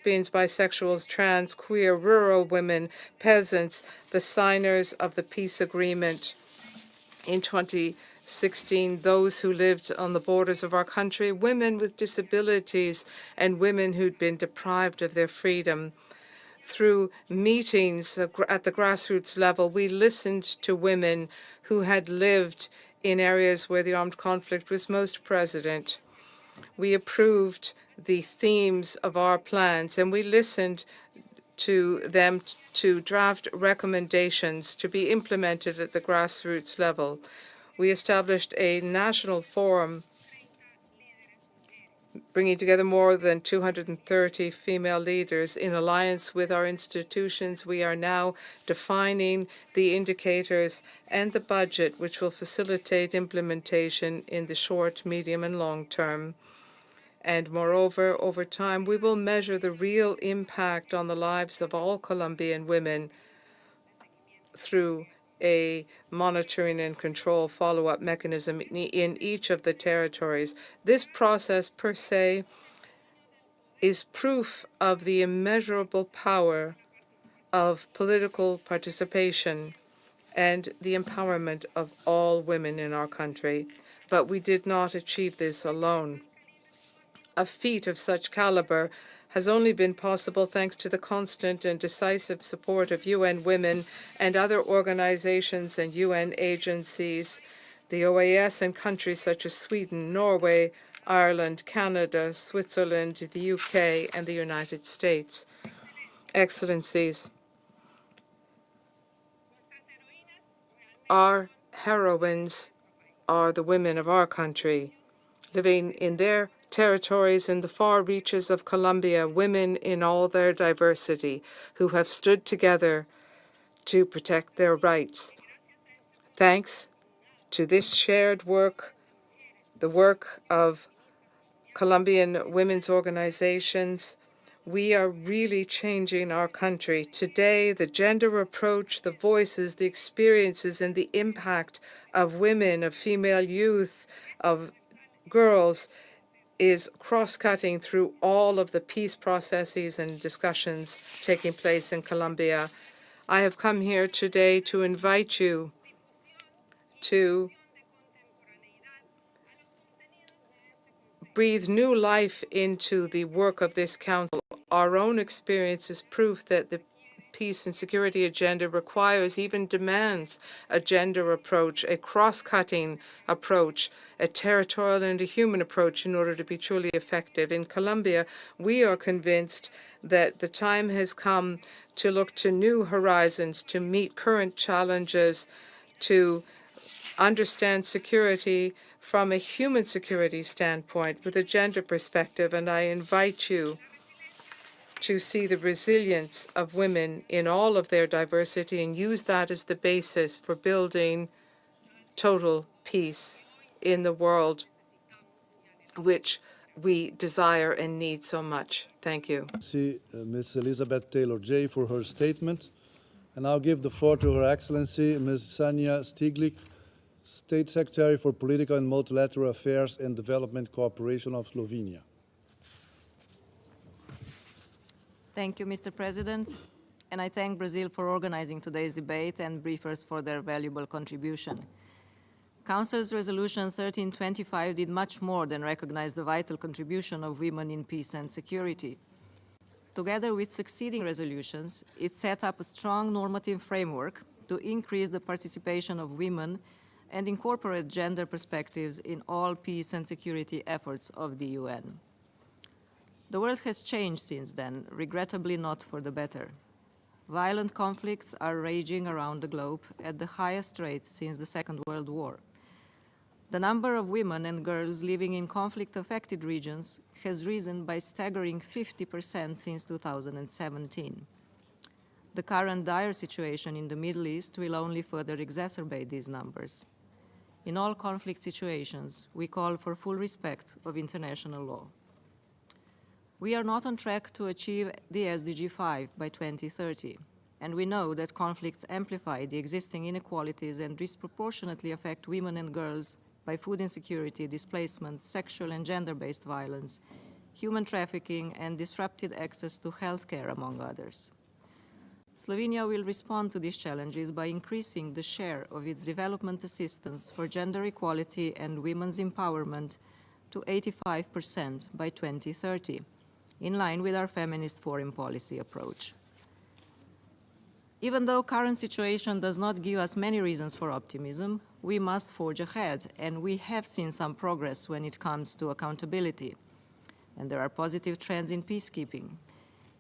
lesbians, bisexuals, trans, queer, rural women, peasants, the signers of the peace agreement in 2016, those who lived on the borders of our country, women with disabilities, and women who'd been deprived of their freedom. Through meetings at the grassroots level, we listened to women who had lived in areas where the armed conflict was most present. We approved the themes of our plans, and we listened to them to draft recommendations to be implemented at the grassroots level. We established a national forum bringing together more than 230 female leaders. In alliance with our institutions, we are now defining the indicators and the budget which will facilitate implementation in the short, medium, and long term. And moreover, over time, we will measure the real impact on the lives of all Colombian women through a monitoring and control follow-up mechanism in each of the territories. This process, per se, is proof of the immeasurable power of political participation and the empowerment of all women in our country. But we did not achieve this alone. A feat of such caliber has only been possible thanks to the constant and decisive support of UN Women and other organizations and UN agencies, the OAS, and countries such as Sweden, Norway, Ireland, Canada, Switzerland, the UK, and the United States. Excellencies, our heroines are the women of our country, living in their territories in the far reaches of Colombia, women in all their diversity who have stood together to protect their rights. Thanks to this shared work, the work of Colombian women's organizations, we are really changing our country. Today, the gender approach, the voices, the experiences, and the impact of women, of female youth, of girls is cross-cutting through all of the peace processes and discussions taking place in Colombia. I have come here today to invite you to breathe new life into the work of this council. Our own experience is proof that the peace and security agenda requires, even demands, a gender approach, a cross-cutting approach, a territorial and a human approach in order to be truly effective. In Colombia, we are convinced that the time has come to look to new horizons, to meet current challenges, to understand security from a human security standpoint with a gender perspective, and I invite you to see the resilience of women in all of their diversity and use that as the basis for building total peace in the world which we desire and need so much. Thank you. Ms. Elizabeth Taylor-Jay for her statement. And I'll give the floor to Her Excellency, Ms. Sanja Stiglic, State Secretary for Political and Multilateral Affairs and Development Cooperation of Slovenia. Thank you, Mr. President, and I thank Brazil for organizing today's debate and briefers for their valuable contribution. Council's Resolution 1325 did much more than recognize the vital contribution of women in peace and security. Together with succeeding resolutions, it set up a strong normative framework to increase the participation of women and incorporate gender perspectives in all peace and security efforts of the UN. The world has changed since then, regrettably not for the better. Violent conflicts are raging around the globe at the highest rate since the Second World War. The number of women and girls living in conflict-affected regions has risen by staggering 50% since 2017. The current dire situation in the Middle East will only further exacerbate these numbers. In all conflict situations, we call for full respect of international law. We are not on track to achieve the SDG 5 by 2030, and we know that conflicts amplify the existing inequalities and disproportionately affect women and girls by food insecurity, displacement, sexual and gender-based violence, human trafficking, and disrupted access to healthcare, among others. Slovenia will respond to these challenges by increasing the share of its development assistance for gender equality and women's empowerment to 85% by 2030, in line with our feminist foreign policy approach. Even though current situation does not give us many reasons for optimism, we must forge ahead, and we have seen some progress when it comes to accountability. And there are positive trends in peacekeeping.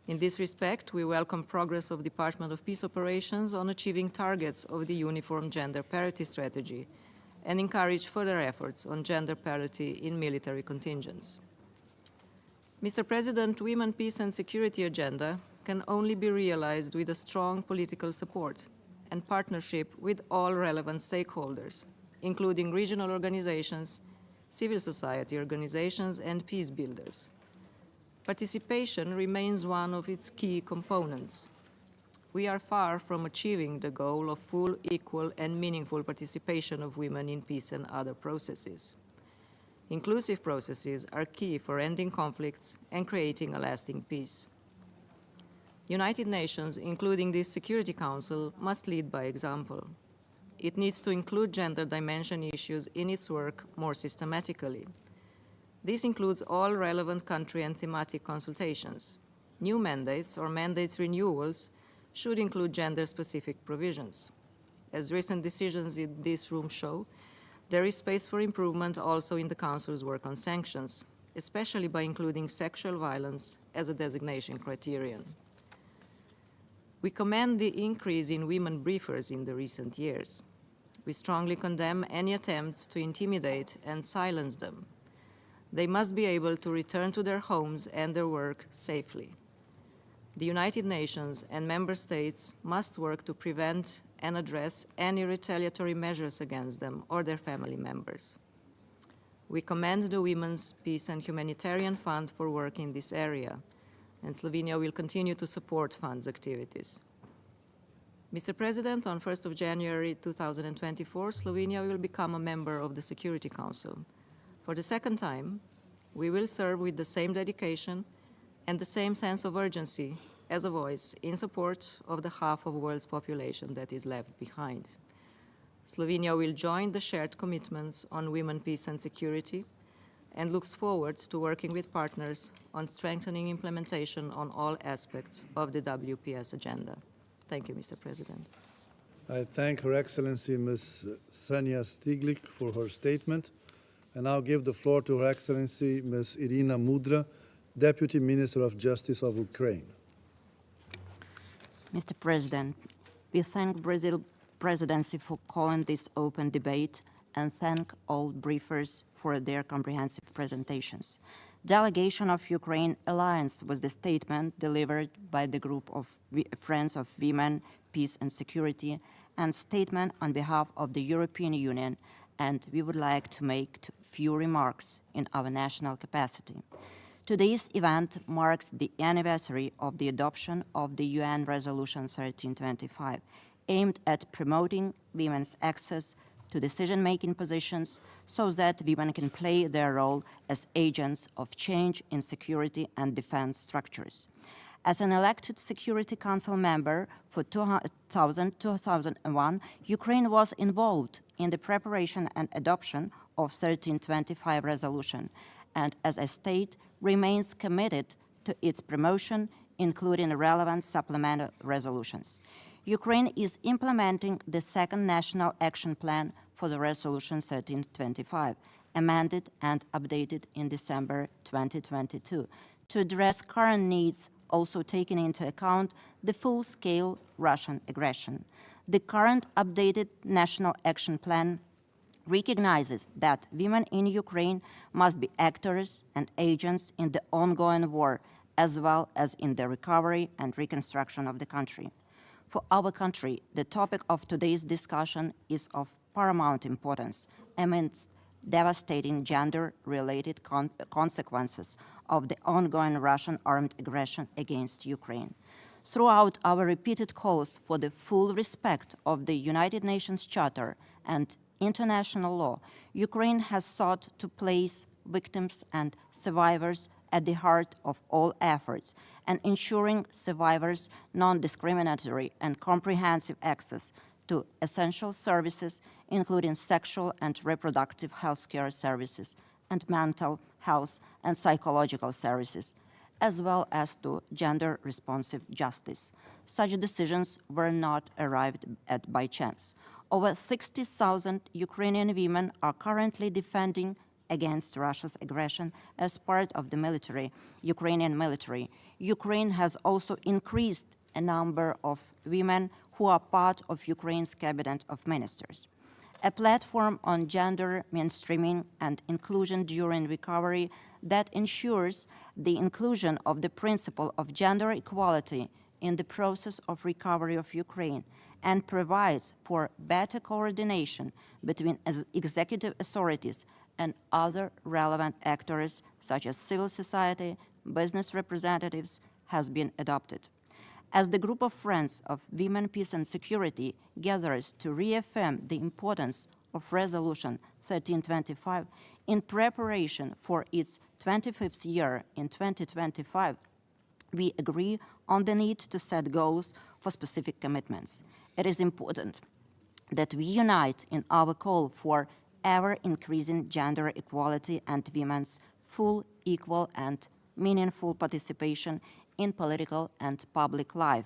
In this respect, we welcome progress of Department of Peace Operations on achieving targets of the Uniform Gender Parity Strategy and encourage further efforts on gender parity in military contingents. Mr. President, Women, Peace and Security Agenda can only be realized with a strong political support and partnership with all relevant stakeholders, including regional organizations, civil society organizations, and peace builders. Participation remains one of its key components. We are far from achieving the goal of full, equal, and meaningful participation of women in peace and other processes. Inclusive processes are key for ending conflicts and creating a lasting peace. United Nations, including this Security Council, must lead by example. It needs to include gender dimension issues in its work more systematically. This includes all relevant country and thematic consultations. New mandates or mandates renewals should include gender-specific provisions. As recent decisions in this room show, there is space for improvement also in the Council's work on sanctions, especially by including sexual violence as a designation criterion. We commend the increase in women briefers in the recent years. We strongly condemn any attempts to intimidate and silence them. They must be able to return to their homes and their work safely. The United Nations and member states must work to prevent and address any retaliatory measures against them or their family members. We commend the Women's Peace and Humanitarian Fund for work in this area, and Slovenia will continue to support fund's activities. Mr. President, on 1st of January 2024, Slovenia will become a member of the Security Council. For the second time, we will serve with the same dedication and the same sense of urgency as a voice in support of the half of the world's population that is left behind. Slovenia will join the shared commitments on women, peace and security, and looks forward to working with partners on strengthening implementation on all aspects of the WPS agenda. Thank you, Mr. President. I thank Her Excellency Ms. Sanja Stiglik for her statement, and now give the floor to Her Excellency Ms. Irina Mudra, Deputy Minister of Justice of Ukraine. Mr. President, we thank Brazil Presidency for calling this open debate and thank all briefers for their comprehensive presentations. Delegation of Ukraine aligns with the statement delivered by the group of Friends of Women, Peace and Security, and statement on behalf of the European Union, and we would like to make few remarks in our national capacity. Today's event marks the anniversary of the adoption of the UN Resolution 1325, aimed at promoting women's access to decision-making positions so that women can play their role as agents of change in security and defense structures. As an elected Security Council member for 2000-2001, Ukraine was involved in the preparation and adoption of 1325 resolution, and as a state remains committed to its promotion, including relevant supplemental resolutions. Ukraine is implementing the second National Action Plan for the Resolution 1325, amended and updated in December 2022, to address current needs, also taking into account the full-scale Russian aggression. The current updated National Action Plan recognizes that women in Ukraine must be actors and agents in the ongoing war, as well as in the recovery and reconstruction of the country. For our country, the topic of today's discussion is of paramount importance amidst devastating gender-related consequences of the ongoing Russian armed aggression against Ukraine. Throughout our repeated calls for the full respect of the United Nations Charter and international law, Ukraine has sought to place victims and survivors at the heart of all efforts and ensuring survivors non-discriminatory and comprehensive access to essential services, including sexual and reproductive health care services and mental health and psychological services, as well as to gender-responsive justice. Such decisions were not arrived at by chance. Over 60,000 Ukrainian women are currently defending against Russia's aggression as part of the Ukrainian military. Ukraine has also increased a number of women who are part of Ukraine's cabinet of ministers. A platform on gender mainstreaming and inclusion during recovery that ensures the inclusion of the principle of gender equality in the process of recovery of Ukraine and provides for better coordination between executive authorities and other relevant actors such as civil society, business representatives has been adopted. As the group of friends of women, peace and security gathers to reaffirm the importance of Resolution 1325 in preparation for its 25th year in 2025, we agree on the need to set goals for specific commitments. It is important that we unite in our call for ever-increasing gender equality and women's full, equal, and meaningful participation in political and public life.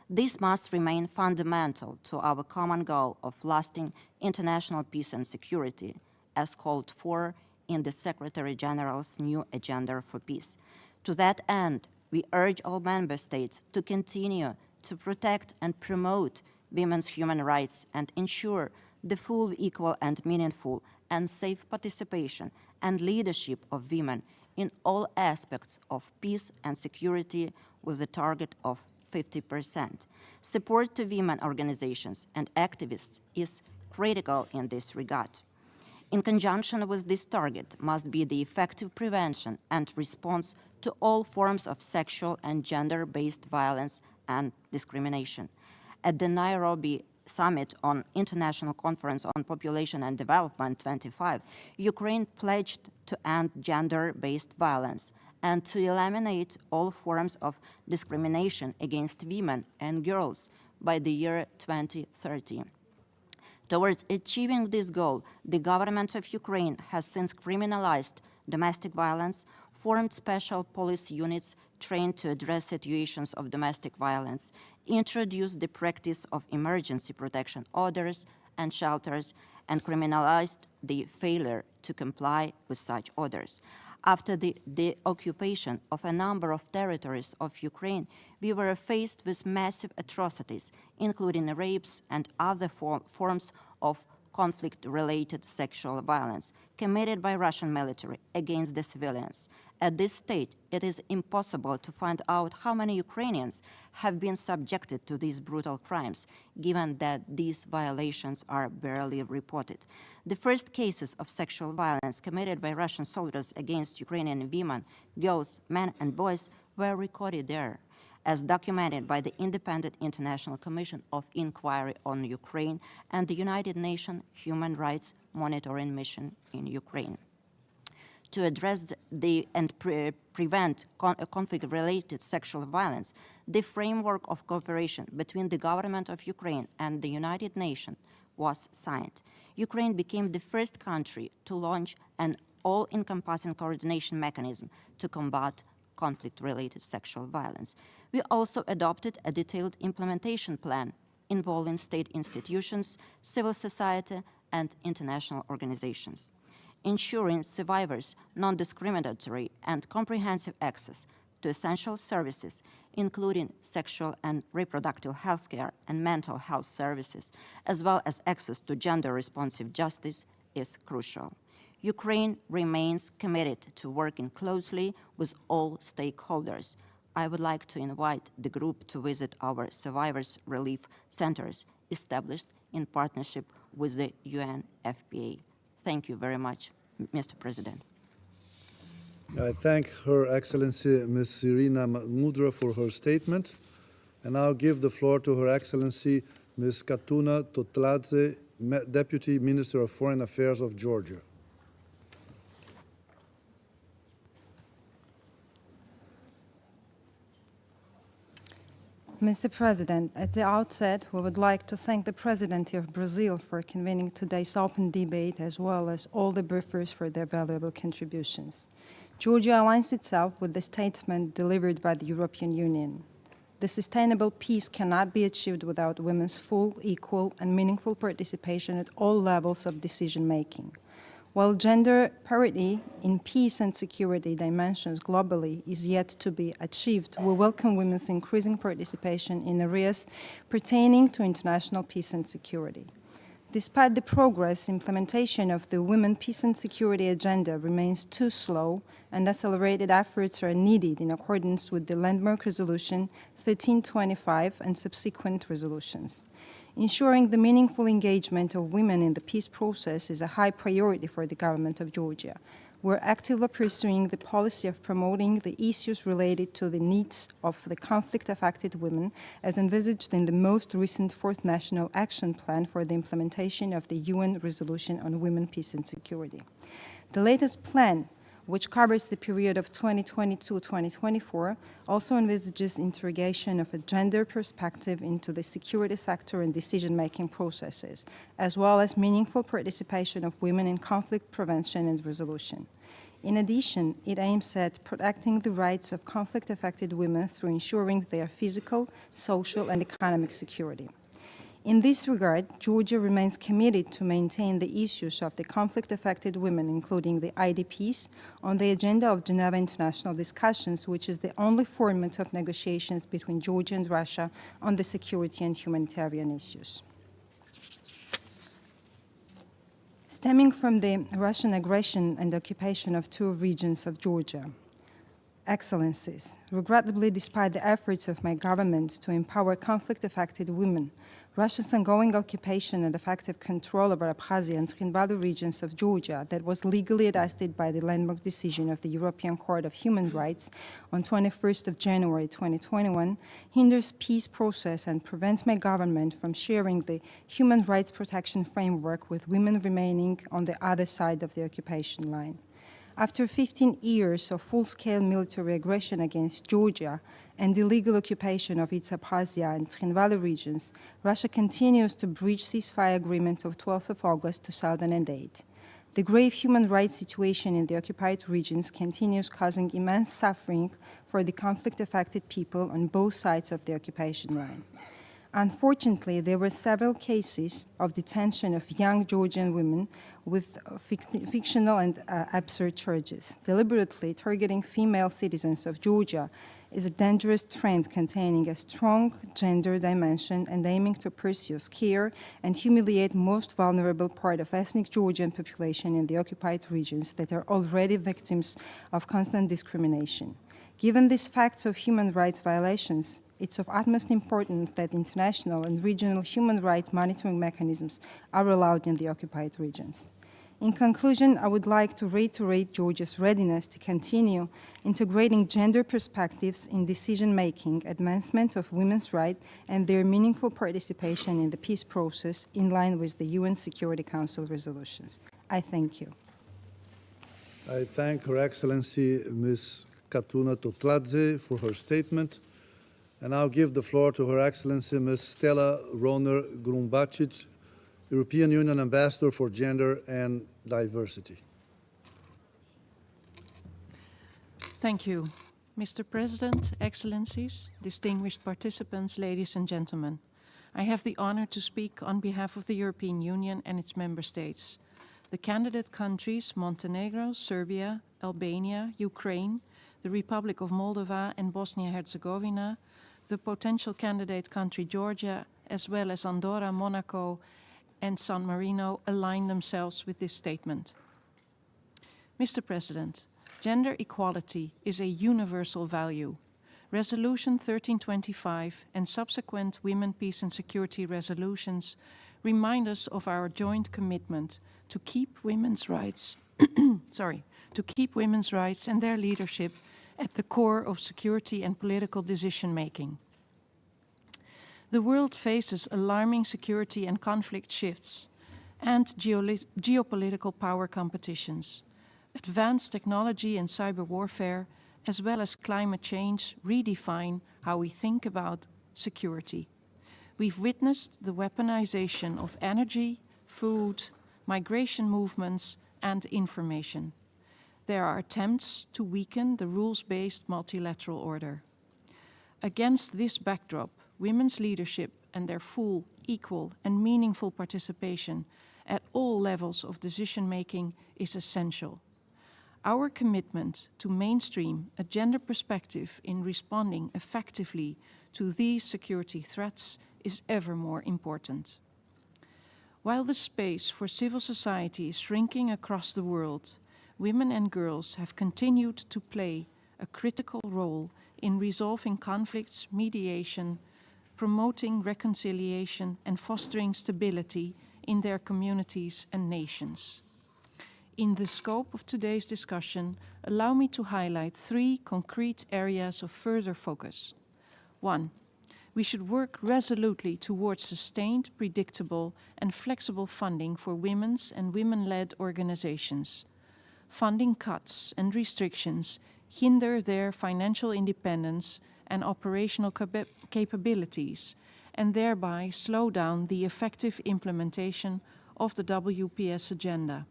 This must remain fundamental to our common goal of lasting international peace and security, as called for in the Secretary General's new Agenda for Peace. To that end, we urge all member states to continue to protect and promote women's human rights and ensure the full, equal, and meaningful and safe participation and leadership of women in all aspects of peace and security with a target of 50%. Support to women organizations and activists is critical in this regard. In conjunction with this target must be the effective prevention and response to all forms of sexual and gender-based violence and discrimination. At the Nairobi Summit on International Conference on Population and Development 25, Ukraine pledged to end gender-based violence and to eliminate all forms of discrimination against women and girls by the year 2030. Towards achieving this goal, the government of Ukraine has since criminalized domestic violence, formed special police units trained to address situations of domestic violence, introduced the practice of emergency protection orders and shelters, and criminalized the failure to comply with such orders. After the occupation of a number of territories of Ukraine, we were faced with massive atrocities, including rapes and other forms of conflict-related sexual violence committed by Russian military against the civilians. At this stage, it is impossible to find out how many Ukrainians have been subjected to these brutal crimes, given that these violations are barely reported. The first cases of sexual violence committed by Russian soldiers against Ukrainian women, girls, men, and boys were recorded there, as documented by the Independent International Commission of Inquiry on Ukraine and the United Nations Human Rights Monitoring Mission in Ukraine. To address and prevent conflict-related sexual violence, the framework of cooperation between the government of Ukraine and the United Nations was signed. Ukraine became the first country to launch an all-encompassing coordination mechanism to combat conflict-related sexual violence. We also adopted a detailed implementation plan involving state institutions, civil society, and international organizations. Ensuring survivors non-discriminatory and comprehensive access to essential services, including sexual and reproductive health care and mental health services, as well as access to gender-responsive justice, is crucial. Ukraine remains committed to working closely with all stakeholders. I would like to invite the group to visit our survivors' relief centers established in partnership with the UNFPA. Thank you very much, Mr. President. I thank Her Excellency Ms. Irina Mudra for her statement, and I'll give the floor to Her Excellency Ms. Katuna Totladze, Deputy Minister of Foreign Affairs of Georgia. Mr. President, at the outset, we would like to thank the Presidency of Brazil for convening today's open debate, as well as all the briefers for their valuable contributions. Georgia aligns itself with the statement delivered by the European Union. The sustainable peace cannot be achieved without women's full, equal, and meaningful participation at all levels of decision-making. While gender parity in peace and security dimensions globally is yet to be achieved, we welcome women's increasing participation in areas pertaining to international peace and security. Despite the progress, implementation of the Women, Peace and Security Agenda remains too slow, and accelerated efforts are needed in accordance with the landmark resolution 1325 and subsequent resolutions. Ensuring the meaningful engagement of women in the peace process is a high priority for the government of Georgia. We're actively pursuing the policy of promoting the issues related to the needs of the conflict-affected women as envisaged in the most recent Fourth National Action Plan for the implementation of the UN Resolution on Women, Peace and Security. The latest plan, which covers the period of 2022-2024, also envisages interrogation of a gender perspective into the security sector and decision-making processes, as well as meaningful participation of women in conflict prevention and resolution. In addition, it aims at protecting the rights of conflict-affected women through ensuring their physical, social, and economic security. In this regard, Georgia remains committed to maintain the issues of the conflict-affected women, including the IDPs, on the agenda of Geneva international discussions, which is the only format of negotiations between Georgia and Russia on the security and humanitarian issues. Stemming from the Russian aggression and occupation of two regions of Georgia, Excellencies, regrettably, despite the efforts of my government to empower conflict-affected women, Russia's ongoing occupation and effective control over Abkhazia and Tskhinvali regions of Georgia that was legally attested by the landmark decision of the European Court of Human Rights on 21st of January 2021 hinders peace process and prevents my government from sharing the human rights protection framework with women remaining on the other side of the occupation line. After 15 years of full-scale military aggression against Georgia and illegal occupation of its Abkhazia and Tskhinvali regions, Russia continues to breach ceasefire agreement of 12th of August 2008. The grave human rights situation in the occupied regions continues causing immense suffering for the conflict-affected people on both sides of the occupation line. Unfortunately, there were several cases of detention of young Georgian women with fictional and absurd charges. Deliberately targeting female citizens of Georgia is a dangerous trend containing a strong gender dimension and aiming to pursue, scare, and humiliate most vulnerable part of ethnic Georgian population in the occupied regions that are already victims of constant discrimination. Given these facts of human rights violations, it's of utmost importance that international and regional human rights monitoring mechanisms are allowed in the occupied regions. In conclusion, I would like to reiterate Georgia's readiness to continue integrating gender perspectives in decision-making, advancement of women's rights, and their meaningful participation in the peace process in line with the UN Security Council resolutions. I thank you. I thank Her Excellency Ms. Katuna Totladze for her statement. And I'll give the floor to Her Excellency Ms. Stella Roner-Grumbacic, European Union Ambassador for Gender and Diversity. Thank you. Mr. President, Excellencies, distinguished participants, ladies and gentlemen. I have the honor to speak on behalf of the European Union and its member states. The candidate countries Montenegro, Serbia, Albania, Ukraine, the Republic of Moldova and Bosnia-Herzegovina, the potential candidate country Georgia, as well as Andorra, Monaco, and San Marino align themselves with this statement. Mr. President, gender equality is a universal value. Resolution 1325 and subsequent Women, Peace and Security resolutions remind us of our joint commitment to keep women's rights, to keep women's rights and their leadership at the core of security and political decision-making. The world faces alarming security and conflict shifts and geopolitical power competitions. Advanced technology and cyber warfare, as well as climate change, redefine how we think about security. We've witnessed the weaponization of energy, food, migration movements, and information. There are attempts to weaken the rules-based multilateral order. Against this backdrop, women's leadership and their full, equal, and meaningful participation at all levels of decision-making is essential. Our commitment to mainstream a gender perspective in responding effectively to these security threats is ever more important. While the space for civil society is shrinking across the world, women and girls have continued to play a critical role in resolving conflicts, mediation, promoting reconciliation, and fostering stability in their communities and nations. In the scope of today's discussion, allow me to highlight 3 concrete areas of further focus. 1. We should work resolutely towards sustained, predictable, and flexible funding for women's and women-led organizations. Funding cuts and restrictions hinder their financial independence and operational capabilities, and thereby slow down the effective implementation of the WPS agenda.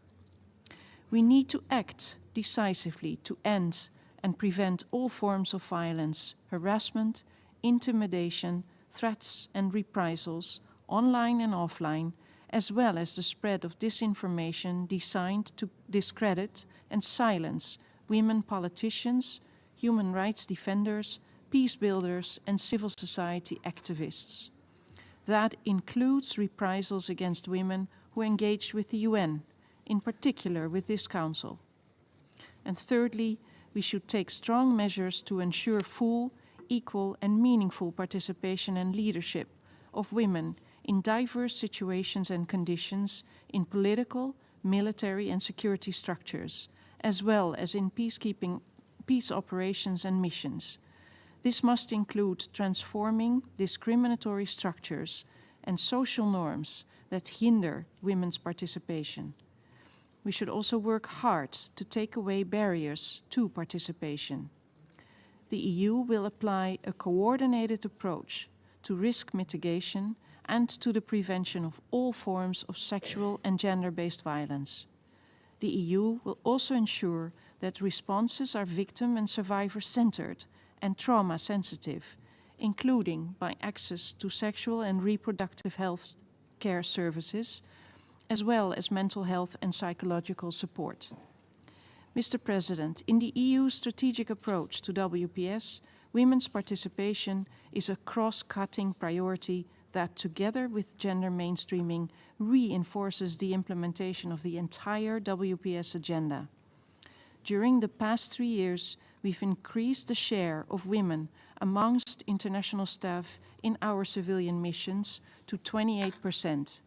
We need to act decisively to end and prevent all forms of violence, harassment, intimidation, threats and reprisals, online and offline, as well as the spread of disinformation designed to discredit and silence women politicians, human rights defenders, peace builders, and civil society activists. That includes reprisals against women who engaged with the UN, in particular with this Council. And thirdly, we should take strong measures to ensure full, equal, and meaningful participation and leadership of women in diverse situations and conditions in political, military, and security structures, as well as in peace operations and missions. This must include transforming discriminatory structures and social norms that hinder women's participation. We should also work hard to take away barriers to participation. The EU will apply a coordinated approach to risk mitigation and to the prevention of all forms of sexual and gender-based violence. The EU will also ensure that responses are victim and survivor-centered and trauma-sensitive, including by access to sexual and reproductive health care services, as well as mental health and psychological support. Mr. President, in the EU's strategic approach to WPS, women's participation is a cross-cutting priority that, together with gender mainstreaming, reinforces the implementation of the entire WPS agenda. During the past 3 years, we've increased the share of women amongst international staff in our civilian missions to 28%.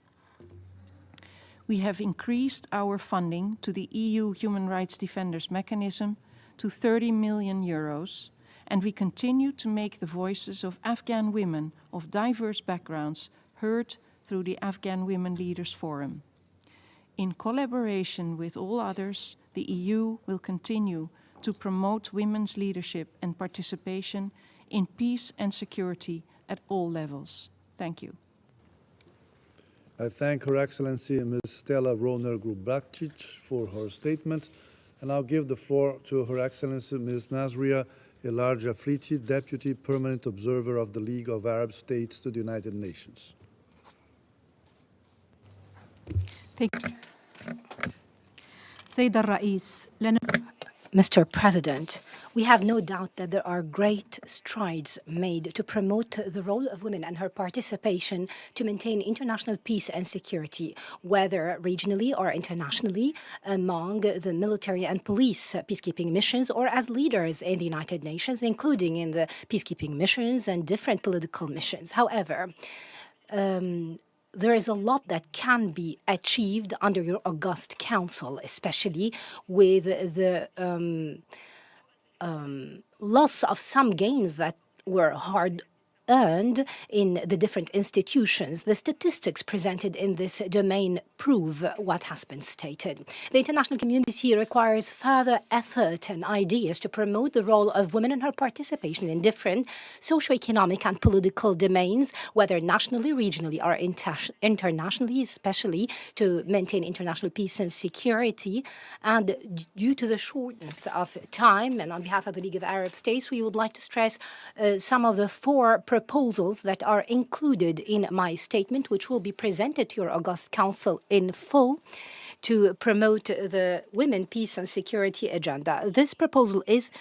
We have increased our funding to the EU Human Rights Defenders Mechanism to 30 million euros, and we continue to make the voices of Afghan women of diverse backgrounds heard through the Afghan Women Leaders Forum. In collaboration with all others, the EU will continue to promote women's leadership and participation in peace and security at all levels. Thank you. I thank Her Excellency Ms. Stella Roner-Grubacic for her statement, and I'll give the floor to Her Excellency Ms. Nasria El Afriti, Deputy Permanent Observer of the League of Arab States to the United Nations. سيد الرئيس Mr. President, we have no doubt that there are great strides made to promote the role of women and her participation to maintain international peace and security, whether regionally or internationally, among the military and police peacekeeping missions, or as leaders in the United Nations, including in the peacekeeping missions and different political missions. However, there is a lot that can be achieved under your august council, especially with the loss of some gains that were hard earned in the different institutions. The statistics presented in this domain prove what has been stated. The international community requires further effort and ideas to promote the role of women and her participation in different socio-economic and political domains, whether nationally, regionally, or internationally, especially to maintain international peace and security. And due to the shortness of time, and on behalf of the League of Arab States, we would like to stress some of the 4 proposals that are included in my statement, which will be presented to your August Council in full to promote the Women, Peace and Security agenda. This proposal is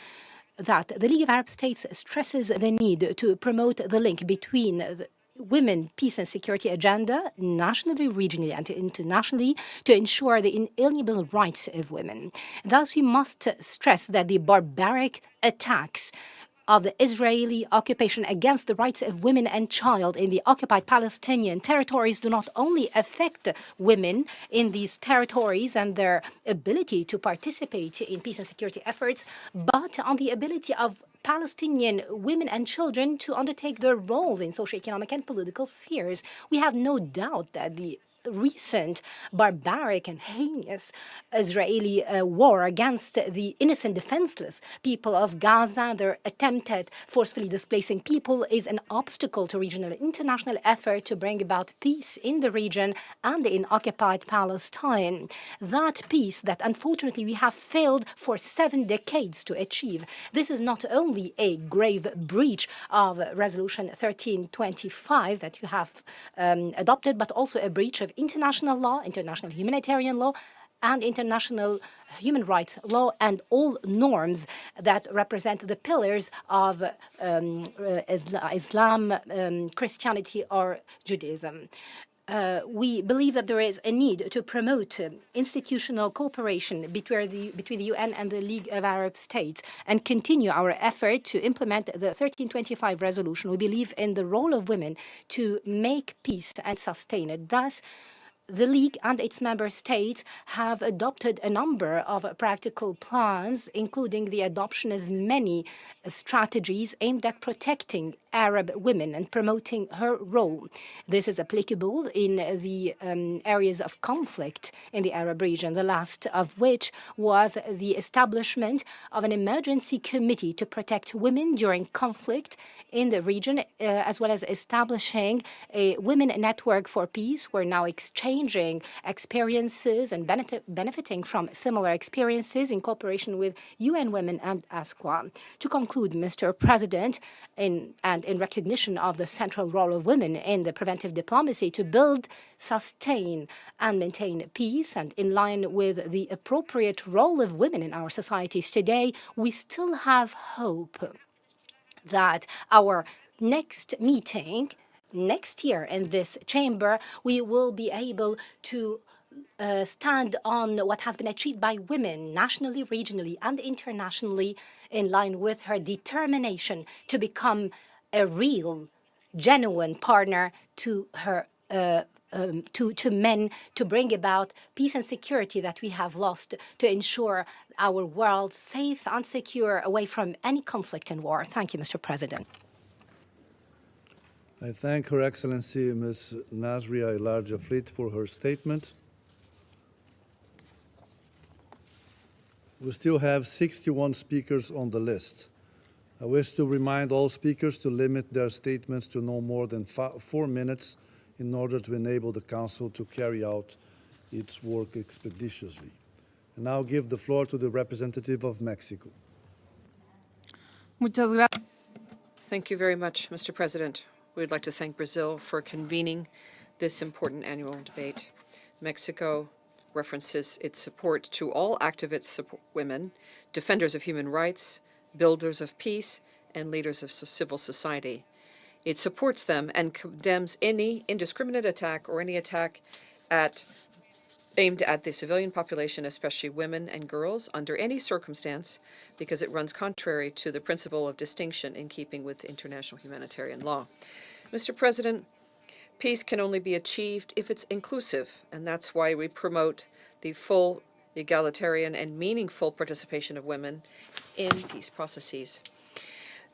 that the League of Arab States stresses the need to promote the link between the Women, Peace and Security agenda, nationally, regionally, and internationally, to ensure the inalienable rights of women. Thus, we must stress that the barbaric attacks of the Israeli occupation against the rights of women and child in the occupied Palestinian territories do not only affect women in these territories and their ability to participate in peace and security efforts, but on the ability of Palestinian women and children to undertake their roles in socio-economic and political spheres. We have no doubt that the recent barbaric and heinous Israeli war against the innocent, defenseless people of Gaza, their attempt at forcefully displacing people, is an obstacle to regional and international effort to bring about peace in the region and in occupied Palestine. That peace that unfortunately we have failed for 7 decades to achieve. This is not only a grave breach of Resolution 1325 that you have adopted, but also a breach of international law, international humanitarian law, and international human rights law, and all norms that represent the pillars of Islam, Christianity, or Judaism. We believe that there is a need to promote institutional cooperation between the UN and the League of Arab States and continue our effort to implement the 1325 resolution. We believe in the role of women to make peace and sustain it. Thus, the League and its member states have adopted a number of practical plans, including the adoption of many strategies aimed at protecting Arab women and promoting her role. This is applicable in the areas of conflict in the Arab region, the last of which was the establishment of an emergency committee to protect women during conflict in the region, as well as establishing a women network for peace. We're now exchanging experiences and benefiting from similar experiences in cooperation with UN Women and ASQA. To conclude, Mr. President, in recognition of the central role of women in the preventive diplomacy to build, sustain, and maintain peace, and in line with the appropriate role of women in our societies today, we still have hope that our next meeting next year in this chamber, we will be able to stand on what has been achieved by women nationally, regionally, and internationally, in line with her determination to become a real, genuine partner to her to men, to bring about peace and security that we have lost, to ensure our world safe and secure away from any conflict and war. Thank you, Mr. President. I thank Her Excellency Ms. Nasria Elijah Fleet for her statement. We still have 61 speakers on the list. I wish to remind all speakers to limit their statements to no more than 4 minutes in order to enable the Council to carry out its work expeditiously. And now give the floor to the representative of Mexico. Thank you very much, Mr. President. We would like to thank Brazil for convening this important annual debate. Mexico references its support to all activist women, defenders of human rights, builders of peace, and leaders of civil society. It supports them and condemns any indiscriminate attack or any attack aimed at the civilian population, especially women and girls, under any circumstance, because it runs contrary to the principle of distinction in keeping with international humanitarian law. Mr. President, peace can only be achieved if it's inclusive, and that's why we promote the full, egalitarian, and meaningful participation of women in peace processes.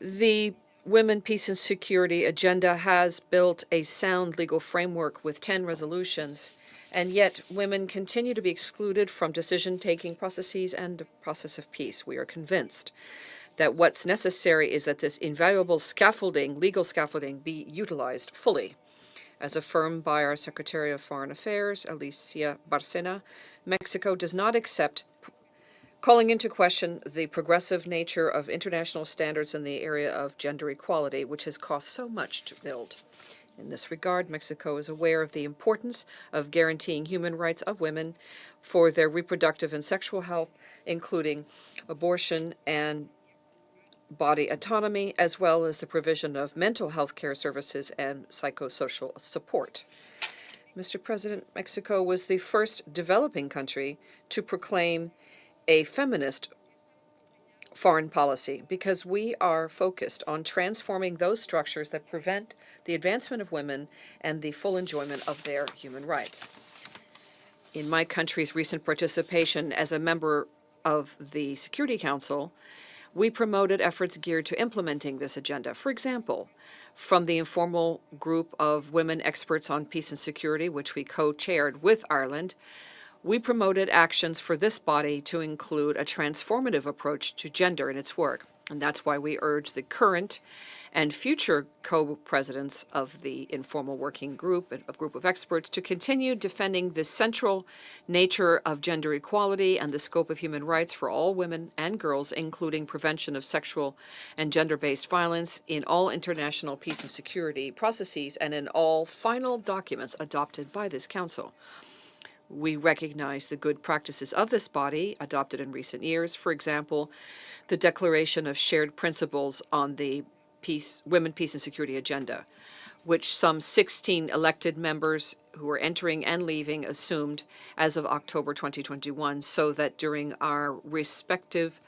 The Women, Peace and Security agenda has built a sound legal framework with 10 resolutions, and yet women continue to be excluded from decision-taking processes and the process of peace. We are convinced that what's necessary is that this invaluable scaffolding, legal scaffolding, be utilized fully. As affirmed by our Secretary of Foreign Affairs, Alicia Barcena, Mexico does not accept calling into question the progressive nature of international standards in the area of gender equality, which has cost so much to build. In this regard, Mexico is aware of the importance of guaranteeing human rights of women for their reproductive and sexual health, including abortion and body autonomy, as well as the provision of mental health care services and psychosocial support. Mr. President, Mexico was the first developing country to proclaim a feminist foreign policy because we are focused on transforming those structures that prevent the advancement of women and the full enjoyment of their human rights. In my country's recent participation as a member of the Security Council, we promoted efforts geared to implementing this agenda. For example, from the informal group of women experts on peace and security, which we co-chaired with Ireland, we promoted actions for this body to include a transformative approach to gender in its work. And that's why we urge the current and future co-presidents of the informal working group, a group of experts, to continue defending the central nature of gender equality and the scope of human rights for all women and girls, including prevention of sexual and gender-based violence in all international peace and security processes and in all final documents adopted by this Council. We recognize the good practices of this body adopted in recent years. For example, the Declaration of Shared Principles on the Women, Peace and Security Agenda, which some 16 elected members who are entering and leaving assumed as of October 2021, so that during our respective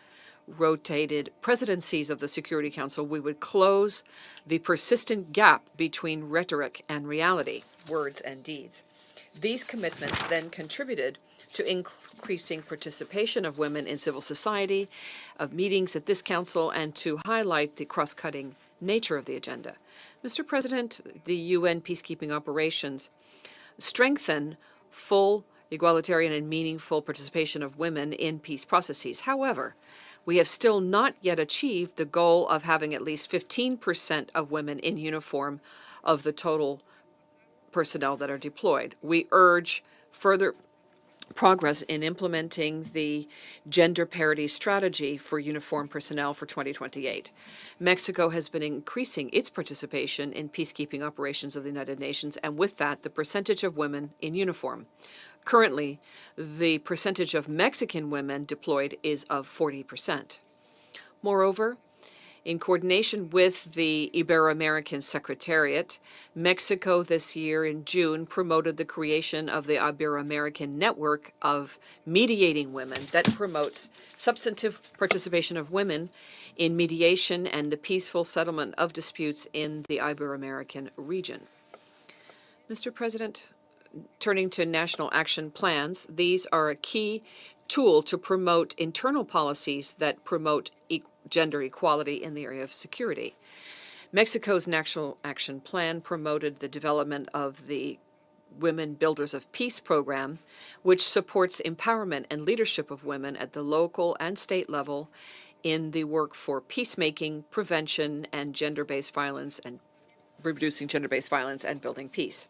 rotated presidencies of the Security Council, we would close the persistent gap between rhetoric and reality, words and deeds. These commitments then contributed to increasing participation of women in civil society, of meetings at this council, and to highlight the cross-cutting nature of the agenda. Mr. President, the UN peacekeeping operations strengthen full, egalitarian, and meaningful participation of women in peace processes. However, we have still not yet achieved the goal of having at least 15% of women in uniform of the total personnel that are deployed. We urge further progress in implementing the gender parity strategy for uniformed personnel for 2028. Mexico has been increasing its participation in peacekeeping operations of the United Nations, and with that, the percentage of women in uniform. Currently, the percentage of Mexican women deployed is of 40%. Moreover, in coordination with the Ibero-American Secretariat, Mexico this year in June promoted the creation of the Ibero-American Network of Mediating Women that promotes substantive participation of women in mediation and the peaceful settlement of disputes in the Ibero-American region. Mr. President, turning to national action plans, these are a key tool to promote internal policies that promote gender equality in the area of security. Mexico's National Action Plan promoted the development of the Women Builders of Peace program, which supports empowerment and leadership of women at the local and state level in the work for peacemaking, prevention, and gender-based violence, and reducing gender-based violence and building peace.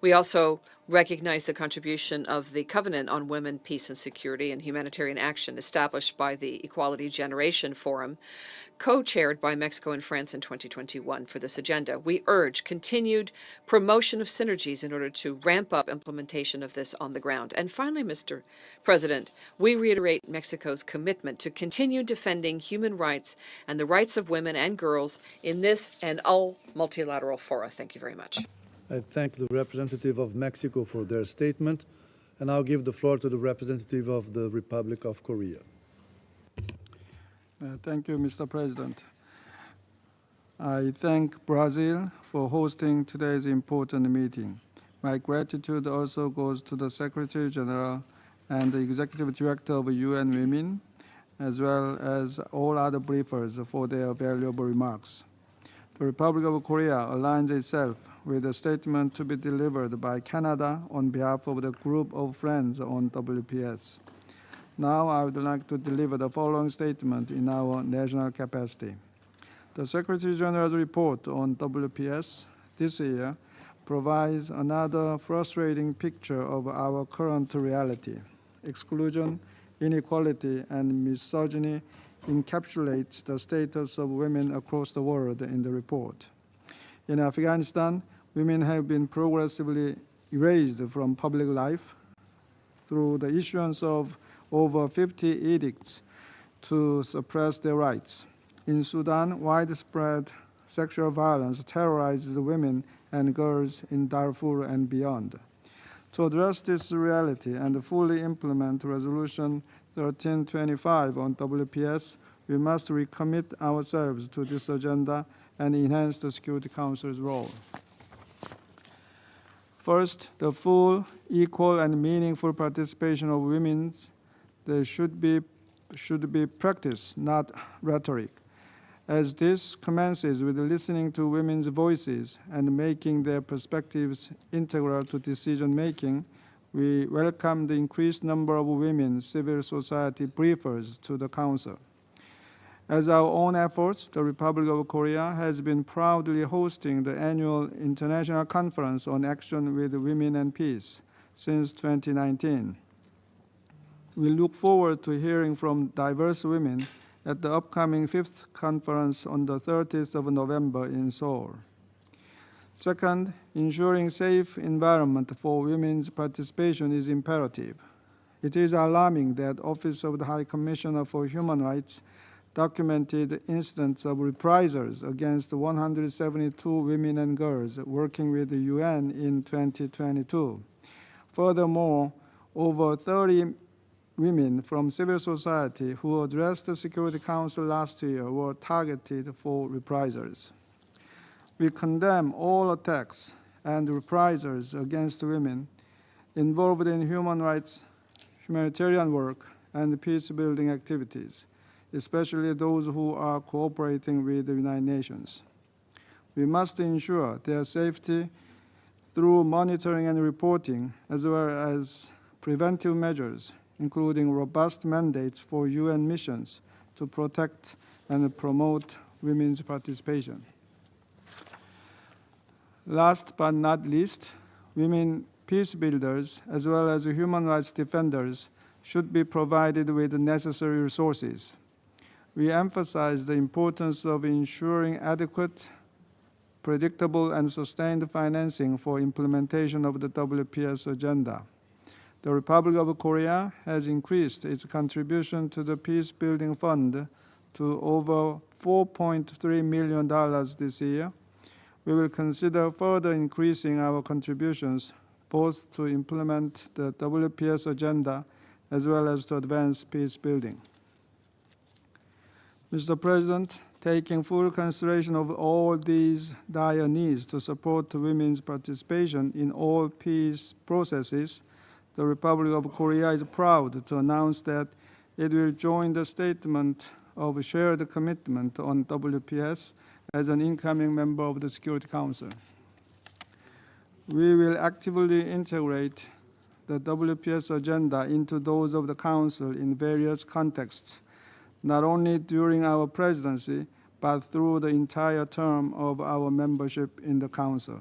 We also recognize the contribution of the Covenant on Women, Peace and Security and Humanitarian Action established by the Equality Generation Forum, co-chaired by Mexico and France in 2021 for this agenda. We urge continued promotion of synergies in order to ramp up implementation of this on the ground. And finally, Mr. President, we reiterate Mexico's commitment to continue defending human rights and the rights of women and girls in this and all multilateral fora. Thank you very much. I thank the representative of Mexico for their statement, and I'll give the floor to the representative of the Republic of Korea. Thank you, Mr. President. I thank Brazil for hosting today's important meeting. My gratitude also goes to the Secretary General and the Executive Director of UN Women, as well as all other briefers for their valuable remarks. The Republic of Korea aligns itself with a statement to be delivered by Canada on behalf of the group of friends on WPS. Now I would like to deliver the following statement in our national capacity. The Secretary General's report on WPS this year provides another frustrating picture of our current reality. Exclusion, inequality, and misogyny encapsulates the status of women across the world in the report. In Afghanistan, women have been progressively erased from public life through the issuance of over 50 edicts to suppress their rights. In Sudan, widespread sexual violence terrorizes women and girls in Darfur and beyond. To address this reality and fully implement Resolution 1325 on WPS, we must recommit ourselves to this agenda and enhance the Security Council's role. First, the full, equal, and meaningful participation of women should be practice, not rhetoric. As this commences with listening to women's voices and making their perspectives integral to decision-making, we welcome the increased number of women civil society briefers to the Council. As our own efforts, the Republic of Korea has been proudly hosting the annual International Conference on Action with Women and Peace since 2019. We look forward to hearing from diverse women at the upcoming 5th conference on the 30th of November in Seoul. Second, ensuring safe environment for women's participation is imperative. It is alarming that Office of the High Commissioner for Human Rights documented incidents of reprisals against 172 women and girls working with the UN in 2022. Furthermore, over 30 women from civil society who addressed the Security Council last year were targeted for reprisals. We condemn all attacks and reprisals against women involved in human rights, humanitarian work, and peace-building activities, especially those who are cooperating with the United Nations. We must ensure their safety through monitoring and reporting, as well as preventive measures, including robust mandates for UN missions to protect and promote women's participation. Last but not least, women peace builders, as well as human rights defenders, should be provided with the necessary resources. We emphasize the importance of ensuring adequate, predictable, and sustained financing for implementation of the WPS agenda. The Republic of Korea has increased its contribution to the Peace Building Fund to over $4.3 million this year. We will consider further increasing our contributions both to implement the WPS agenda as well as to advance peace building. Mr. President, taking full consideration of all these dire needs to support women's participation in all peace processes, the Republic of Korea is proud to announce that it will join the statement of shared commitment on WPS as an incoming member of the Security Council. We will actively integrate the WPS agenda into those of the Council in various contexts, not only during our presidency, but through the entire term of our membership in the Council.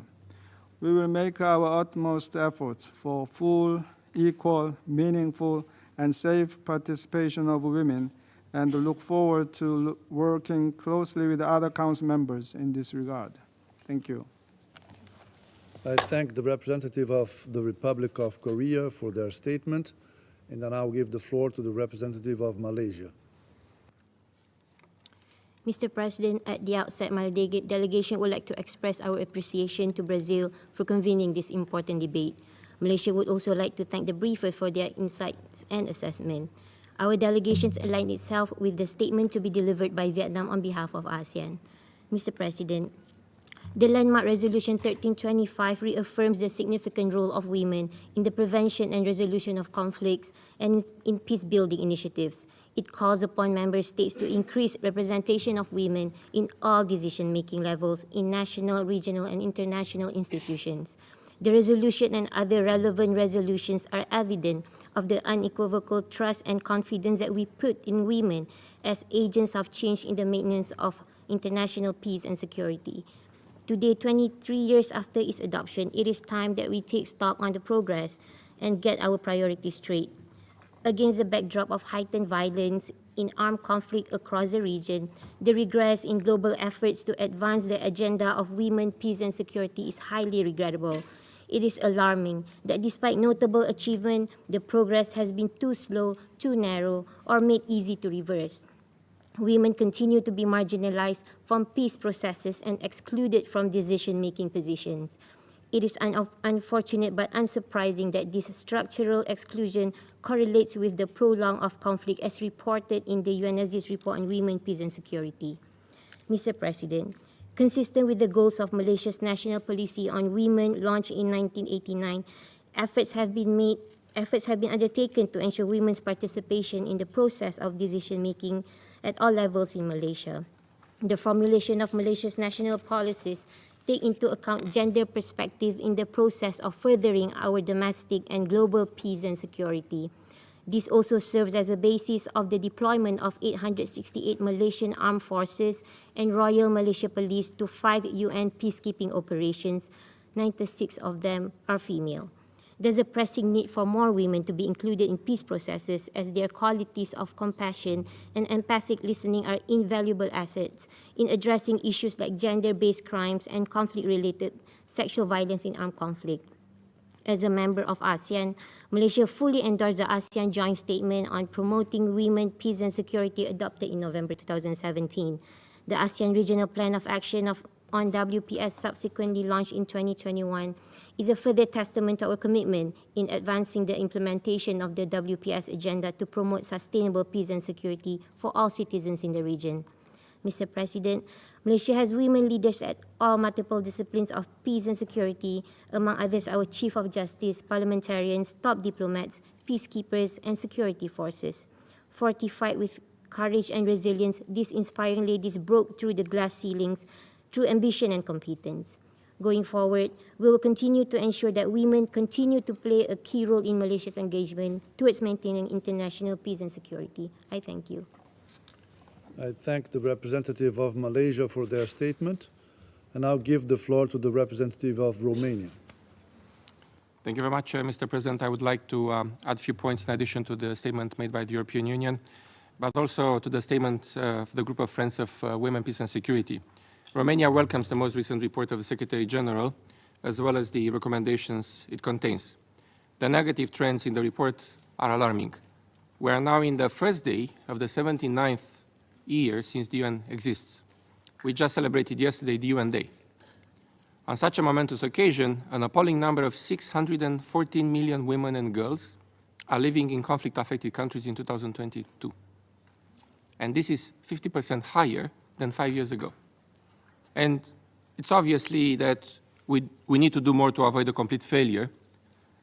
We will make our utmost efforts for full, equal, meaningful, and safe participation of women, and look forward to working closely with other Council members in this regard. Thank you. I thank the representative of the Republic of Korea for their statement, and I now give the floor to the representative of Malaysia. Mr. President, at the outset, my delegation would like to express our appreciation to Brazil for convening this important debate. Malaysia would also like to thank the briefers for their insights and assessment. Our delegations align itself with the statement to be delivered by Vietnam on behalf of ASEAN. Mr. President, the landmark Resolution 1325 reaffirms the significant role of women in the prevention and resolution of conflicts and in peace-building initiatives. It calls upon member states to increase representation of women in all decision-making levels in national, regional, and international institutions. The resolution and other relevant resolutions are evident of the unequivocal trust and confidence that we put in women as agents of change in the maintenance of international peace and security. Today, 23 years after its adoption, it is time that we take stock on the progress and get our priorities straight. Against the backdrop of heightened violence in armed conflict across the region, the regress in global efforts to advance the agenda of women, peace, and security is highly regrettable. It is alarming that despite notable achievement, the progress has been too slow, too narrow, or made easy to reverse. Women continue to be marginalized from peace processes and excluded from decision-making positions. It is unfortunate but unsurprising that this structural exclusion correlates with the prolonging of conflict as reported in the UNSC's report on women, peace, and security. Mr. President, consistent with the goals of Malaysia's national policy on women launched in 1989, efforts have been undertaken to ensure women's participation in the process of decision-making at all levels in Malaysia. The formulation of Malaysia's national policies take into account gender perspective in the process of furthering our domestic and global peace and security. This also serves as a basis of the deployment of 868 Malaysian Armed Forces and Royal Malaysia Police to 5 UN peacekeeping operations. 96 of them are female. There's a pressing need for more women to be included in peace processes as their qualities of compassion and empathic listening are invaluable assets in addressing issues like gender-based crimes and conflict-related sexual violence in armed conflict. As a member of ASEAN, Malaysia fully endorsed the ASEAN Joint Statement on Promoting Women, Peace and Security adopted in November 2017. The ASEAN Regional Plan of Action on WPS subsequently launched in 2021 is a further testament to our commitment in advancing the implementation of the WPS agenda to promote sustainable peace and security for all citizens in the region. Mr. President, Malaysia has women leaders at all multiple disciplines of peace and security, among others our Chief of Justice, parliamentarians, top diplomats, peacekeepers, and security forces. Fortified with courage and resilience, these inspiring ladies broke through the glass ceilings through ambition and competence. Going forward, we will continue to ensure that women continue to play a key role in Malaysia's engagement towards maintaining international peace and security. I thank you. I thank the representative of Malaysia for their statement, and now give the floor to the representative of Romania. Thank you very much, Mr. President. I would like to add a few points in addition to the statement made by the European Union, but also to the statement of the Group of Friends of Women, Peace and Security. Romania welcomes the most recent report of the Secretary General, as well as the recommendations it contains. The negative trends in the report are alarming. We are now in the first day of the 79th year since the UN exists. We just celebrated yesterday the UN Day. On such a momentous occasion, an appalling number of 614 million women and girls are living in conflict-affected countries in 2022. And this is 50% higher than 5 years ago. And it's obviously that we need to do more to avoid a complete failure,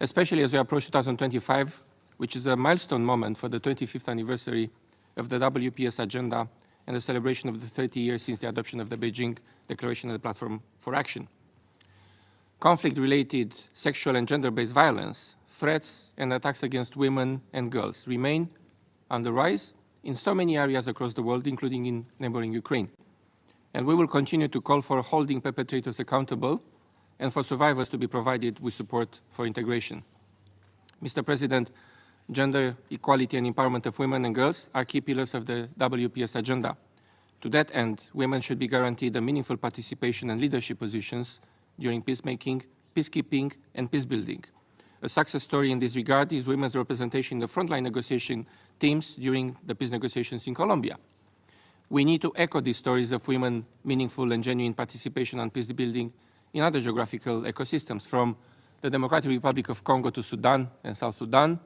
especially as we approach 2025, which is a milestone moment for the 25th anniversary of the WPS agenda and the celebration of the 30 years since the adoption of the Beijing Declaration of the Platform for Action. Conflict-related sexual and gender-based violence, threats and attacks against women and girls remain on the rise in so many areas across the world, including in neighboring Ukraine. And we will continue to call for holding perpetrators accountable and for survivors to be provided with support for integration. Mr. President, gender equality and empowerment of women and girls are key pillars of the WPS agenda. To that end, women should be guaranteed a meaningful participation and leadership positions during peacemaking, peacekeeping, and peacebuilding. A success story in this regard is women's representation in the frontline negotiation teams during the peace negotiations in Colombia. We need to echo these stories of women meaningful and genuine participation on peace building in other geographical ecosystems, from the Democratic Republic of Congo to Sudan and South Sudan,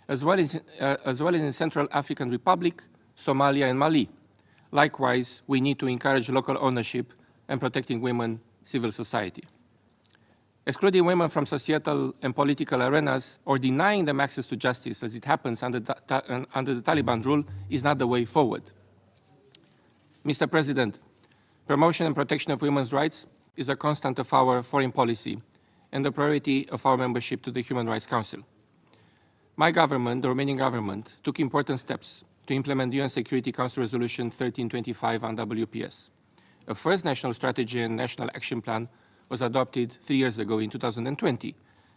as well as in Central African Republic, Somalia, and Mali. Likewise, we need to encourage local ownership and protecting women, civil society. Excluding women from societal and political arenas or denying them access to justice, as it happens under the Taliban rule, is not the way forward. Mr. President, promotion and protection of women's rights is a constant of our foreign policy and a priority of our membership to the Human Rights Council. My government, the Romanian government, took important steps to implement UN Security Council Resolution 1325 on WPS. A first national strategy and national action plan was adopted 3 years ago in 2020,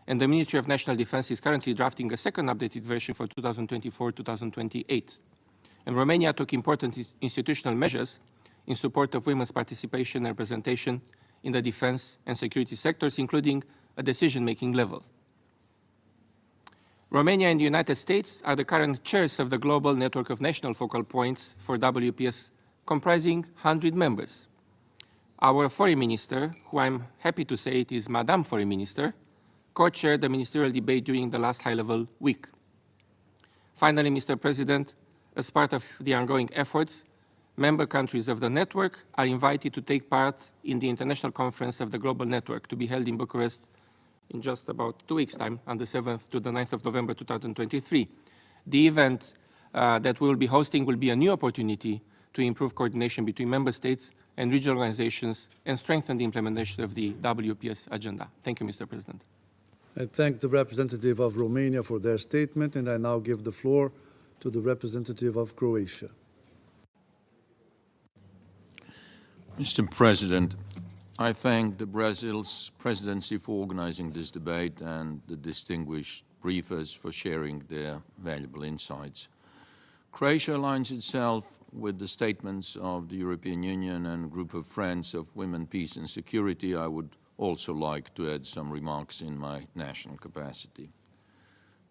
and the Ministry of National Defense is currently drafting a second updated version for 2024-2028. And Romania took important institutional measures in support of women's participation and representation in the defense and security sectors, including a decision-making level. Romania and the United States are the current chairs of the global network of national focal points for WPS, comprising 100 members. Our foreign minister, who I'm happy to say it is Madame Foreign Minister, co-chaired the ministerial debate during the last high-level week. Finally, Mr. President, as part of the ongoing efforts, member countries of the network are invited to take part in the International Conference of the Global Network to be held in Bucharest in just about 2 weeks' time, on the 7th to the 9th of November 2023. The event that we will be hosting will be a new opportunity to improve coordination between member states and regional organizations and strengthen the implementation of the WPS agenda. Thank you, Mr. President. I thank the representative of Romania for their statement, and I now give the floor to the representative of Croatia. Mr. President, I thank the Brazil's presidency for organizing this debate and the distinguished briefers for sharing their valuable insights. Croatia aligns itself with the statements of the European Union and Group of Friends of Women, Peace and Security. I would also like to add some remarks in my national capacity.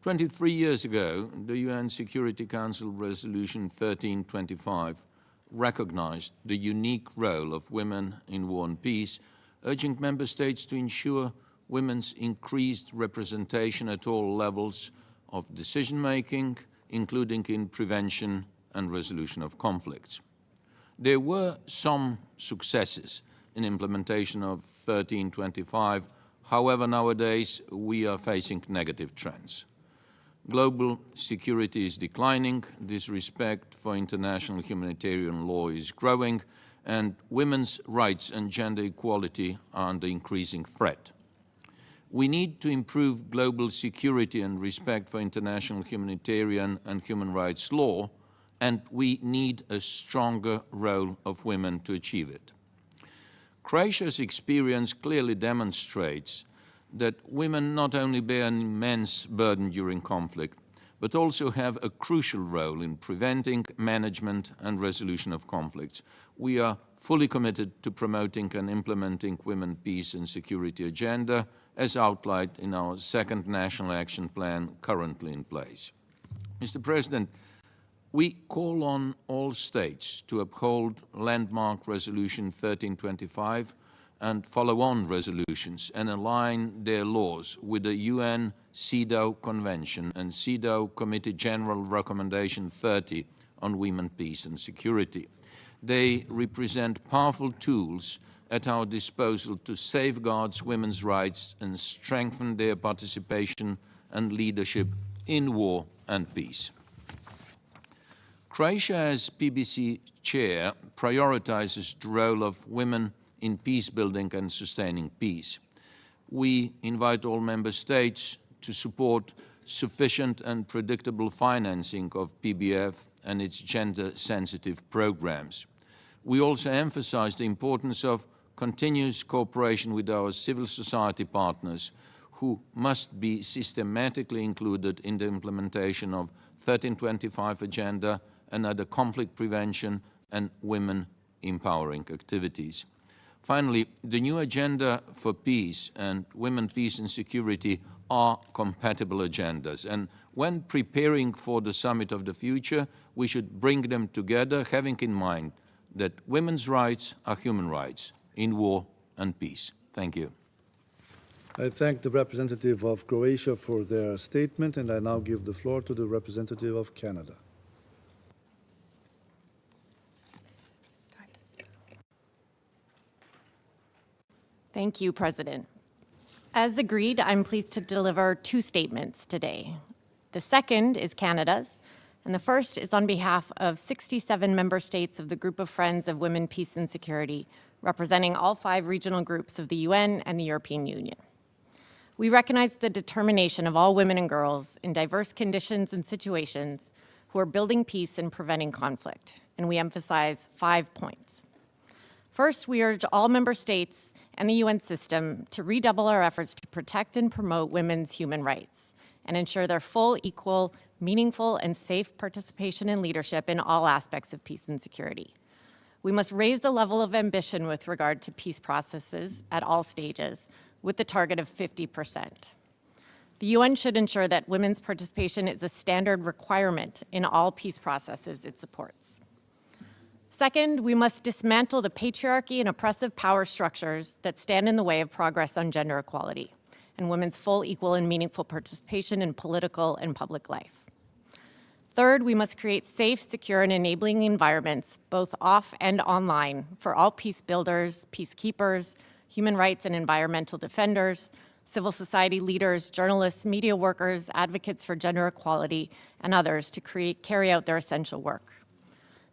23 years ago, the UN Security Council Resolution 1325 recognized the unique role of women in war and peace, urging member states to ensure women's increased representation at all levels of decision-making, including in prevention and resolution of conflicts. There were some successes in implementation of 1325. However, nowadays we are facing negative trends. Global security is declining, disrespect for international humanitarian law is growing, and women's rights and gender equality are under increasing threat. We need to improve global security and respect for international humanitarian and human rights law, and we need a stronger role of women to achieve it. Croatia's experience clearly demonstrates that women not only bear an immense burden during conflict, but also have a crucial role in preventing, management and resolution of conflicts. We are fully committed to promoting and implementing women, peace and security agenda as outlined in our second National Action Plan currently in place. Mr. President, we call on all states to uphold landmark Resolution 1325 and follow-on resolutions and align their laws with the UN CEDAW Convention and CEDAW Committee General Recommendation 30 on Women, Peace and Security. They represent powerful tools at our disposal to safeguard women's rights and strengthen their participation and leadership in war and peace. Croatia, as PBC chair, prioritizes the role of women in peace building and sustaining peace. We invite all member states to support sufficient and predictable financing of PBF and its gender-sensitive programs. We also emphasize the importance of continuous cooperation with our civil society partners, who must be systematically included in the implementation of 1325 agenda and other conflict prevention and women empowering activities. Finally, the new agenda for peace and women, peace and security are compatible agendas. And when preparing for the summit of the future, we should bring them together, having in mind that women's rights are human rights in war and peace. Thank you. I thank the representative of Croatia for their statement, and I now give the floor to the representative of Canada. Thank you, President. As agreed, I'm pleased to deliver two statements today. The second is Canada's, and the first is on behalf of 67 member states of the Group of Friends of Women, Peace and Security, representing all 5 regional groups of the UN and the European Union. We recognize the determination of all women and girls in diverse conditions and situations who are building peace and preventing conflict, and we emphasize 5 points. First, we urge all member states and the UN system to redouble our efforts to protect and promote women's human rights and ensure their full, equal, meaningful, and safe participation and leadership in all aspects of peace and security. We must raise the level of ambition with regard to peace processes at all stages, with the target of 50%. The UN should ensure that women's participation is a standard requirement in all peace processes it supports. Second, we must dismantle the patriarchy and oppressive power structures that stand in the way of progress on gender equality and women's full, equal, and meaningful participation in political and public life. Third, we must create safe, secure, and enabling environments, both off and online, for all peace builders, peacekeepers, human rights and environmental defenders, civil society leaders, journalists, media workers, advocates for gender equality, and others to carry out their essential work.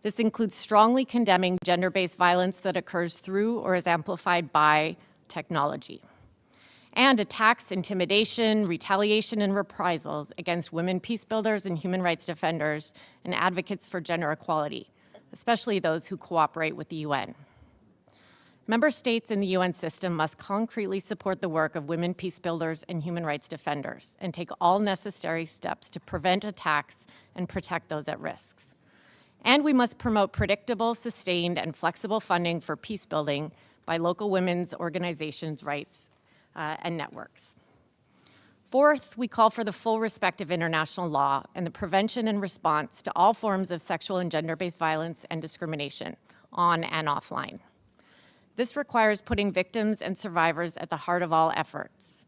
This includes strongly condemning gender-based violence that occurs through or is amplified by technology, and attacks, intimidation, retaliation, and reprisals against women peace builders and human rights defenders and advocates for gender equality, especially those who cooperate with the UN. Member states in the UN system must concretely support the work of women peace builders and human rights defenders and take all necessary steps to prevent attacks and protect those at risk. And we must promote predictable, sustained, and flexible funding for peace building by local women's organizations, rights, and networks. Fourth, we call for the full respect of international law and the prevention and response to all forms of sexual and gender-based violence and discrimination, on and offline. This requires putting victims and survivors at the heart of all efforts.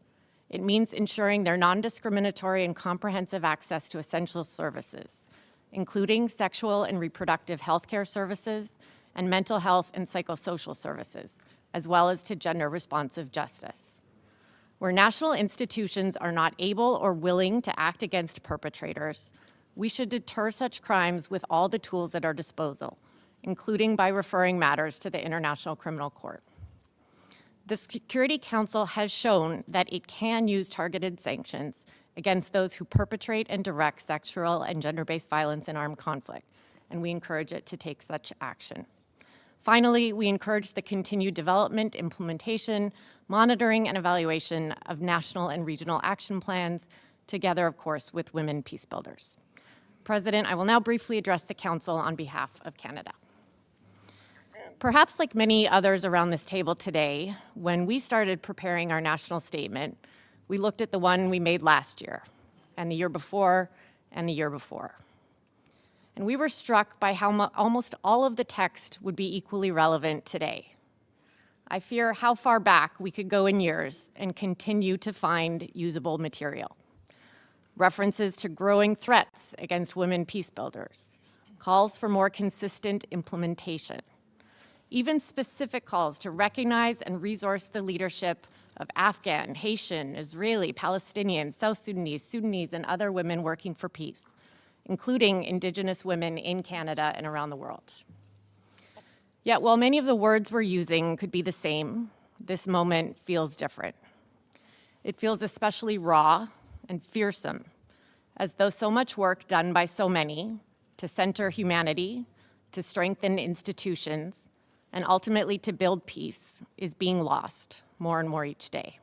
It means ensuring their non-discriminatory and comprehensive access to essential services, including sexual and reproductive health care services and mental health and psychosocial services, as well as to gender-responsive justice. Where national institutions are not able or willing to act against perpetrators, we should deter such crimes with all the tools at our disposal, including by referring matters to the International Criminal Court. The Security Council has shown that it can use targeted sanctions against those who perpetrate and direct sexual and gender-based violence and armed conflict, and we encourage it to take such action. Finally, we encourage the continued development, implementation, monitoring, and evaluation of national and regional action plans, together, of course, with women peace builders. President, I will now briefly address the Council on behalf of Canada. Perhaps like many others around this table today, when we started preparing our national statement, we looked at the one we made last year, and the year before, and the year before. And we were struck by how almost all of the text would be equally relevant today. I fear how far back we could go in years and continue to find usable material. References to growing threats against women peace builders, calls for more consistent implementation, even specific calls to recognize and resource the leadership of Afghan, Haitian, Israeli, Palestinian, South Sudanese, Sudanese, and other women working for peace, including Indigenous women in Canada and around the world. Yet while many of the words we're using could be the same, this moment feels different. It feels especially raw and fearsome, as though so much work done by so many to center humanity, to strengthen institutions, and ultimately to build peace is being lost more and more each day.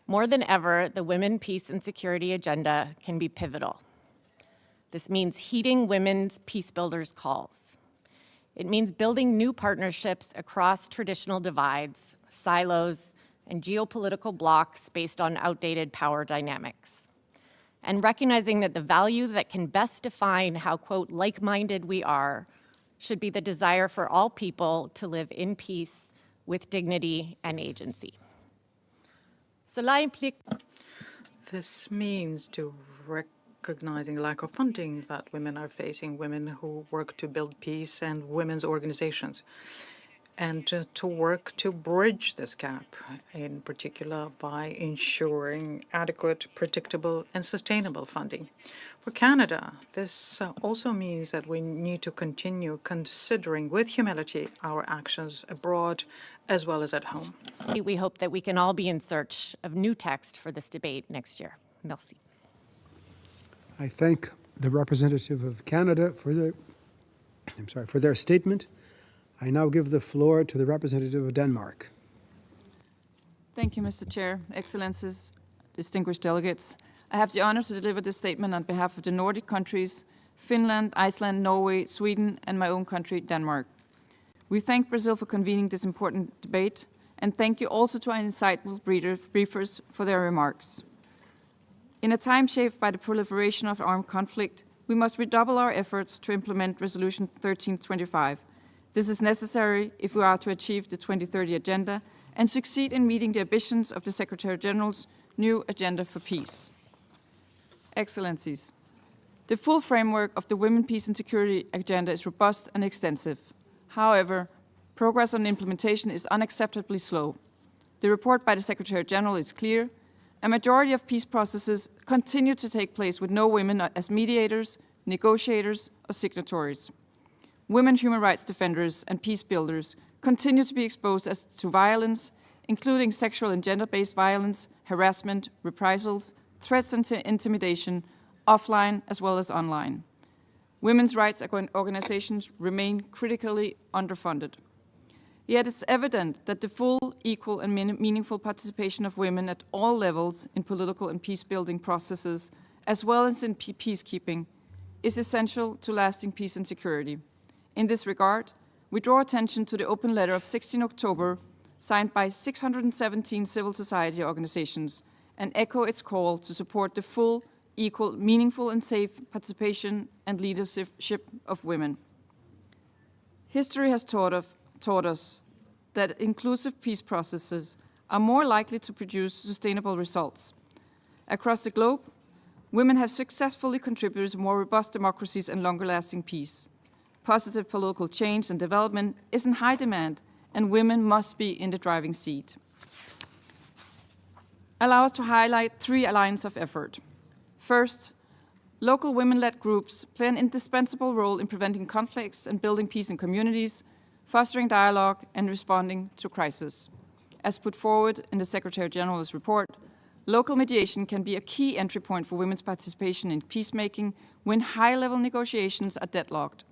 More than ever, the women, peace, and security agenda can be pivotal. This means heeding women's peace builders' calls. It means building new partnerships across traditional divides, silos, and geopolitical blocks based on outdated power dynamics. And recognizing that the value that can best define how, quote, like-minded we are should be the desire for all people to live in peace with dignity and agency. This means to recognizing lack of funding that women are facing, women who work to build peace and women's organizations. and to work to bridge this gap, in particular by ensuring adequate, predictable, and sustainable funding. For Canada, this also means that we need to continue considering with humility our actions abroad as well as at home. We hope that we can all be in search of new text for this debate next year. Merci. I thank the representative of Canada for their statement. I now give the floor to the representative of Denmark. Thank you, Mr. Chair, Excellencies, distinguished delegates. I have the honor to deliver this statement on behalf of the Nordic countries, Finland, Iceland, Norway, Sweden, and my own country, Denmark. We thank Brazil for convening this important debate, and thank you also to our insightful briefers for their remarks. In a time shaped by the proliferation of armed conflict, we must redouble our efforts to implement Resolution 1325. This is necessary if we are to achieve the 2030 Agenda and succeed in meeting the ambitions of the Secretary-General's new Agenda for Peace. Excellencies, the full framework of the Women, Peace and Security Agenda is robust and extensive. However, progress on implementation is unacceptably slow. The report by the Secretary-General is clear. A majority of peace processes continue to take place with no women as mediators, negotiators, or signatories. Women human rights defenders and peace builders continue to be exposed to violence, including sexual and gender-based violence, harassment, reprisals, threats and intimidation, offline as well as online. Women's rights organizations remain critically underfunded. Yet it's evident that the full, equal and meaningful participation of women at all levels in political and peace-building processes, as well as in peacekeeping, is essential to lasting peace and security. In this regard, we draw attention to the open letter of 16 October, signed by 617 civil society organizations, and echo its call to support the full, equal, meaningful and safe participation and leadership of women. History has taught us that inclusive peace processes are more likely to produce sustainable results. Across the globe, women have successfully contributed to more robust democracies and longer-lasting peace. Positive political change and development is in high demand, and women must be in the driving seat. Allow us to highlight 3 lines of effort. First, local women-led groups play an indispensable role in preventing conflicts and building peace in communities, fostering dialogue and responding to crisis. As put forward in the Secretary-General's report, local mediation can be a key entry point for women's participation in peacemaking when high-level negotiations are deadlocked.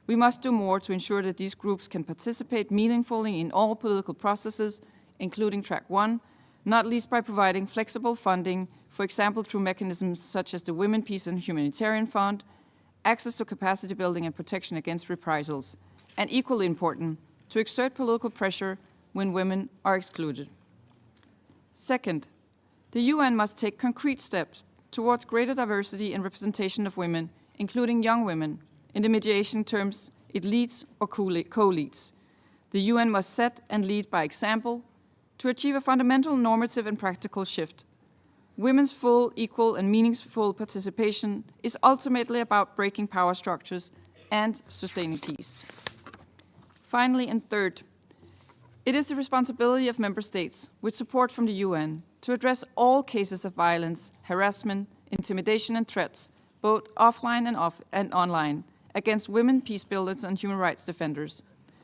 We must do more to ensure that these groups can participate meaningfully in all political processes, including Track 1, not least by providing flexible funding, for example through mechanisms such as the Women, Peace and Humanitarian Fund, access to capacity building and protection against reprisals, and equally important, to exert political pressure when women are excluded. Second, the UN must take concrete steps towards greater diversity and representation of women, including young women. In the mediation terms, it leads or co-leads. The UN must set and lead by example to achieve a fundamental normative and practical shift. Women's full, equal, and meaningful participation is ultimately about breaking power structures and sustaining peace. Finally, and third, it is the responsibility of member states, with support from the UN, to address all cases of violence, harassment, intimidation, and threats, both offline and online, against women, peace builders, and human rights defenders.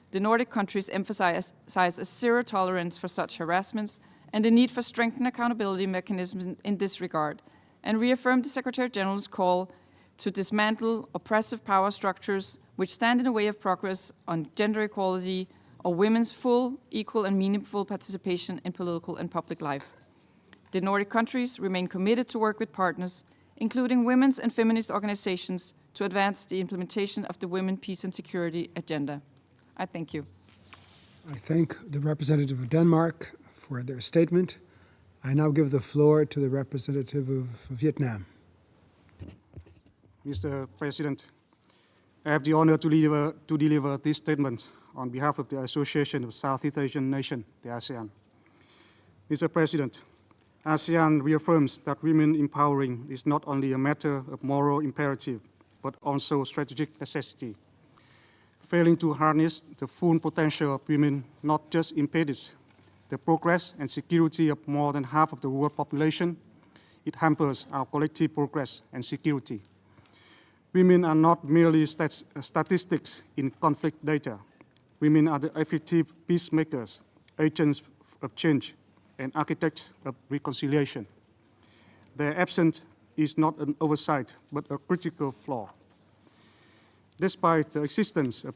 The Nordic countries emphasize a zero tolerance for such harassments and the need for strengthened accountability mechanisms in this regard, and reaffirm the Secretary-General's call to dismantle oppressive power structures which stand in the way of progress on gender equality or women's full, equal, and meaningful participation in political and public life. The Nordic countries remain committed to work with partners, including women's and feminist organizations, to advance the implementation of the Women, Peace and Security Agenda. I thank you. I thank the representative of Denmark for their statement. I now give the floor to the representative of Vietnam. Mr. President, I have the honor to deliver this statement on behalf of the Association of Southeast Asian Nations, the ASEAN. Mr. President, ASEAN reaffirms that women empowering is not only a matter of moral imperative, but also strategic necessity. failing to harness the full potential of women not just impedes the progress and security of more than half of the world population, it hampers our collective progress and security. Women are not merely statistics in conflict data. Women are the effective peacemakers, agents of change, and architects of reconciliation. Their absence is not an oversight, but a critical flaw. Despite the existence of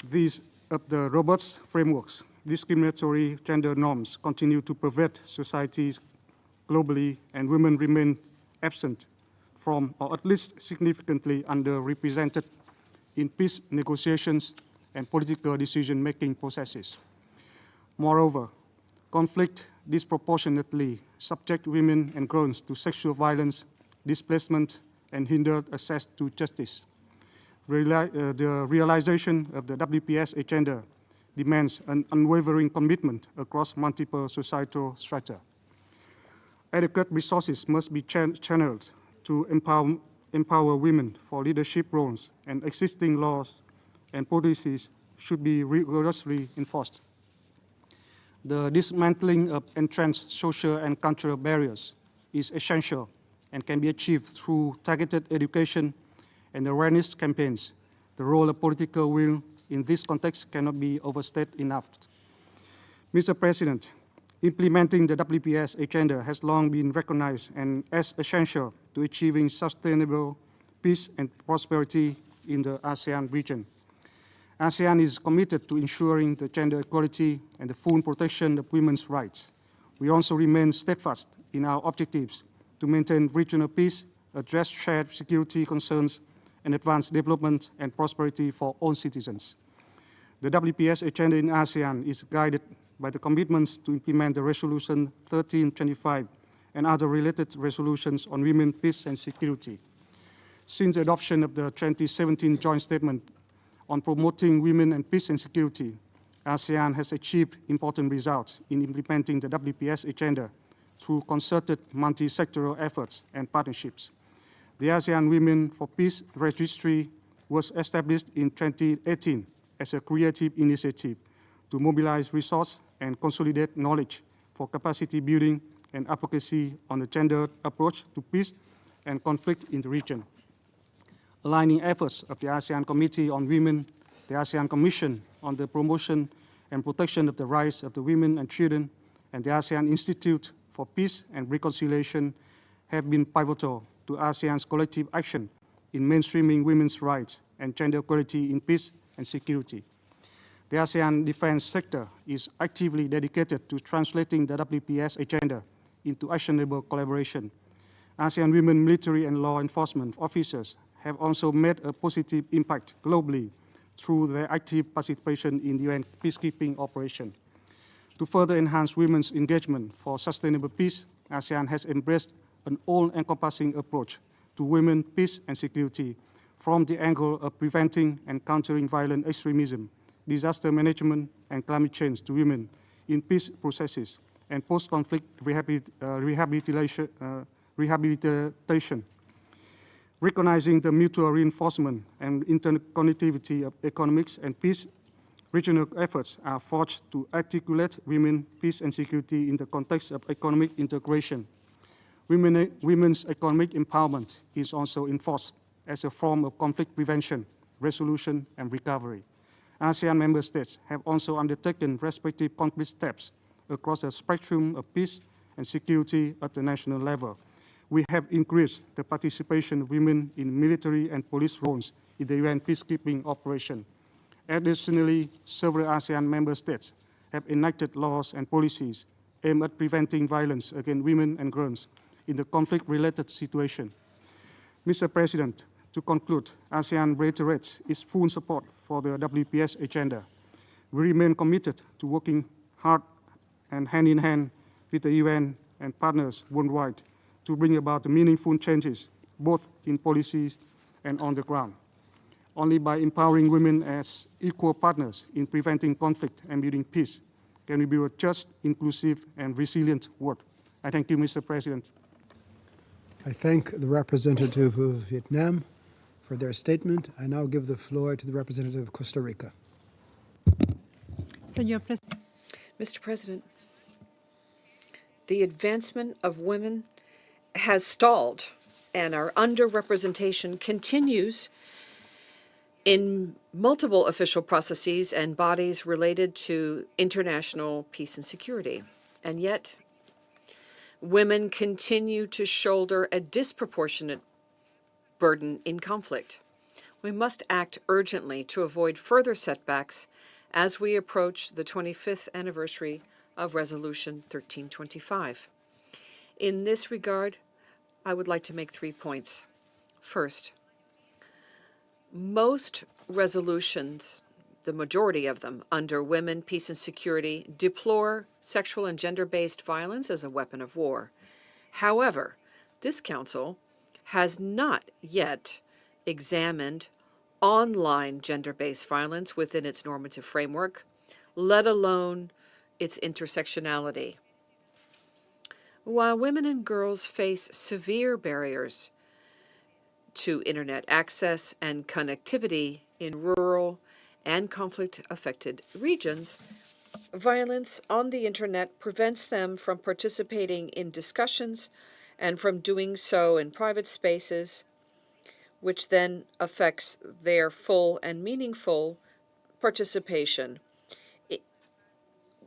the robust frameworks, discriminatory gender norms continue to pervade societies globally, and women remain absent from, or at least significantly underrepresented in peace negotiations and political decision-making processes. Moreover, conflict disproportionately subject women and girls to sexual violence, displacement, and hindered access to justice. The realization of the WPS agenda demands an unwavering commitment across multiple societal strata. Adequate resources must be channeled to empower women for leadership roles, and existing laws and policies should be rigorously enforced. The dismantling of entrenched social and cultural barriers is essential and can be achieved through targeted education and awareness campaigns. The role of political will in this context cannot be overstated enough. Mr. President, implementing the WPS agenda has long been recognized and as essential to achieving sustainable peace and prosperity in the ASEAN region. ASEAN is committed to ensuring the gender equality and the full protection of women's rights. We also remain steadfast in our objectives to maintain regional peace, address shared security concerns, and advance development and prosperity for all citizens. The WPS agenda in ASEAN is guided by the commitments to implement the Resolution 1325 and other related resolutions on women, peace, and security. Since the adoption of the 2017 Joint Statement on promoting women and peace and security, ASEAN has achieved important results in implementing the WPS agenda through concerted multi-sectoral efforts and partnerships. The ASEAN Women for Peace Registry was established in 2018 as a creative initiative to mobilize resources and consolidate knowledge for capacity building and advocacy on the gendered approach to peace and conflict in the region. Aligning efforts of the ASEAN Committee on Women, the ASEAN Commission on the Promotion and Protection of the Rights of the Women and Children, and the ASEAN Institute for Peace and Reconciliation have been pivotal to ASEAN's collective action in mainstreaming women's rights and gender equality in peace and security. The ASEAN defense sector is actively dedicated to translating the WPS agenda into actionable collaboration. ASEAN women military and law enforcement officers have also made a positive impact globally through their active participation in the UN peacekeeping operation. To further enhance women's engagement for sustainable peace, ASEAN has embraced an all-encompassing approach to women, peace, and security from the angle of preventing and countering violent extremism, disaster management, and climate change to women in peace processes and post-conflict rehabilitation. Recognizing the mutual reinforcement and interconnectivity of economics and peace, regional efforts are forged to articulate women, peace, and security in the context of economic integration. Women's economic empowerment is also enforced as a form of conflict prevention, resolution, and recovery. ASEAN member states have also undertaken respective concrete steps across a spectrum of peace and security at the national level. We have increased the participation of women in military and police roles in the UN peacekeeping operation. Additionally, several ASEAN member states have enacted laws and policies aimed at preventing violence against women and girls in the conflict-related situation. Mr. President, to conclude, ASEAN reiterates its full support for the WPS agenda. We remain committed to working hard and hand in hand with the UN and partners worldwide to bring about meaningful changes, both in policies and on the ground. Only by empowering women as equal partners in preventing conflict and building peace can we build a just, inclusive, and resilient world. I thank you, Mr. President. I thank the representative of Vietnam for their statement. I now give the floor to the representative of Costa Rica. Mr. President, the advancement of women has stalled, and our underrepresentation continues in multiple official processes and bodies related to international peace and security. And yet, women continue to shoulder a disproportionate burden in conflict. We must act urgently to avoid further setbacks as we approach the 25th anniversary of Resolution 1325. In this regard, I would like to make 3 points. First, most resolutions, the majority of them, under women, peace and security, deplore sexual and gender-based violence as a weapon of war. However, this Council has not yet examined online gender-based violence within its normative framework, let alone its intersectionality. While women and girls face severe barriers to internet access and connectivity in rural and conflict-affected regions, violence on the internet prevents them from participating in discussions and from doing so in private spaces, which then affects their full and meaningful participation,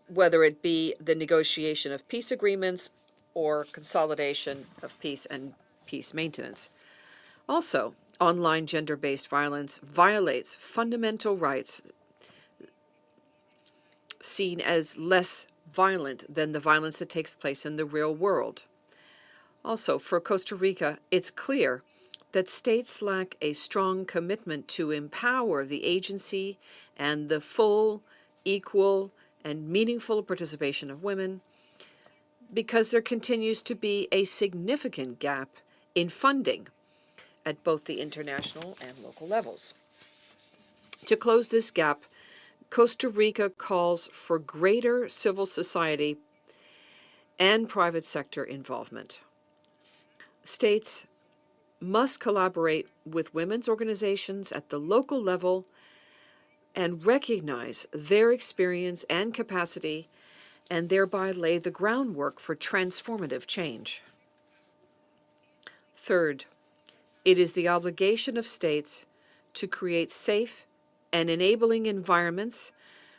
whether it be the negotiation of peace agreements or consolidation of peace and peace maintenance. Also, online gender-based violence violates fundamental rights seen as less violent than the violence that takes place in the real world. Also, for Costa Rica, it's clear that states lack a strong commitment to empower the agency and the full, equal, and meaningful participation of women, because there continues to be a significant gap in funding at both the international and local levels. To close this gap, Costa Rica calls for greater civil society and private sector involvement. States must collaborate with women's organizations at the local level and recognize their experience and capacity, and thereby lay the groundwork for transformative change. Third, it is the obligation of states to create safe and enabling environments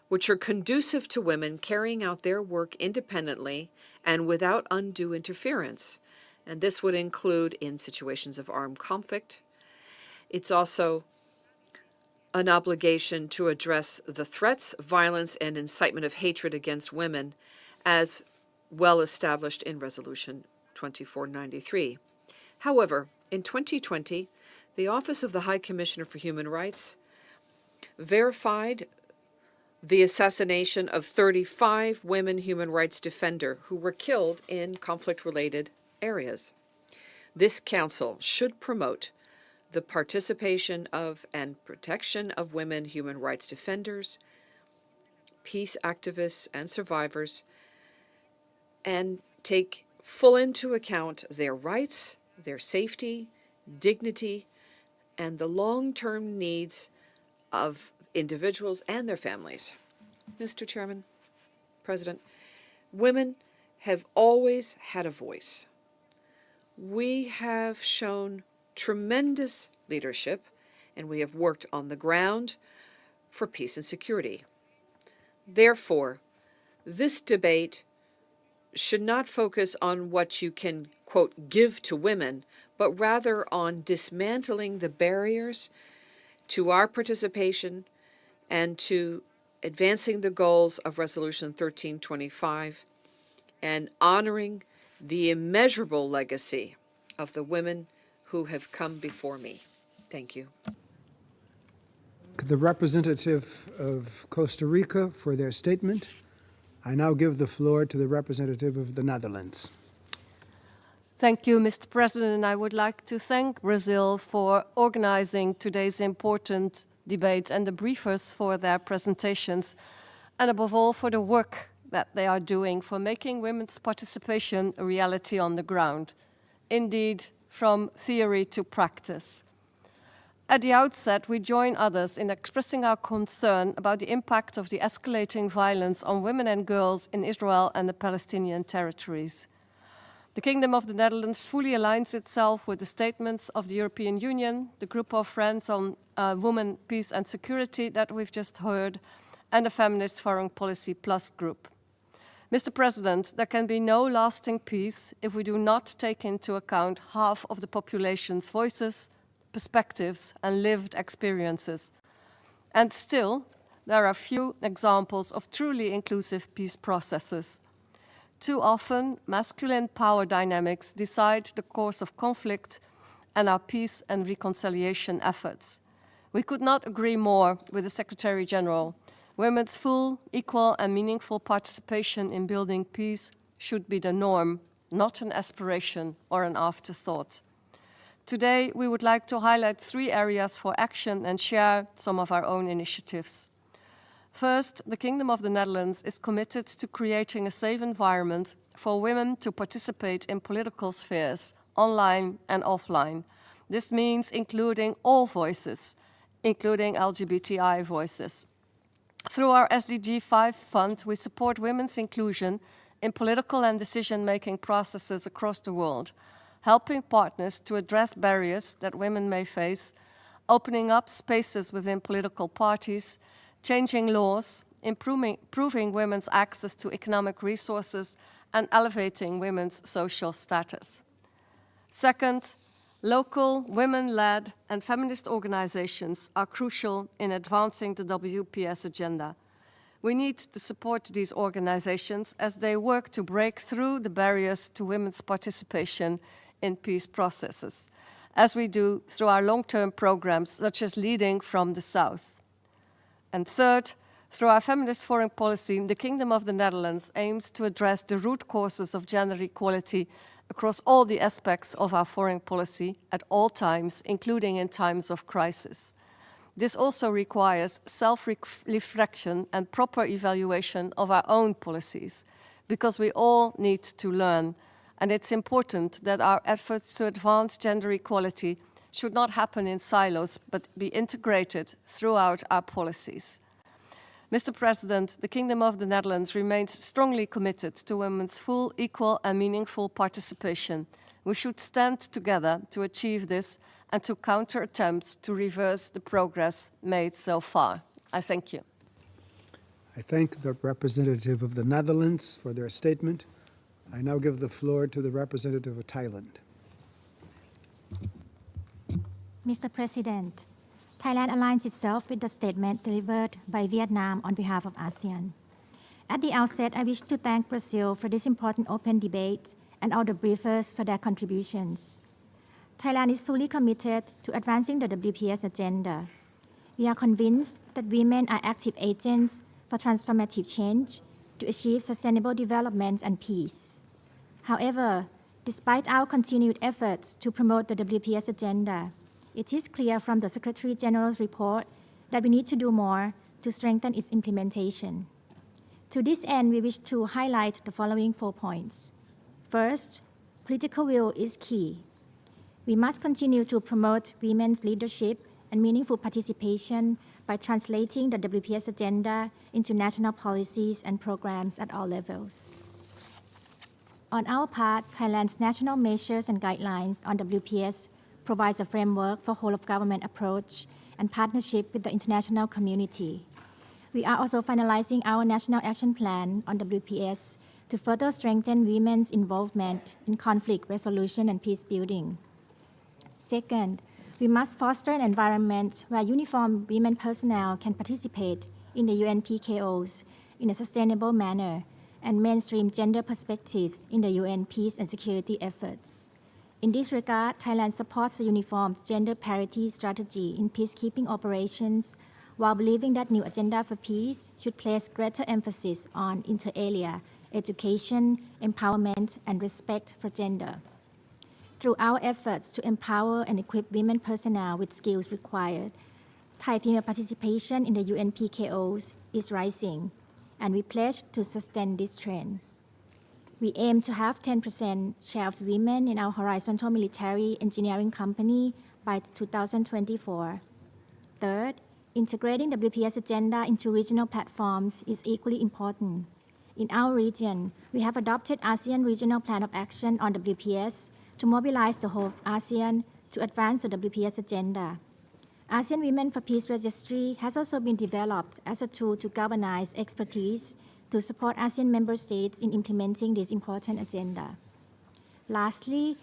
which are conducive to women carrying out their work independently and without undue interference. And this would include in situations of armed conflict. It's also an obligation to address the threats, violence, and incitement of hatred against women as well established in Resolution 2493. However, in 2020, the Office of the High Commissioner for Human Rights verified the assassination of 35 women human rights defenders who were killed in conflict-related areas. This council should promote the participation of and protection of women human rights defenders, peace activists, and survivors, and take full into account their rights, their safety, dignity, and the long-term needs of individuals and their families. Mr. Chairman, President, women have always had a voice. We have shown tremendous leadership, and we have worked on the ground for peace and security. Therefore, this debate should not focus on what you can, quote, give to women, but rather on dismantling the barriers to our participation and to advancing the goals of Resolution 1325 and honoring the immeasurable legacy of the women who have come before me. Thank you. The representative of Costa Rica for their statement. I now give the floor to the representative of the Netherlands. Thank you, Mr. President. I would like to thank Brazil for organizing today's important debate and the briefers for their presentations, and above all for the work that they are doing for making women's participation a reality on the ground, indeed from theory to practice. At the outset, we join others in expressing our concern about the impact of the escalating violence on women and girls in Israel and the Palestinian territories. The Kingdom of the Netherlands fully aligns itself with the statements of the European Union, the Group of Friends on Women, Peace and Security that we've just heard, and the Feminist Foreign Policy Plus group. Mr. President, there can be no lasting peace if we do not take into account half of the population's voices, perspectives and lived experiences. And still, there are few examples of truly inclusive peace processes. Too often, masculine power dynamics decide the course of conflict and our peace and reconciliation efforts. We could not agree more with the Secretary General. Women's full, equal and meaningful participation in building peace should be the norm, not an aspiration or an afterthought. Today, we would like to highlight 3 areas for action and share some of our own initiatives. First, the Kingdom of the Netherlands is committed to creating a safe environment for women to participate in political spheres, online and offline. This means including all voices, including LGBTI voices. Through our SDG 5 fund, we support women's inclusion in political and decision-making processes across the world, helping partners to address barriers that women may face, opening up spaces within political parties, changing laws, improving women's access to economic resources, and elevating women's social status. Second, local, women-led, and feminist organizations are crucial in advancing the WPS agenda. We need to support these organizations as they work to break through the barriers to women's participation in peace processes, as we do through our long-term programs such as Leading from the South. And third, through our feminist foreign policy, the Kingdom of the Netherlands aims to address the root causes of gender equality across all the aspects of our foreign policy at all times, including in times of crisis. This also requires self-reflection and proper evaluation of our own policies, because we all need to learn, and it's important that our efforts to advance gender equality should not happen in silos, but be integrated throughout our policies. Mr. President, the Kingdom of the Netherlands remains strongly committed to women's full, equal and meaningful participation. We should stand together to achieve this and to counter attempts to reverse the progress made so far. I thank you. I thank the representative of the Netherlands for their statement. I now give the floor to the representative of Thailand. Mr. President, Thailand aligns itself with the statement delivered by Vietnam on behalf of ASEAN. At the outset, I wish to thank Brazil for this important open debate and all the briefers for their contributions. Thailand is fully committed to advancing the WPS agenda. We are convinced that women are active agents for transformative change to achieve sustainable development and peace. However, despite our continued efforts to promote the WPS agenda, it is clear from the Secretary General's report that we need to do more to strengthen its implementation. To this end, we wish to highlight the following 4 points. First, political will is key. We must continue to promote women's leadership and meaningful participation by translating the WPS agenda into national policies and programs at all levels. On our part, Thailand's national measures and guidelines on WPS provides a framework for whole-of-government approach and partnership with the international community. We are also finalizing our National Action Plan on WPS to further strengthen women's involvement in conflict resolution and peace building. Second, we must foster an environment where uniformed women personnel can participate in the UN PKOs in a sustainable manner and mainstream gender perspectives in the UN peace and security efforts. In this regard, Thailand supports a uniform gender parity strategy in peacekeeping operations, while believing that new agenda for peace should place greater emphasis on inter alia, education, empowerment, and respect for gender. Through our efforts to empower and equip women personnel with skills required, Thai female participation in the UN PKOs is rising, and we pledge to sustain this trend. We aim to have 10% share of women in our horizontal military engineering company by 2024. Third, integrating WPS agenda into regional platforms is equally important. In our region, we have adopted ASEAN Regional Plan of Action on WPS to mobilize the whole of ASEAN to advance the WPS agenda. ASEAN Women for Peace Registry has also been developed as a tool to galvanize expertise to support ASEAN member states in implementing this important agenda. Lastly,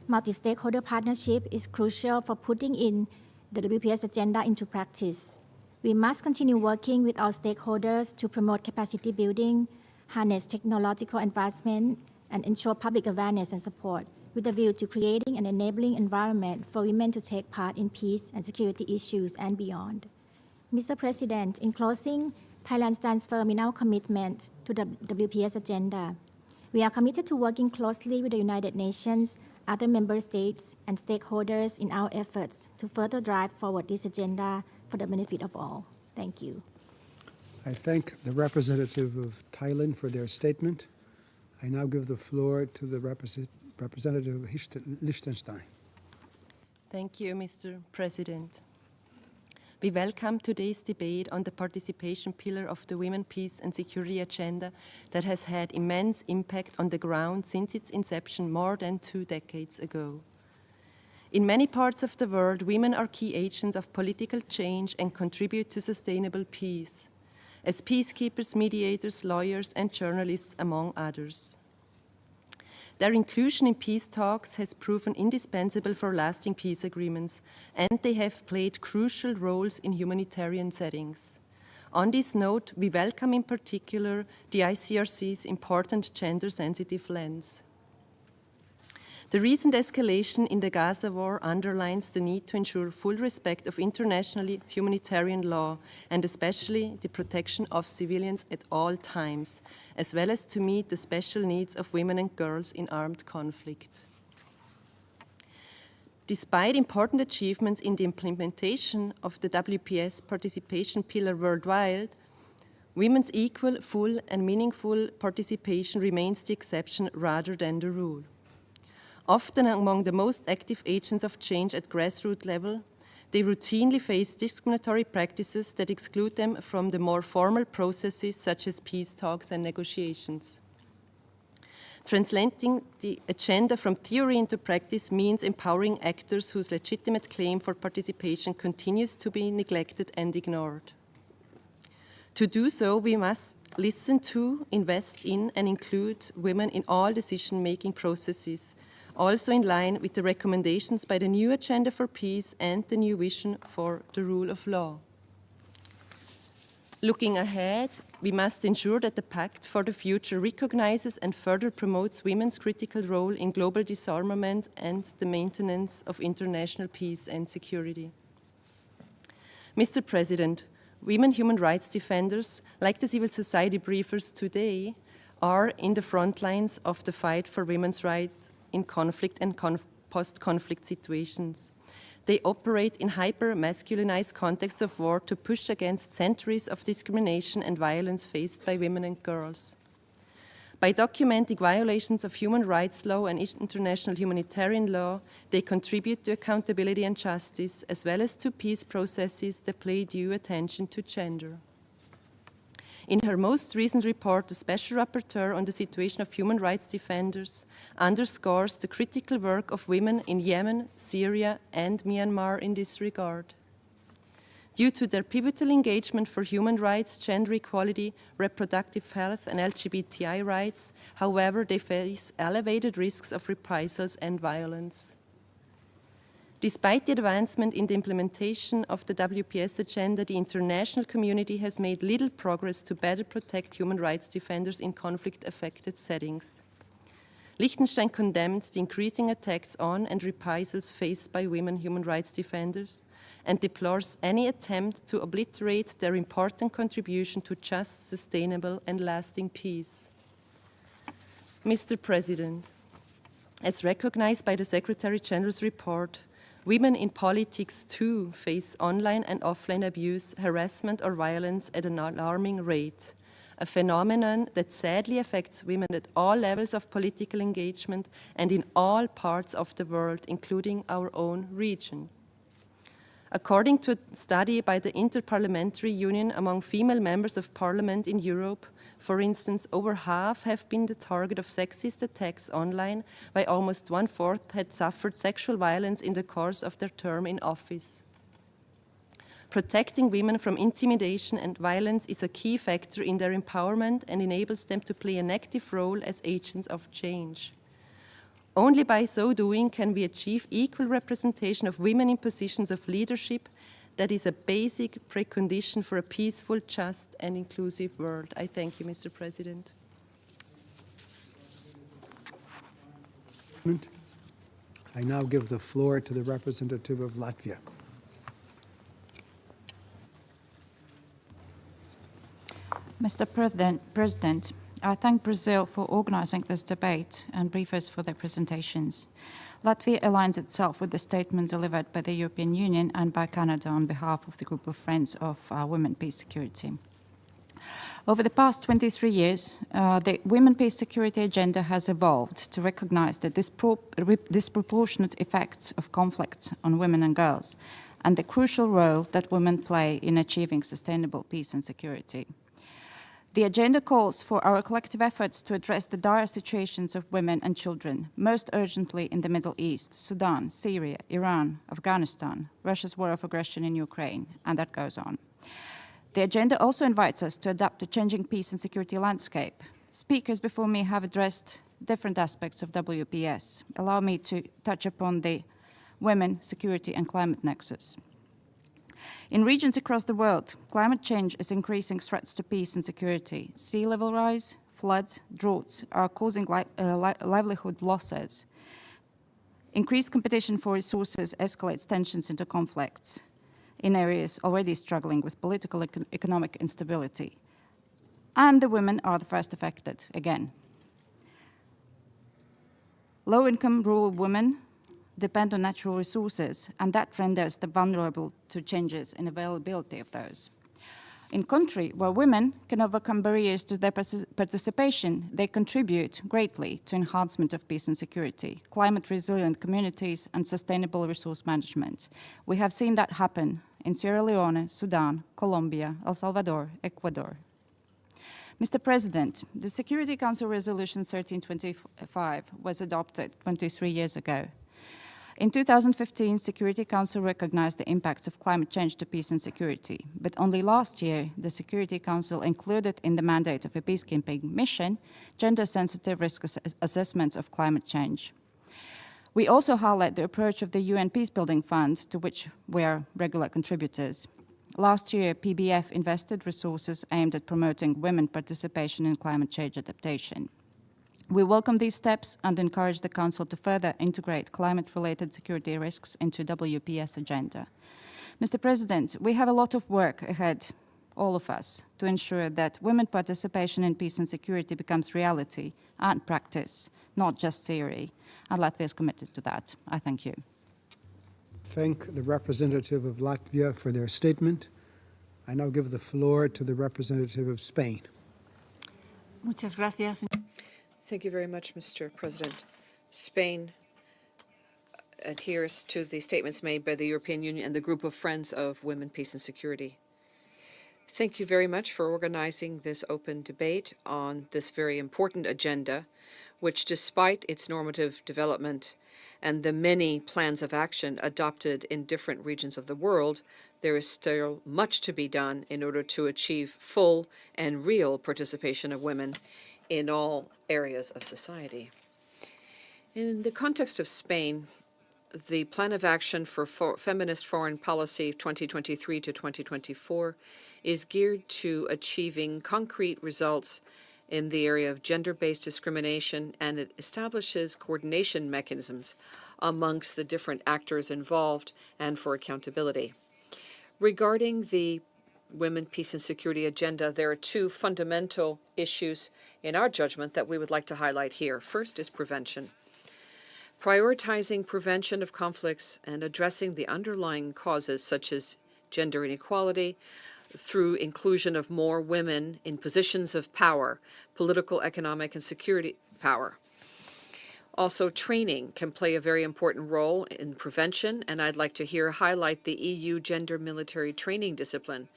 multi-stakeholder partnership is crucial for putting in the WPS agenda into practice. We must continue working with our stakeholders to promote capacity building, harness technological advancement, and ensure public awareness and support, with a view to creating an enabling environment for women to take part in peace and security issues and beyond. Mr. President, in closing, Thailand stands firm in our commitment to the WPS agenda. We are committed to working closely with the United Nations, other member states, and stakeholders in our efforts to further drive forward this agenda for the benefit of all. Thank you. I thank the representative of Thailand for their statement. I now give the floor to the representative of Liechtenstein. Thank you, Mr. President. We welcome today's debate on the participation pillar of the Women, Peace and Security agenda that has had immense impact on the ground since its inception more than 2 decades ago. In many parts of the world, women are key agents of political change and contribute to sustainable peace, as peacekeepers, mediators, lawyers, and journalists, among others. Their inclusion in peace talks has proven indispensable for lasting peace agreements, and they have played crucial roles in humanitarian settings. On this note, we welcome in particular the ICRC's important gender-sensitive lens. The recent escalation in the Gaza war underlines the need to ensure full respect of international humanitarian law and especially the protection of civilians at all times, as well as to meet the special needs of women and girls in armed conflict. Despite important achievements in the implementation of the WPS participation pillar worldwide, women's equal, full, and meaningful participation remains the exception rather than the rule. Often among the most active agents of change at grassroots level, they routinely face discriminatory practices that exclude them from the more formal processes such as peace talks and negotiations. Translating the agenda from theory into practice means empowering actors whose legitimate claim for participation continues to be neglected and ignored. To do so, we must listen to, invest in, and include women in all decision-making processes, also in line with the recommendations by the new Agenda for Peace and the new vision for the rule of law. Looking ahead, we must ensure that the Pact for the Future recognizes and further promotes women's critical role in global disarmament and the maintenance of international peace and security. Mr. President, women human rights defenders, like the civil society briefers today, are in the front lines of the fight for women's rights in conflict and post-conflict situations. They operate in hyper-masculinized contexts of war to push against centuries of discrimination and violence faced by women and girls. By documenting violations of human rights law and international humanitarian law, they contribute to accountability and justice, as well as to peace processes that pay due attention to gender. In her most recent report, the Special Rapporteur on the situation of human rights defenders underscores the critical work of women in Yemen, Syria, and Myanmar in this regard. Due to their pivotal engagement for human rights, gender equality, reproductive health, and LGBTI rights, however, they face elevated risks of reprisals and violence. Despite the advancement in the implementation of the WPS agenda, the international community has made little progress to better protect human rights defenders in conflict-affected settings. Liechtenstein condemns the increasing attacks on and reprisals faced by women human rights defenders and deplores any attempt to obliterate their important contribution to just, sustainable, and lasting peace. Mr. President, as recognized by the Secretary General's report, women in politics too face online and offline abuse, harassment, or violence at an alarming rate, a phenomenon that sadly affects women at all levels of political engagement and in all parts of the world, including our own region. According to a study by the Interparliamentary Union among female members of parliament in Europe, for instance, over half have been the target of sexist attacks online, while almost 1/4 had suffered sexual violence in the course of their term in office. Protecting women from intimidation and violence is a key factor in their empowerment and enables them to play an active role as agents of change. Only by so doing can we achieve equal representation of women in positions of leadership. That is a basic precondition for a peaceful, just, and inclusive world. I thank you, Mr. President. I now give the floor to the representative of Latvia. Mr. President, I thank Brazil for organizing this debate and briefers for their presentations. Latvia aligns itself with the statement delivered by the European Union and by Canada on behalf of the group of Friends of Women, Peace, Security. Over the past 23 years, the Women, Peace, Security agenda has evolved to recognize the disproportionate effects of conflicts on women and girls and the crucial role that women play in achieving sustainable peace and security. The agenda calls for our collective efforts to address the dire situations of women and children, most urgently in the Middle East, Sudan, Syria, Iran, Afghanistan, Russia's war of aggression in Ukraine, and that goes on. The agenda also invites us to adapt to changing peace and security landscape. Speakers before me have addressed different aspects of WPS. Allow me to touch upon the women, security, and climate nexus. In regions across the world, climate change is increasing threats to peace and security. Sea level rise, floods, droughts are causing livelihood losses. Increased competition for resources escalates tensions into conflicts in areas already struggling with political and economic instability. And the women are the first affected, again. Low-income rural women depend on natural resources, and that renders them vulnerable to changes in availability of those. In countries where women can overcome barriers to their participation, they contribute greatly to enhancement of peace and security, climate-resilient communities, and sustainable resource management. We have seen that happen in Sierra Leone, Sudan, Colombia, El Salvador, Ecuador. Mr. President, the Security Council Resolution 1325 was adopted 23 years ago. In 2015, Security Council recognized the impacts of climate change to peace and security, but only last year, the Security Council included in the mandate of a peacekeeping mission gender-sensitive risk assessment of climate change. We also highlight the approach of the UN Peacebuilding Fund, to which we are regular contributors. Last year, PBF invested resources aimed at promoting women participation in climate change adaptation. We welcome these steps and encourage the Council to further integrate climate-related security risks into WPS agenda. Mr. President, we have a lot of work ahead, all of us, to ensure that women participation in peace and security becomes reality and practice, not just theory, and Latvia is committed to that. I thank you. Thank the representative of Latvia for their statement. I now give the floor to the representative of Spain. Muchas gracias. Thank you very much, Mr. President. Spain adheres to the statements made by the European Union and the Group of Friends of Women, Peace and Security. Thank you very much for organizing this open debate on this very important agenda, which, despite its normative development and the many plans of action adopted in different regions of the world, there is still much to be done in order to achieve full and real participation of women in all areas of society. In the context of Spain, the Plan of Action for Feminist Foreign Policy 2023 to 2024 is geared to achieving concrete results in the area of gender-based discrimination, and it establishes coordination mechanisms amongst the different actors involved and for accountability. Regarding the Women, Peace and Security agenda, there are two fundamental issues in our judgment that we would like to highlight here. First is prevention. Prioritizing prevention of conflicts and addressing the underlying causes such as gender inequality through inclusion of more women in positions of power, political, economic, and security power. Also, training can play a very important role in prevention, and I'd like to highlight the EU Gender Military Training Discipline,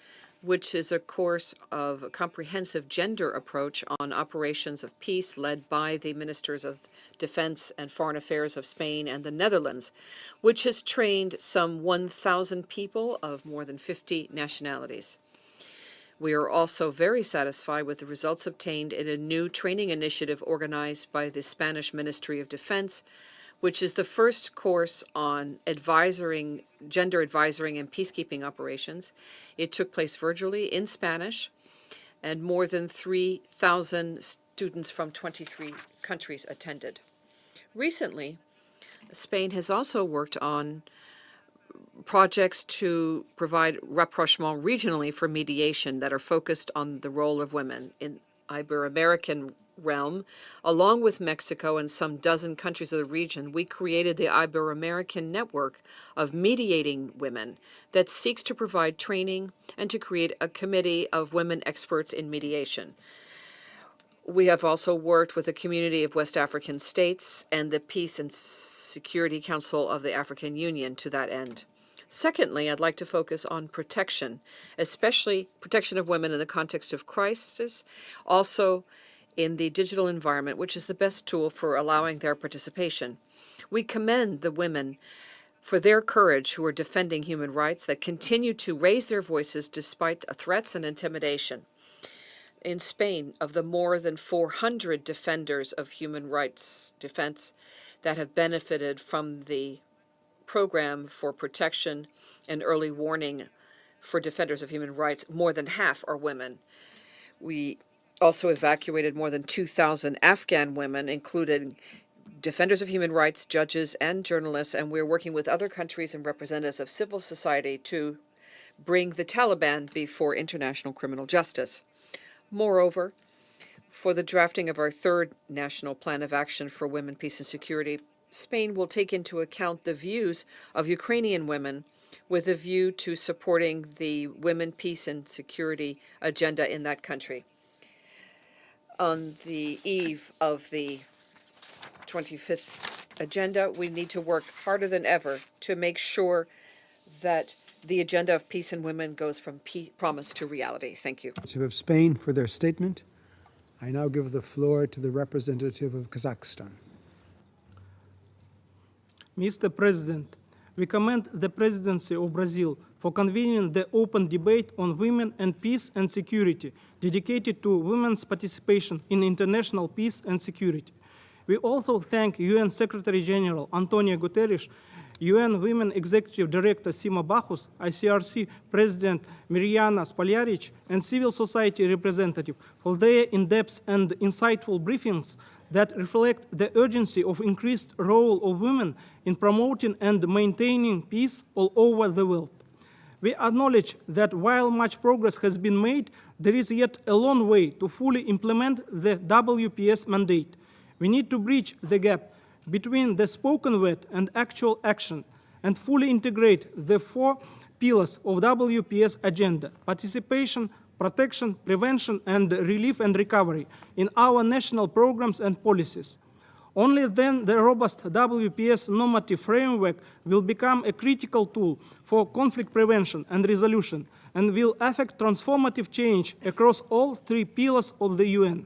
which is a course of a comprehensive gender approach on operations of peace led by the Ministers of Defense and Foreign Affairs of Spain and the Netherlands, which has trained some 1,000 people of more than 50 nationalities. We are also very satisfied with the results obtained in a new training initiative organized by the Spanish Ministry of Defense, which is the first course on gender advisoring and peacekeeping operations. It took place virtually in Spanish, and more than 3,000 students from 23 countries attended. Recently, Spain has also worked on projects to provide rapprochement regionally for mediation that are focused on the role of women in Ibero-American realm. Along with Mexico and some dozen countries of the region, we created the Ibero-American Network of Mediating Women that seeks to provide training and to create a committee of women experts in mediation. We have also worked with the community of West African states and the Peace and Security Council of the African Union to that end. Secondly, I'd like to focus on protection, especially protection of women in the context of crisis, also in the digital environment, which is the best tool for allowing their participation. We commend the women for their courage who are defending human rights, that continue to raise their voices despite threats and intimidation. In Spain, of the more than 400 defenders of human rights defense that have benefited from the program for protection and early warning for defenders of human rights, more than half are women. We also evacuated more than 2,000 Afghan women, including defenders of human rights, judges, and journalists, and we're working with other countries and representatives of civil society to bring the Taliban before international criminal justice. Moreover, for the drafting of our third national plan of action for women, peace, and security, Spain will take into account the views of Ukrainian women with a view to supporting the women, peace, and security agenda in that country. On the eve of the 25th agenda, we need to work harder than ever to make sure that the agenda of peace and women goes from promise to reality. Thank you. Of Spain for their statement. I now give the floor to the representative of Kazakhstan. Mr. President, we commend the presidency of Brazil for convening the open debate on women and peace and security dedicated to women's participation in international peace and security. We also thank UN Secretary General Antonio Guterres, UN Women Executive Director Sima Bachus, ICRC President Mirjana Spoljaric, and civil society representative for their in-depth and insightful briefings that reflect the urgency of increased role of women in promoting and maintaining peace all over the world. We acknowledge that while much progress has been made, there is yet a long way to fully implement the WPS mandate. We need to bridge the gap between the spoken word and actual action and fully integrate the 4 pillars of WPS agenda: participation, protection, prevention, and relief and recovery in our national programs and policies. Only then the robust WPS normative framework will become a critical tool for conflict prevention and resolution and will affect transformative change across all 3 pillars of the UN.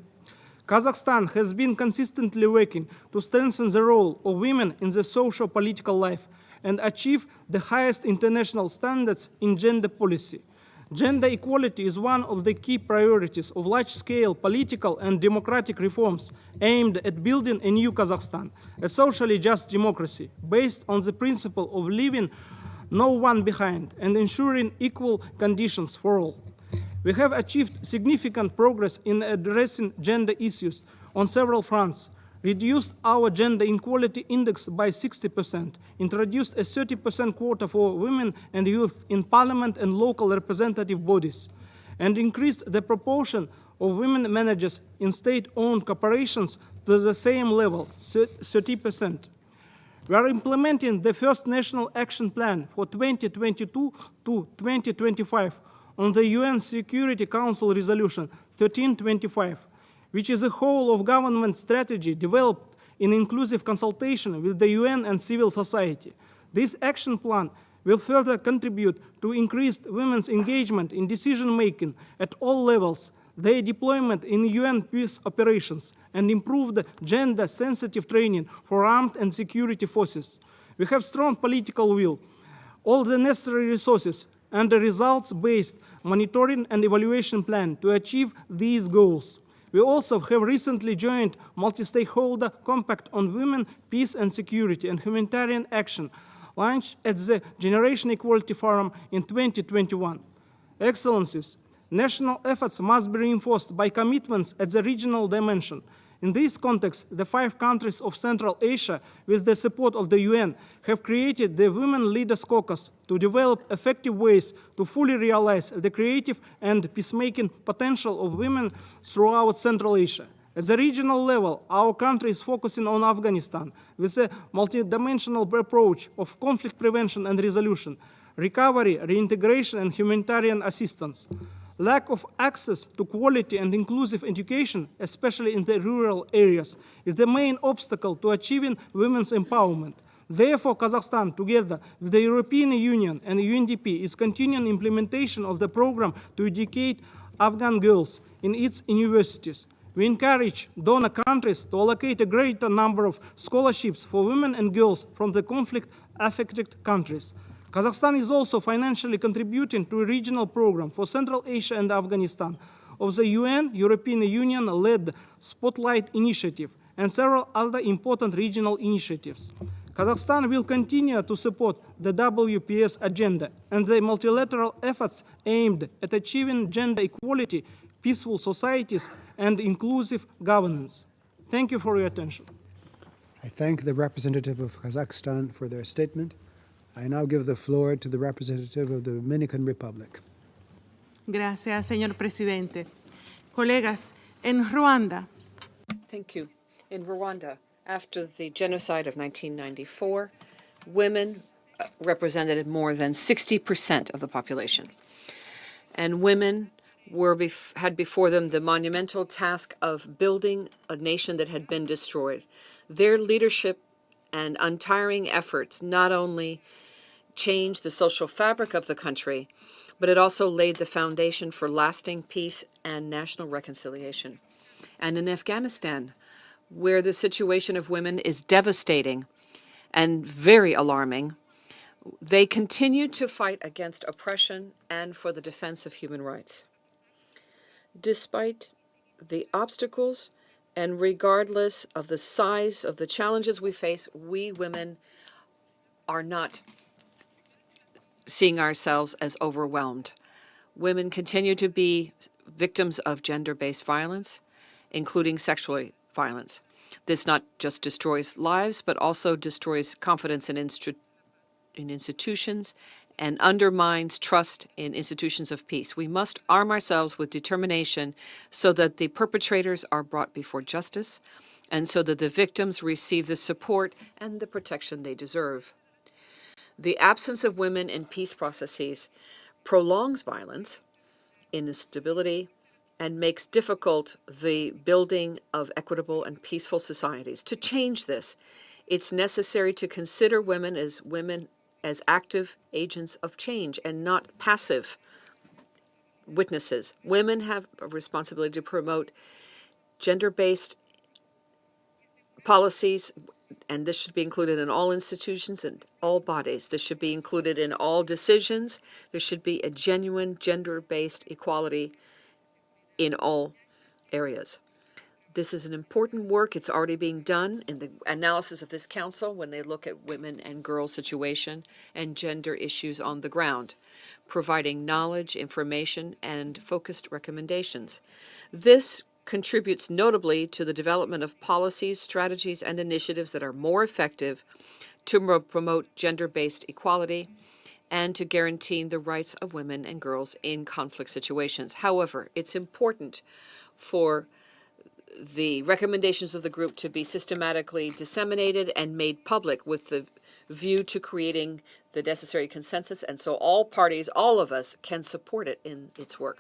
Kazakhstan has been consistently working to strengthen the role of women in the socio-political life and achieve the highest international standards in gender policy. Gender equality is one of the key priorities of large-scale political and democratic reforms aimed at building a new Kazakhstan, a socially just democracy based on the principle of leaving no one behind and ensuring equal conditions for all. We have achieved significant progress in addressing gender issues on several fronts, reduced our gender inequality index by 60%, introduced a 30% quota for women and youth in parliament and local representative bodies, and increased the proportion of women managers in state-owned corporations to the same level, 30%. We are implementing the first National Action Plan for 2022 to 2025 on the UN Security Council Resolution 1325, which is a whole-of-government strategy developed in inclusive consultation with the UN and civil society. This action plan will further contribute to increased women's engagement in decision-making at all levels, their deployment in UN peace operations, and improved gender-sensitive training for armed and security forces. We have strong political will, all the necessary resources, and a results-based monitoring and evaluation plan to achieve these goals. We also have recently joined multi-stakeholder compact on women, peace and security and humanitarian action, launched at the Generation Equality Forum in 2021. Excellencies, national efforts must be reinforced by commitments at the regional dimension. In this context, the 5 countries of Central Asia, with the support of the UN, have created the Women Leaders Caucus to develop effective ways to fully realize the creative and peacemaking potential of women throughout Central Asia. At the regional level, our country is focusing on Afghanistan with a multidimensional approach of conflict prevention and resolution, recovery, reintegration, and humanitarian assistance. Lack of access to quality and inclusive education, especially in the rural areas, is the main obstacle to achieving women's empowerment. Therefore, Kazakhstan, together with the European Union and UNDP, is continuing implementation of the program to educate Afghan girls in its universities. We encourage donor countries to allocate a greater number of scholarships for women and girls from the conflict-affected countries. Kazakhstan is also financially contributing to a regional program for Central Asia and Afghanistan of the UN, European Union-led Spotlight Initiative, and several other important regional initiatives. Kazakhstan will continue to support the WPS agenda and the multilateral efforts aimed at achieving gender equality, peaceful societies, and inclusive governance. Thank you for your attention. I thank the representative of Kazakhstan for their statement. I now give the floor to the representative of the Dominican Republic. Gracias, señor presidente. Colegas, en Ruanda. Thank you. In Rwanda, after the genocide of 1994, women represented more than 60% of the population. And women had before them the monumental task of building a nation that had been destroyed. Their leadership and untiring efforts not only changed the social fabric of the country, but it also laid the foundation for lasting peace and national reconciliation. And in Afghanistan, where the situation of women is devastating and very alarming, they continue to fight against oppression and for the defense of human rights. Despite the obstacles and regardless of the size of the challenges we face, we women are not seeing ourselves as overwhelmed. Women continue to be victims of gender-based violence, including sexual violence. This not just destroys lives, but also destroys confidence in institutions and undermines trust in institutions of peace. We must arm ourselves with determination so that the perpetrators are brought before justice and so that the victims receive the support and the protection they deserve. The absence of women in peace processes prolongs violence, instability, and makes difficult the building of equitable and peaceful societies. To change this, it's necessary to consider women as active agents of change and not passive witnesses. Women have a responsibility to promote gender-based policies, and this should be included in all institutions and all bodies. This should be included in all decisions. There should be a genuine gender-based equality in all areas. This is an important work. It's already being done in the analysis of this council when they look at women and girls' situation and gender issues on the ground, providing knowledge, information, and focused recommendations. This contributes notably to the development of policies, strategies, and initiatives that are more effective to promote gender-based equality and to guaranteeing the rights of women and girls in conflict situations. However, it's important for the recommendations of the group to be systematically disseminated and made public with the view to creating the necessary consensus, and so all parties, all of us, can support it in its work.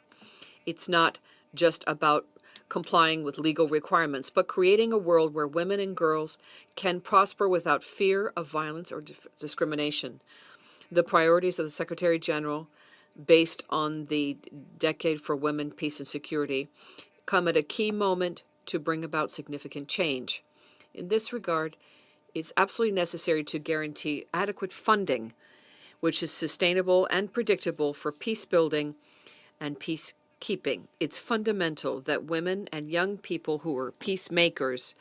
It's not just about complying with legal requirements, but creating a world where women and girls can prosper without fear of violence or discrimination. The priorities of the Secretary General, based on the Decade for Women, Peace and Security, come at a key moment to bring about significant change. In this regard, it's absolutely necessary to guarantee adequate funding, which is sustainable and predictable for peace building and peacekeeping. It's fundamental that women and young people who are peacemakers,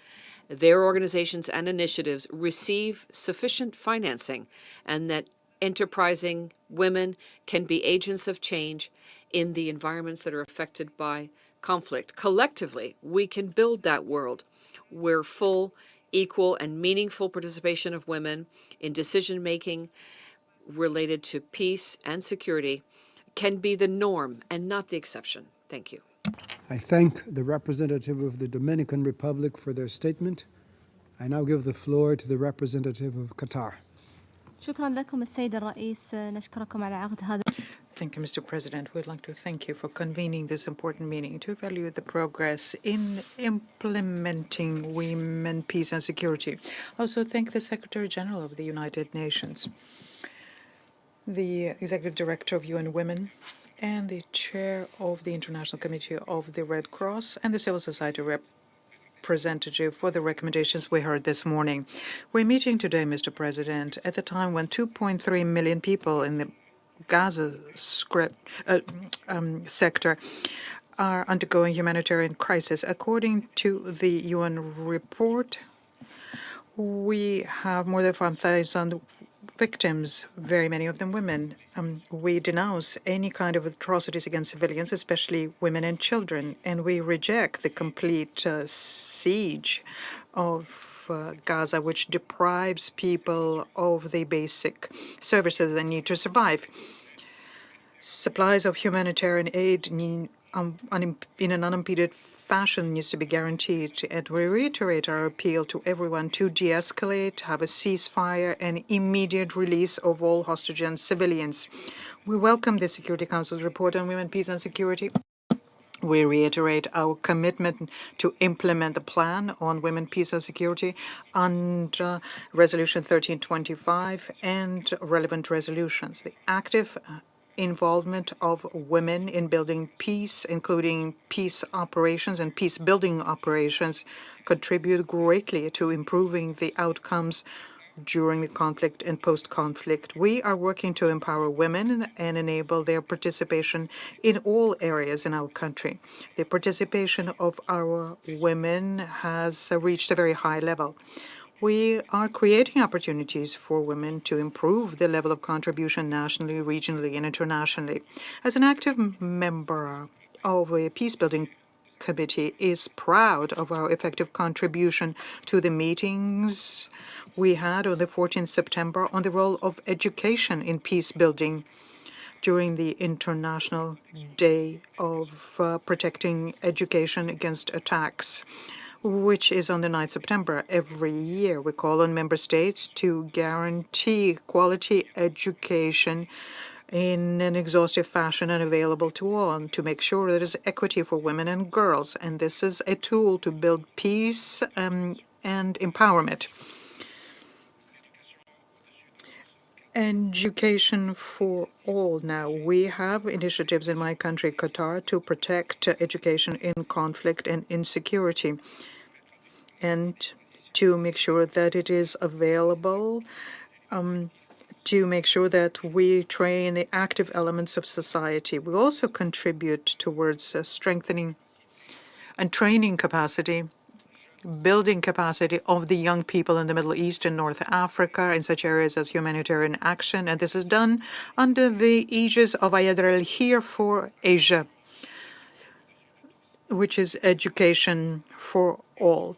their organizations and initiatives receive sufficient financing, and that enterprising women can be agents of change in the environments that are affected by conflict. Collectively, we can build that world where full, equal, and meaningful participation of women in decision-making related to peace and security can be the norm and not the exception. Thank you. I thank the representative of the Dominican Republic for their statement. I now give the floor to the representative of Qatar. شكرا لكم السيد الرئيس نشكركم على عقد هذا. Thank you, Mr. President. We'd like to thank you for convening this important meeting to evaluate the progress in implementing women, peace, and security. I also thank the Secretary General of the United Nations, the Executive Director of UN Women, and the Chair of the International Committee of the Red Cross, and the civil society representative for the recommendations we heard this morning. We're meeting today, Mr. President, at a time when 2.3 million people in the Gaza Strip sector are undergoing humanitarian crisis. According to the UN report, we have more than 5,000 victims, very many of them women. We denounce any kind of atrocities against civilians, especially women and children, and we reject the complete siege of Gaza, which deprives people of the basic services they need to survive. Supplies of humanitarian aid in an unimpeded fashion needs to be guaranteed, and we reiterate our appeal to everyone to de-escalate, have a ceasefire, and immediate release of all hostages and civilians. We welcome the Security Council's report on women, peace, and security. We reiterate our commitment to implement the plan on women, peace, and security under Resolution 1325 and relevant resolutions. The active involvement of women in building peace, including peace operations and peace-building operations, contribute greatly to improving the outcomes during the conflict and post-conflict. We are working to empower women and enable their participation in all areas in our country. The participation of our women has reached a very high level. We are creating opportunities for women to improve the level of contribution nationally, regionally, and internationally. As an active member of a peace-building committee is proud of our effective contribution to the meetings we had on the 14th September on the role of education in peace building during the International Day of Protecting Education Against Attacks, which is on the 9th September every year. We call on member states to guarantee quality education in an exhaustive fashion and available to all, and to make sure there is equity for women and girls. And this is a tool to build peace and empowerment. Education for all. Now, we have initiatives in my country, Qatar, to protect education in conflict and insecurity, and to make sure that it is available, to make sure that we train the active elements of society. We also contribute towards strengthening and training capacity, building capacity of the young people in the Middle East and North Africa in such areas as humanitarian action. And this is done under the aegis of Ayadr al-Here for Asia, which is education for all.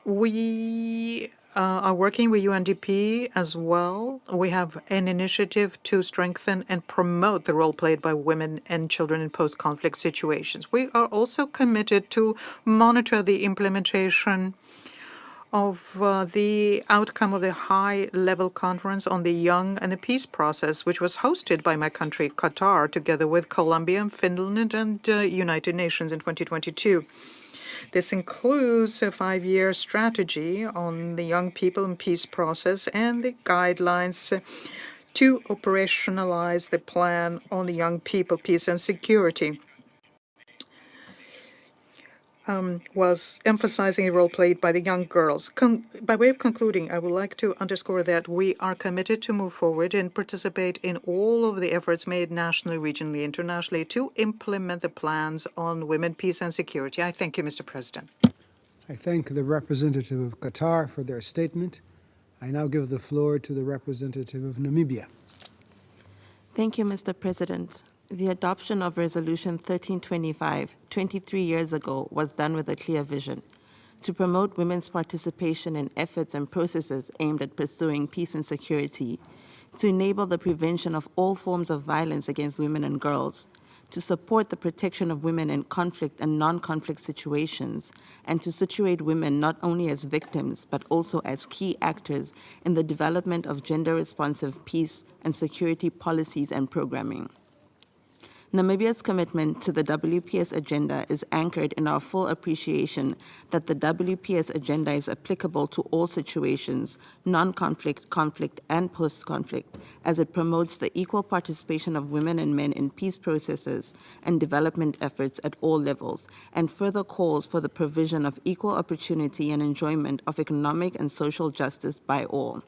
We are working with UNDP as well. We have an initiative to strengthen and promote the role played by women and children in post-conflict situations. We are also committed to monitor the implementation of the outcome of the high-level conference on the young and the peace process, which was hosted by my country, Qatar, together with Colombia, Finland, and United Nations in 2022. This includes a 5-year strategy on the young people and peace process and the guidelines to operationalize the plan on the young people, peace and security. Was emphasizing a role played by the young girls. By way of concluding, I would like to underscore that we are committed to move forward and participate in all of the efforts made nationally, regionally, internationally to implement the plans on women, peace and security. I thank you, Mr. President. I thank the representative of Qatar for their statement. I now give the floor to the representative of Namibia. Thank you, Mr. President. The adoption of Resolution 1325 23 years ago was done with a clear vision: to promote women's participation in efforts and processes aimed at pursuing peace and security, to enable the prevention of all forms of violence against women and girls, to support the protection of women in conflict and non-conflict situations, and to situate women not only as victims but also as key actors in the development of gender-responsive peace and security policies and programming. Namibia's commitment to the WPS agenda is anchored in our full appreciation that the WPS agenda is applicable to all situations, non-conflict, conflict, and post-conflict, as it promotes the equal participation of women and men in peace processes and development efforts at all levels, and further calls for the provision of equal opportunity and enjoyment of economic and social justice by all.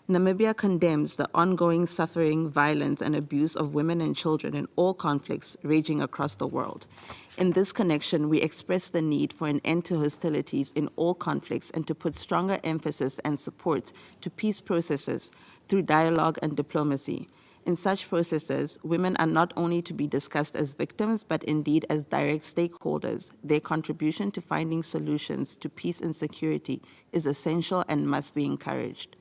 Namibia condemns the ongoing suffering, violence, and abuse of women and children in all conflicts raging across the world. In this connection, we express the need for an end to hostilities in all conflicts and to put stronger emphasis and support to peace processes through dialogue and diplomacy. In such processes, women are not only to be discussed as victims, but indeed as direct stakeholders. Their contribution to finding solutions to peace and security is essential and must be encouraged.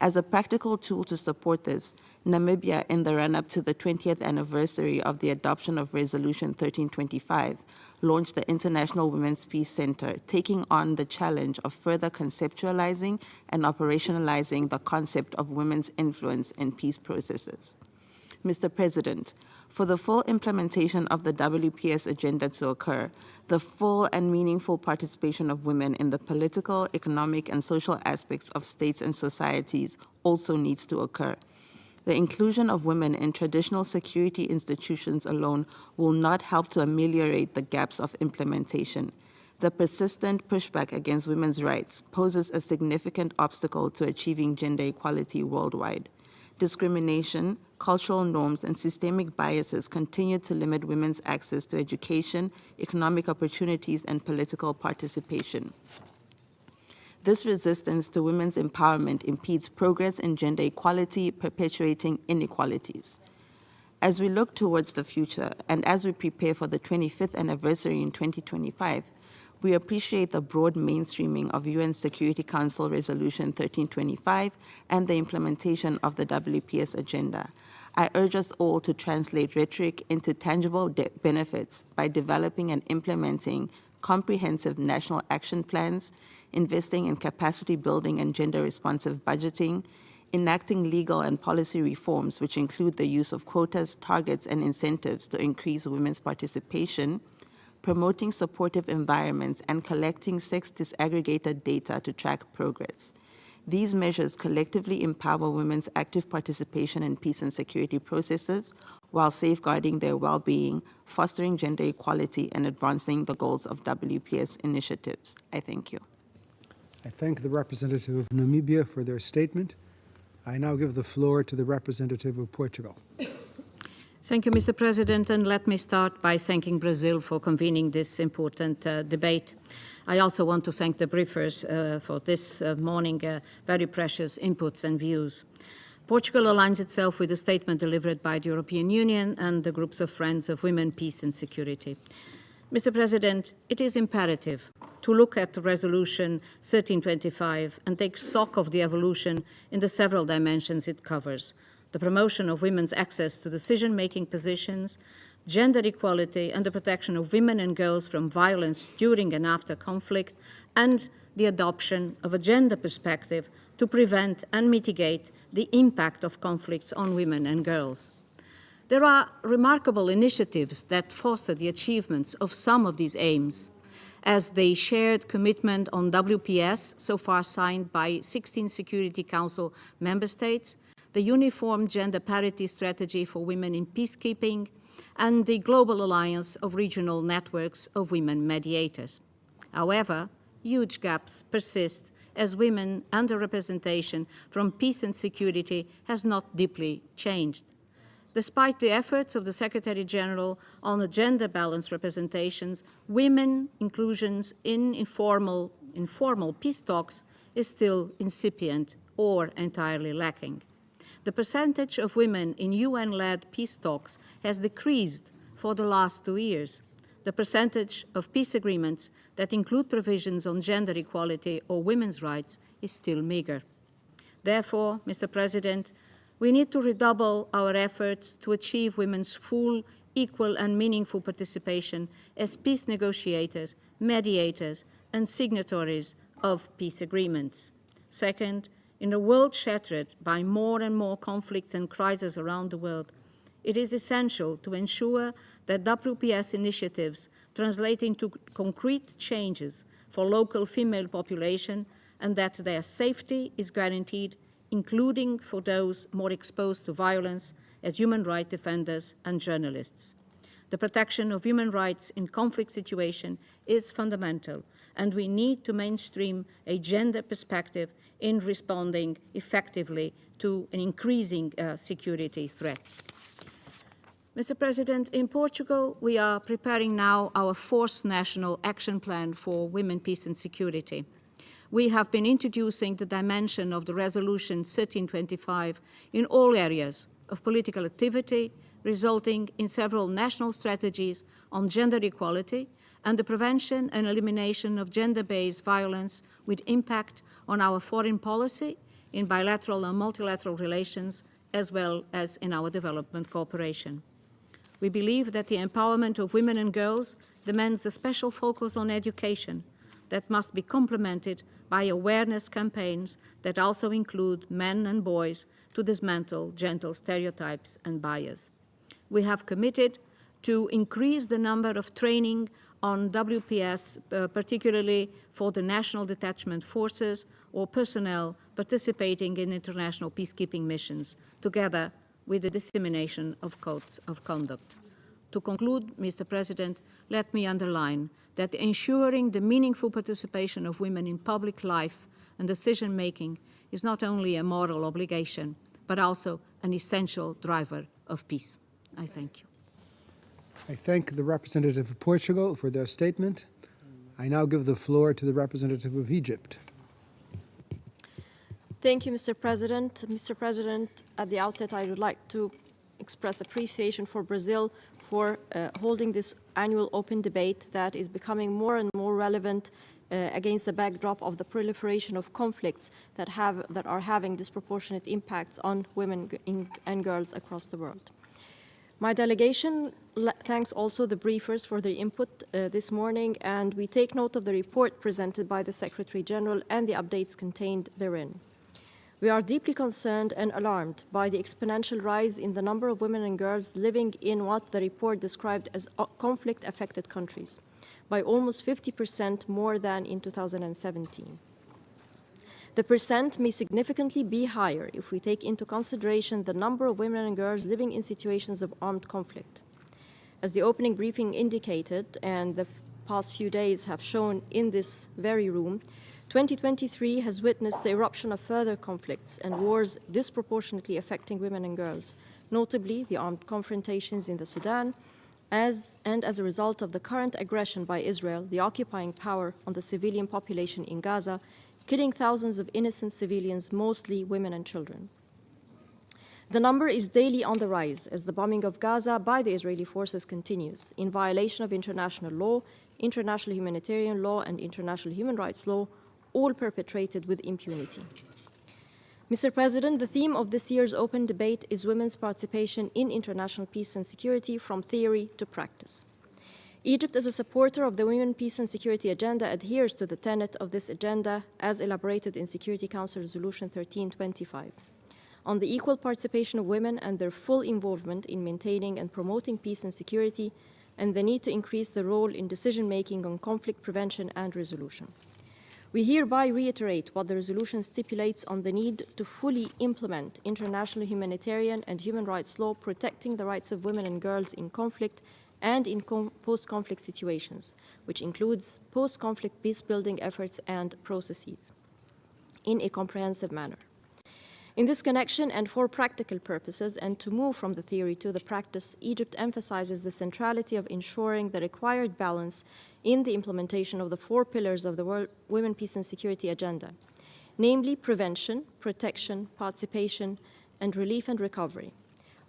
As a practical tool to support this, Namibia, in the run-up to the 20th anniversary of the adoption of Resolution 1325, launched the International Women's Peace Center, taking on the challenge of further conceptualizing and operationalizing the concept of women's influence in peace processes. Mr. President, for the full implementation of the WPS agenda to occur, the full and meaningful participation of women in the political, economic, and social aspects of states and societies also needs to occur. The inclusion of women in traditional security institutions alone will not help to ameliorate the gaps of implementation. The persistent pushback against women's rights poses a significant obstacle to achieving gender equality worldwide. Discrimination, cultural norms, and systemic biases continue to limit women's access to education, economic opportunities, and political participation. This resistance to women's empowerment impedes progress in gender equality, perpetuating inequalities. As we look towards the future, and as we prepare for the 25th anniversary in 2025, we appreciate the broad mainstreaming of UN Security Council Resolution 1325 and the implementation of the WPS agenda. I urge us all to translate rhetoric into tangible benefits by developing and implementing comprehensive national action plans, investing in capacity building and gender-responsive budgeting, enacting legal and policy reforms which include the use of quotas, targets, and incentives to increase women's participation, promoting supportive environments, and collecting sex-disaggregated data to track progress. These measures collectively empower women's active participation in peace and security processes while safeguarding their well-being, fostering gender equality, and advancing the goals of WPS initiatives. I thank you. I thank the representative of Namibia for their statement. I now give the floor to the representative of Portugal. Thank you, Mr. President, and let me start by thanking Brazil for convening this important debate. I also want to thank the briefers for this morning very precious inputs and views. Portugal aligns itself with the statement delivered by the European Union and the groups of friends of women, peace and security. Mr. President, it is imperative to look at Resolution 1325 and take stock of the evolution in the several dimensions it covers: the promotion of women's access to decision-making positions, gender equality, and the protection of women and girls from violence during and after conflict, and the adoption of a gender perspective to prevent and mitigate the impact of conflicts on women and girls. There are remarkable initiatives that foster the achievements of some of these aims, as the shared commitment on WPS, so far signed by 16 Security Council member states, the Uniform Gender Parity Strategy for Women in Peacekeeping, and the Global Alliance of Regional Networks of Women Mediators. However, huge gaps persist as women underrepresentation from peace and security has not deeply changed. Despite the efforts of the Secretary General on gender balanced representations, women inclusions in informal peace talks is still incipient or entirely lacking. The percentage of women in UN-led peace talks has decreased for the last 2 years. The percentage of peace agreements that include provisions on gender equality or women's rights is still meager. Therefore, Mr. President, we need to redouble our efforts to achieve women's full, equal and meaningful participation as peace negotiators, mediators and signatories of peace agreements. Second, in a world shattered by more and more conflicts and crises around the world, it is essential to ensure that WPS initiatives translate into concrete changes for local female population and that their safety is guaranteed, including for those more exposed to violence as human rights defenders and journalists. The protection of human rights in conflict situations is fundamental, and we need to mainstream a gender perspective in responding effectively to an increasing security threats. Mr. President, in Portugal, we are preparing now our 4th National Action Plan for Women, Peace and Security. We have been introducing the dimension of the Resolution 1325 in all areas of political activity, resulting in several national strategies on gender equality and the prevention and elimination of gender-based violence with impact on our foreign policy in bilateral and multilateral relations, as well as in our development cooperation. We believe that the empowerment of women and girls demands a special focus on education that must be complemented by awareness campaigns that also include men and boys to dismantle gender stereotypes and bias. We have committed to increase the number of training on WPS, particularly for the national detachment forces or personnel participating in international peacekeeping missions, together with the dissemination of codes of conduct. To conclude, Mr. President, let me underline that ensuring the meaningful participation of women in public life and decision-making is not only a moral obligation, but also an essential driver of peace. I thank you. I thank the representative of Portugal for their statement. I now give the floor to the representative of Egypt. Thank you, Mr. President. Mr. President, at the outset, I would like to express appreciation for Brazil for holding this annual open debate that is becoming more and more relevant against the backdrop of the proliferation of conflicts that are having disproportionate impacts on women and girls across the world. My delegation thanks also the briefers for their input this morning, and we take note of the report presented by the Secretary General and the updates contained therein. We are deeply concerned and alarmed by the exponential rise in the number of women and girls living in what the report described as conflict-affected countries, by almost 50% more than in 2017. The percent may significantly be higher if we take into consideration the number of women and girls living in situations of armed conflict. As the opening briefing indicated, and the past few days have shown in this very room, 2023 has witnessed the eruption of further conflicts and wars disproportionately affecting women and girls, notably the armed confrontations in the Sudan, as a result of the current aggression by Israel, the occupying power on the civilian population in Gaza, killing thousands of innocent civilians, mostly women and children. The number is daily on the rise as the bombing of Gaza by the Israeli forces continues, in violation of international law, international humanitarian law, and international human rights law, all perpetrated with impunity. Mr. President, the theme of this year's open debate is women's participation in international peace and security from theory to practice. Egypt, as a supporter of the Women, Peace and Security agenda, adheres to the tenet of this agenda as elaborated in Security Council Resolution 1325 on the equal participation of women and their full involvement in maintaining and promoting peace and security, and the need to increase the role in decision-making on conflict prevention and resolution. We hereby reiterate what the resolution stipulates on the need to fully implement international humanitarian and human rights law protecting the rights of women and girls in conflict and in post-conflict situations, which includes post-conflict peace-building efforts and processes, in a comprehensive manner. In this connection and for practical purposes, and to move from the theory to the practice, Egypt emphasizes the centrality of ensuring the required balance in the implementation of the 4 pillars of the World Women, Peace and Security Agenda, namely prevention, protection, participation, and relief and recovery,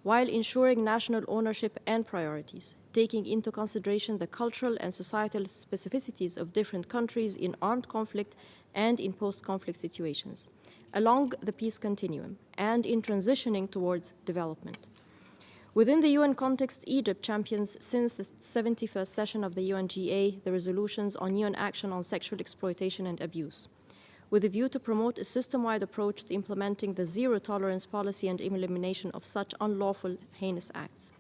while ensuring national ownership and priorities, taking into consideration the cultural and societal specificities of different countries in armed conflict and in post-conflict situations, along the peace continuum, and in transitioning towards development. Within the UN context, Egypt champions since the 71st session of the UNGA the resolutions on UN action on sexual exploitation and abuse, with a view to promote a system-wide approach to implementing the zero-tolerance policy and elimination of such unlawful, heinous acts.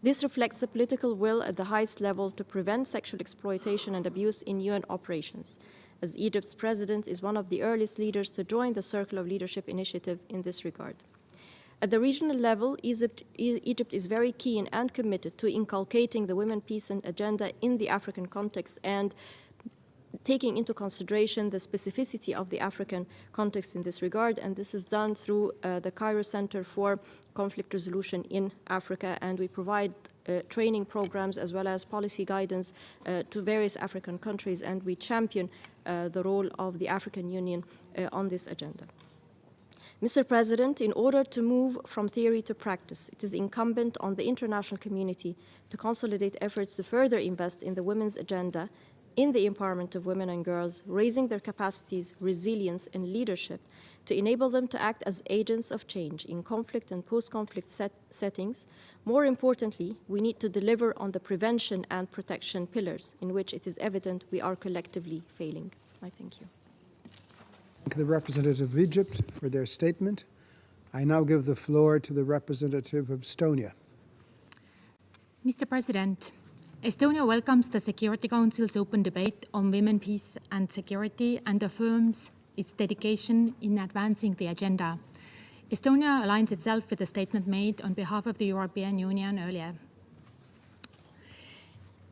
This reflects the political will at the highest level to prevent sexual exploitation and abuse in UN operations, as Egypt's president is one of the earliest leaders to join the Circle of Leadership initiative in this regard. At the regional level, Egypt is very keen and committed to inculcating the Women, Peace and Agenda in the African context and taking into consideration the specificity of the African context in this regard, and this is done through the Cairo Center for Conflict Resolution in Africa, and we provide training programs as well as policy guidance to various African countries, and we champion the role of the African Union on this agenda. Mr. President, in order to move from theory to practice, it is incumbent on the international community to consolidate efforts to further invest in the women's agenda, in the empowerment of women and girls, raising their capacities, resilience, and leadership to enable them to act as agents of change in conflict and post-conflict settings. More importantly, we need to deliver on the prevention and protection pillars, in which it is evident we are collectively failing. I thank you. Thank the representative of Egypt for their statement. I now give the floor to the representative of Estonia. Mr. President, Estonia welcomes the Security Council's open debate on women, peace and security and affirms its dedication in advancing the agenda. Estonia aligns itself with the statement made on behalf of the European Union earlier.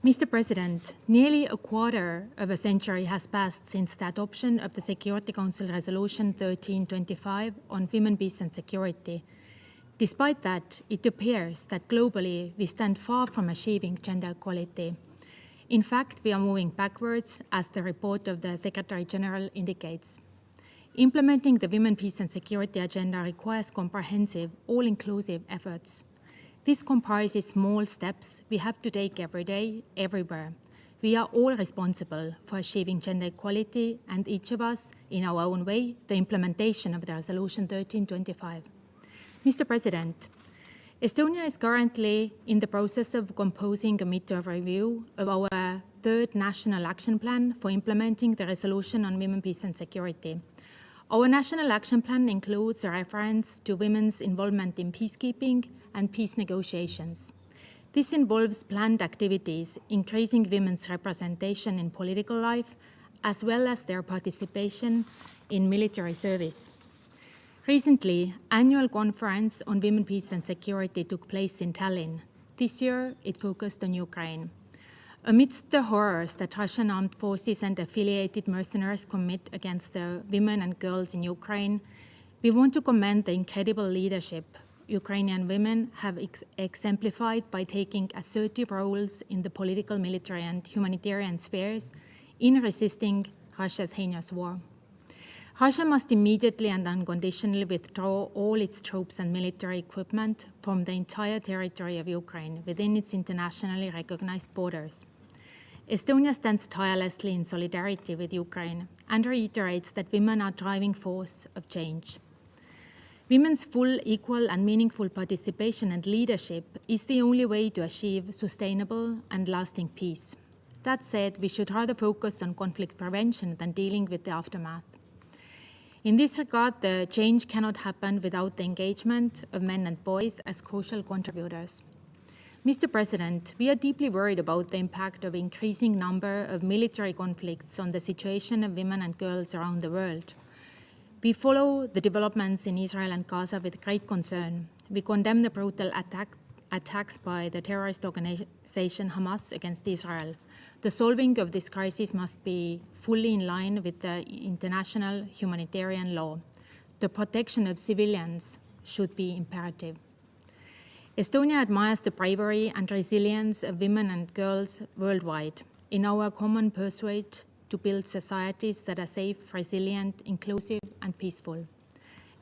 Mr. President, nearly a quarter of a century has passed since the adoption of the Security Council Resolution 1325 on women, peace and security. Despite that, it appears that globally we stand far from achieving gender equality. In fact, we are moving backwards, as the report of the Secretary General indicates. Implementing the Women, Peace and Security agenda requires comprehensive, all-inclusive efforts. This comprises small steps we have to take every day, everywhere. We are all responsible for achieving gender equality, and each of us, in our own way, the implementation of the Resolution 1325. Mr. President, Estonia is currently in the process of composing a mid-term review of our third National Action Plan for implementing the Resolution on Women, Peace and Security. Our National Action Plan includes a reference to women's involvement in peacekeeping and peace negotiations. This involves planned activities increasing women's representation in political life, as well as their participation in military service. Recently, annual conference on women, peace and security took place in Tallinn. This year, it focused on Ukraine. Amidst the horrors that Russian armed forces and affiliated mercenaries commit against the women and girls in Ukraine, we want to commend the incredible leadership Ukrainian women have exemplified by taking assertive roles in the political, military, and humanitarian spheres in resisting Russia's heinous war. Russia must immediately and unconditionally withdraw all its troops and military equipment from the entire territory of Ukraine within its internationally recognized borders. Estonia stands tirelessly in solidarity with Ukraine and reiterates that women are driving force of change. Women's full, equal, and meaningful participation and leadership is the only way to achieve sustainable and lasting peace. That said, we should rather focus on conflict prevention than dealing with the aftermath. In this regard, the change cannot happen without the engagement of men and boys as crucial contributors. Mr. President, we are deeply worried about the impact of increasing number of military conflicts on the situation of women and girls around the world. We follow the developments in Israel and Gaza with great concern. We condemn the brutal attacks by the terrorist organization Hamas against Israel. The solving of this crisis must be fully in line with the international humanitarian law. The protection of civilians should be imperative. Estonia admires the bravery and resilience of women and girls worldwide in our common pursuit to build societies that are safe, resilient, inclusive, and peaceful.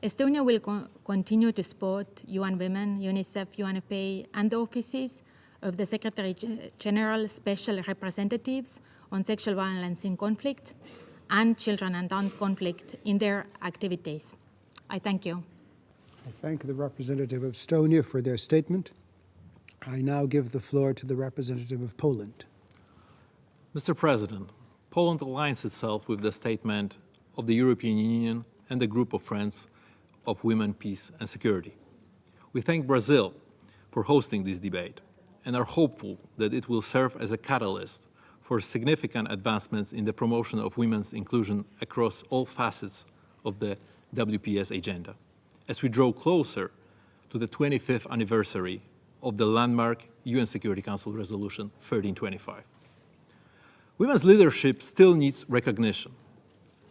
Estonia will continue to support UN Women, UNICEF, UNFPA, and the offices of the Secretary General Special Representatives on Sexual Violence in Conflict and Children and Armed Conflict in their activities. I thank you. I thank the representative of Estonia for their statement. I now give the floor to the representative of Poland. Mr. President, Poland aligns itself with the statement of the European Union and the group of friends of women, peace and security. We thank Brazil for hosting this debate and are hopeful that it will serve as a catalyst for significant advancements in the promotion of women's inclusion across all facets of the WPS agenda, as we draw closer to the 25th anniversary of the landmark UN Security Council Resolution 1325. Women's leadership still needs recognition.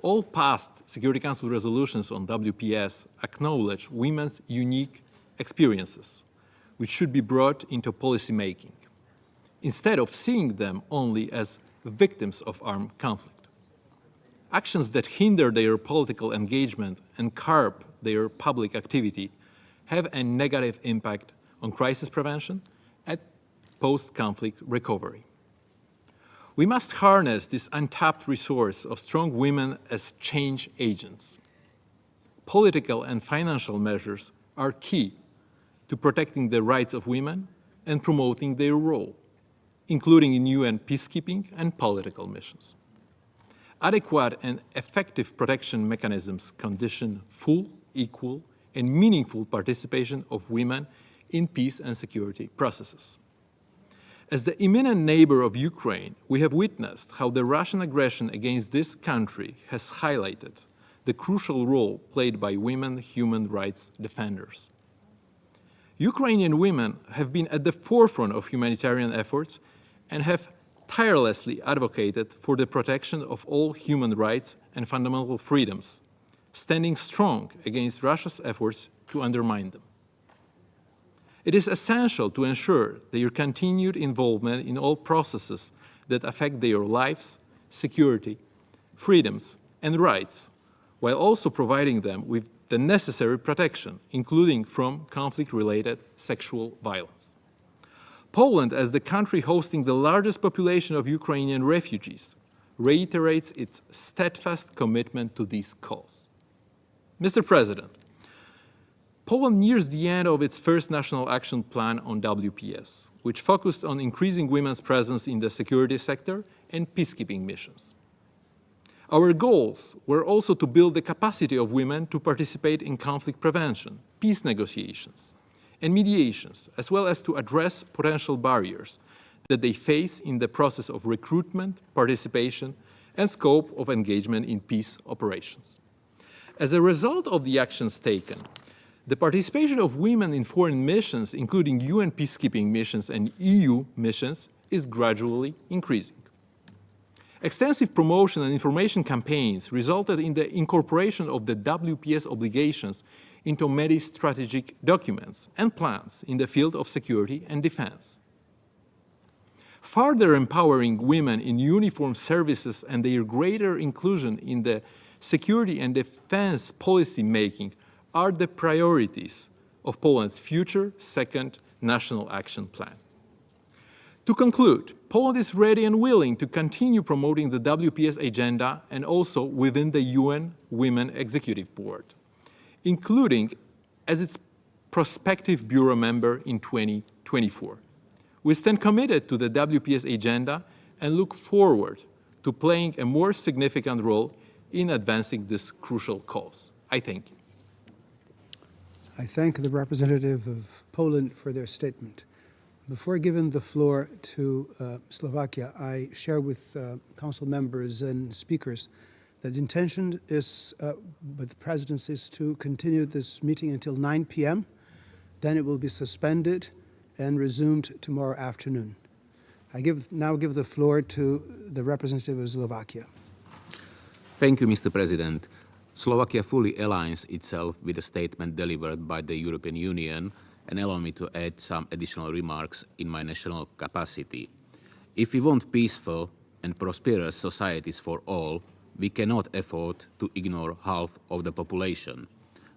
All past Security Council resolutions on WPS acknowledge women's unique experiences, which should be brought into policy making, instead of seeing them only as victims of armed conflict. Actions that hinder their political engagement and curb their public activity have a negative impact on crisis prevention and post-conflict recovery. We must harness this untapped resource of strong women as change agents. Political and financial measures are key to protecting the rights of women and promoting their role, including in UN peacekeeping and political missions. Adequate and effective protection mechanisms condition full, equal, and meaningful participation of women in peace and security processes. As the imminent neighbor of Ukraine, we have witnessed how the Russian aggression against this country has highlighted the crucial role played by women human rights defenders. Ukrainian women have been at the forefront of humanitarian efforts and have tirelessly advocated for the protection of all human rights and fundamental freedoms, standing strong against Russia's efforts to undermine them. It is essential to ensure their continued involvement in all processes that affect their lives, security, freedoms, and rights, while also providing them with the necessary protection, including from conflict-related sexual violence. Poland, as the country hosting the largest population of Ukrainian refugees, reiterates its steadfast commitment to this cause. Mr. President, Poland nears the end of its first national action plan on WPS, which focused on increasing women's presence in the security sector and peacekeeping missions. Our goals were also to build the capacity of women to participate in conflict prevention, peace negotiations, and mediations, as well as to address potential barriers that they face in the process of recruitment, participation, and scope of engagement in peace operations. As a result of the actions taken, the participation of women in foreign missions, including UN peacekeeping missions and EU missions, is gradually increasing. Extensive promotion and information campaigns resulted in the incorporation of the WPS obligations into many strategic documents and plans in the field of security and defense. Further empowering women in uniformed services and their greater inclusion in the security and defense policy making are the priorities of Poland's future second National Action Plan. To conclude, Poland is ready and willing to continue promoting the WPS agenda and also within the UN Women Executive Board, including as its prospective bureau member in 2024. We stand committed to the WPS agenda and look forward to playing a more significant role in advancing this crucial cause. I thank you. I thank the representative of Poland for their statement. Before giving the floor to Slovakia, I share with council members and speakers that the intention is, with the presidency, is to continue this meeting until 9 p.m. Then it will be suspended and resumed tomorrow afternoon. I now give the floor to the representative of Slovakia. Thank you, Mr. President. Slovakia fully aligns itself with the statement delivered by the European Union, and allow me to add some additional remarks in my national capacity. If we want peaceful and prosperous societies for all, we cannot afford to ignore half of the population.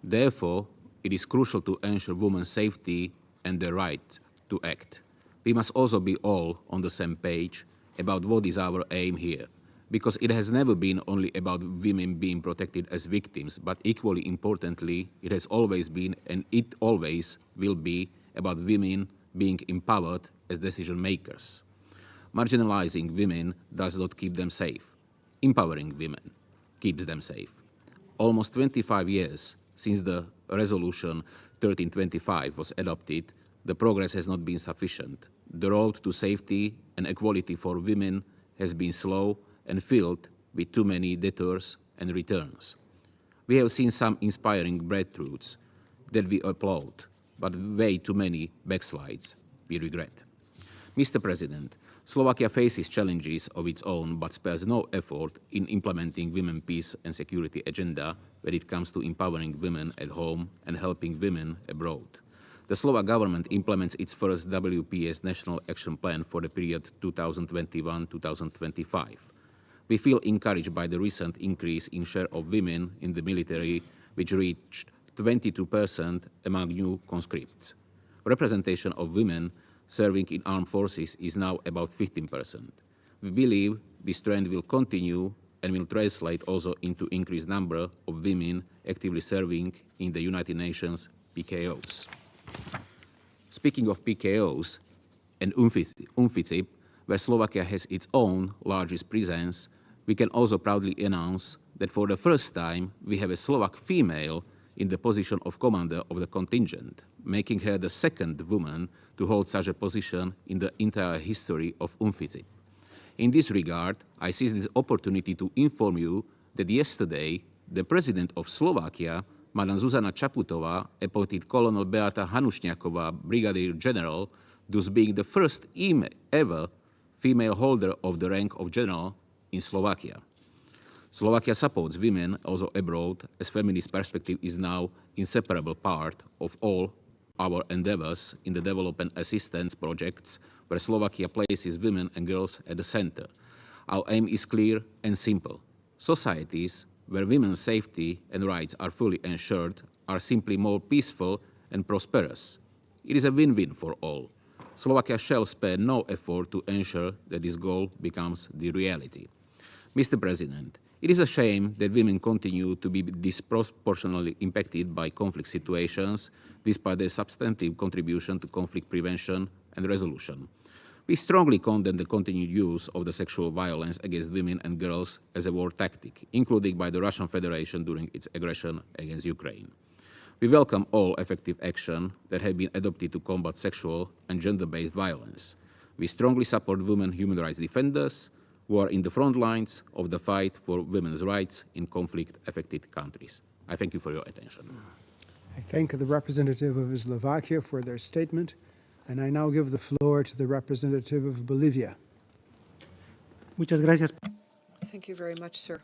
Therefore, it is crucial to ensure women's safety and their right to act. We must also be all on the same page about what is our aim here, because it has never been only about women being protected as victims, but equally importantly, it has always been, and it always will be, about women being empowered as decision makers. Marginalizing women does not keep them safe. Empowering women keeps them safe. Almost 25 years since the resolution 1325 was adopted, the progress has not been sufficient. The road to safety and equality for women has been slow and filled with too many detours and returns. We have seen some inspiring breakthroughs that we applaud, but way too many backslides we regret. Mr. President, Slovakia faces challenges of its own but spares no effort in implementing women's peace and security agenda when it comes to empowering women at home and helping women abroad. The Slovak government implements its first WPS National Action Plan for the period 2021-2025. We feel encouraged by the recent increase in share of women in the military, which reached 22% among new conscripts. Representation of women serving in armed forces is now about 15%. We believe this trend will continue and will translate also into increased number of women actively serving in the United Nations PKOs. Speaking of PKOs and UNFICIP, where Slovakia has its own largest presence, we can also proudly announce that for the first time we have a Slovak female in the position of commander of the contingent, making her the second woman to hold such a position in the entire history of UNFICIP. In this regard, I seize this opportunity to inform you that yesterday the President of Slovakia, Madam Zuzana Čaputová, appointed Colonel Beata Hanušňáková Brigadier General, thus being the first ever female holder of the rank of general in Slovakia. Slovakia supports women also abroad, as feminist perspective is now inseparable part of all our endeavors in the development assistance projects, where Slovakia places women and girls at the center. Our aim is clear and simple. Societies where women's safety and rights are fully ensured are simply more peaceful and prosperous. It is a win-win for all. Slovakia shall spare no effort to ensure that this goal becomes the reality. Mr. President, it is a shame that women continue to be disproportionately impacted by conflict situations, despite their substantive contribution to conflict prevention and resolution. We strongly condemn the continued use of the sexual violence against women and girls as a war tactic, including by the Russian Federation during its aggression against Ukraine. We welcome all effective action that have been adopted to combat sexual and gender-based violence. We strongly support women human rights defenders who are in the front lines of the fight for women's rights in conflict-affected countries. I thank you for your attention. I thank the representative of Slovakia for their statement, and I now give the floor to the representative of Bolivia. Muchas gracias. Thank you very much, sir.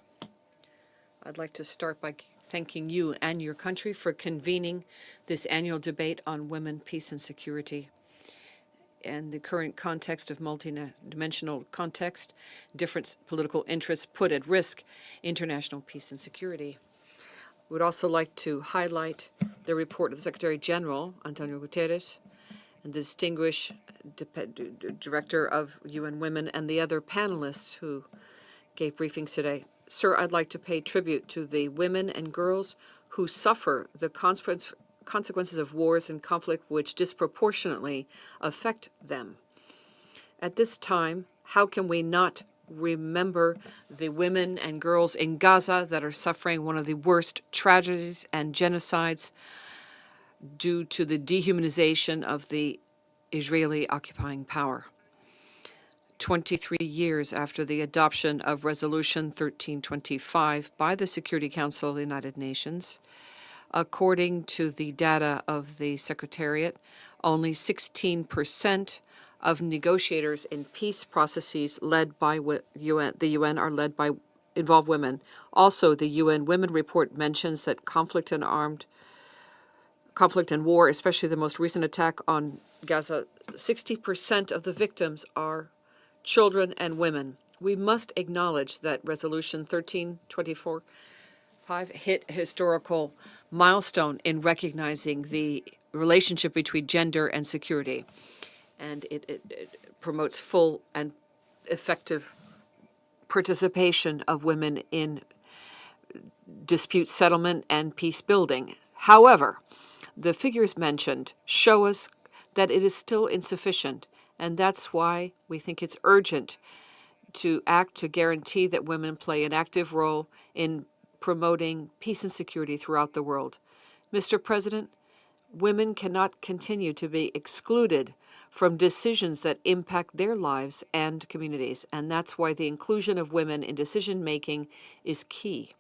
I'd like to start by thanking you and your country for convening this annual debate on women, peace, and security. And the current context of multidimensional context, different political interests put at risk international peace and security. We would also like to highlight the report of the Secretary General, Antonio Guterres, and the distinguished Director of UN Women and the other panelists who gave briefings today. Sir, I'd like to pay tribute to the women and girls who suffer the consequences of wars and conflict which disproportionately affect them. At this time, how can we not remember the women and girls in Gaza that are suffering one of the worst tragedies and genocides due to the dehumanization of the Israeli occupying power. 23 years after the adoption of Resolution 1325 by the Security Council of the United Nations, according to the data of the Secretariat, only 16% of negotiators in peace processes led by the UN are led by involve women. Also, the UN Women Report mentions that conflict and war, especially the most recent attack on Gaza, 60% of the victims are children and women. We must acknowledge that Resolution 1325 hit a historical milestone in recognizing the relationship between gender and security, and it promotes full and effective participation of women in dispute settlement and peace building. However, the figures mentioned show us that it is still insufficient, and that's why we think it's urgent to act to guarantee that women play an active role in promoting peace and security throughout the world. Mr. President, women cannot continue to be excluded from decisions that impact their lives and communities, and that's why the inclusion of women in decision-making is key,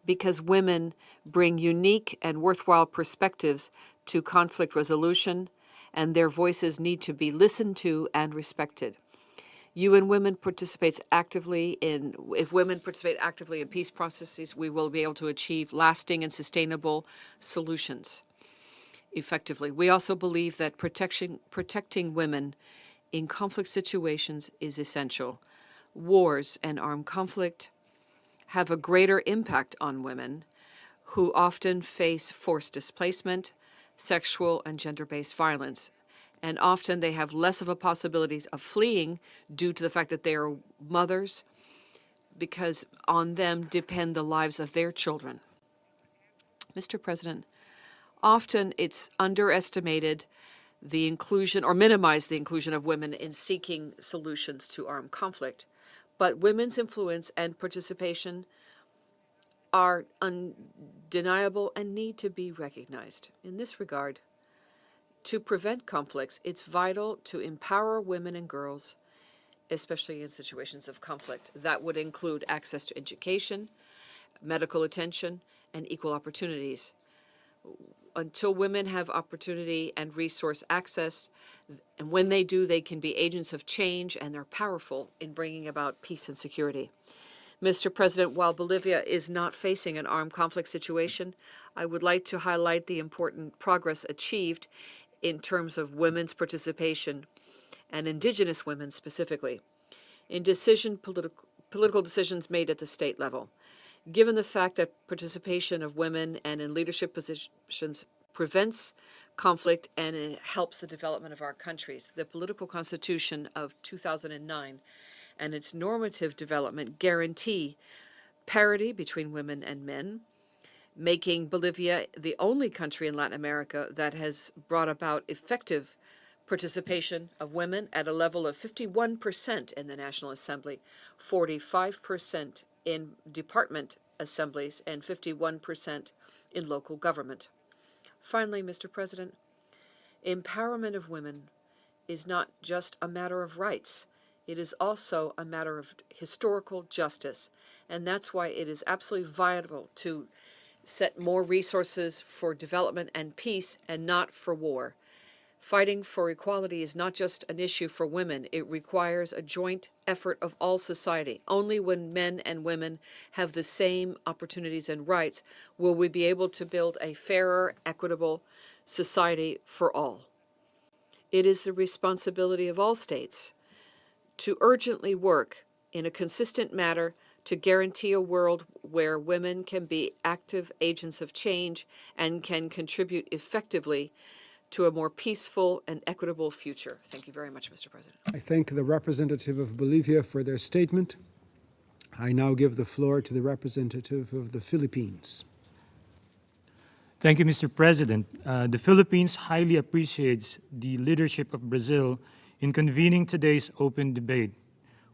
because women bring unique and worthwhile perspectives to conflict resolution, and their voices need to be listened to and respected. If women participate actively in peace processes, we will be able to achieve lasting and sustainable solutions effectively. We also believe that protecting women in conflict situations is essential. Wars and armed conflict have a greater impact on women, who often face forced displacement, sexual and gender-based violence, and often they have less of a possibilities of fleeing due to the fact that they are mothers, because on them depend the lives of their children. Mr. President, often it's underestimated the inclusion or minimized the inclusion of women in seeking solutions to armed conflict, but women's influence and participation are undeniable and need to be recognized. In this regard, to prevent conflicts, it's vital to empower women and girls, especially in situations of conflict. That would include access to education, medical attention, and equal opportunities. Until women have opportunity and resource access, and when they do, they can be agents of change, and they're powerful in bringing about peace and security. Mr. President, while Bolivia is not facing an armed conflict situation, I would like to highlight the important progress achieved in terms of women's participation, and indigenous women specifically, in political decisions made at the state level. Given the fact that participation of women and in leadership positions prevents conflict and it helps the development of our countries, the political constitution of 2009 and its normative development guarantee parity between women and men, making Bolivia the only country in Latin America that has brought about effective participation of women at a level of 51% in the National Assembly, 45% in department assemblies, and 51% in local government. Finally, Mr. President, empowerment of women is not just a matter of rights. It is also a matter of historical justice, and that's why it is absolutely vital to set more resources for development and peace and not for war. Fighting for equality is not just an issue for women. It requires a joint effort of all society. Only when men and women have the same opportunities and rights will we be able to build a fairer, equitable society for all. It is the responsibility of all states to urgently work in a consistent manner to guarantee a world where women can be active agents of change and can contribute effectively to a more peaceful and equitable future. Thank you very much, Mr. President. I thank the representative of Bolivia for their statement. I now give the floor to the representative of the Philippines. Thank you, Mr. President. The Philippines highly appreciates the leadership of Brazil in convening today's open debate.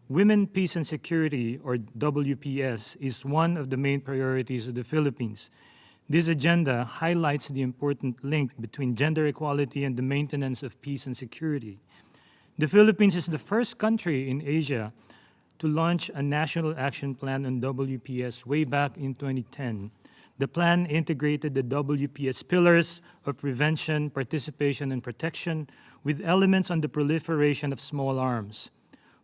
Women, Peace and Security, or WPS, is one of the main priorities of the Philippines. This agenda highlights the important link between gender equality and the maintenance of peace and security. The Philippines is the first country in Asia to launch a national action plan on WPS way back in 2010. The plan integrated the WPS pillars of prevention, participation, and protection with elements on the proliferation of small arms.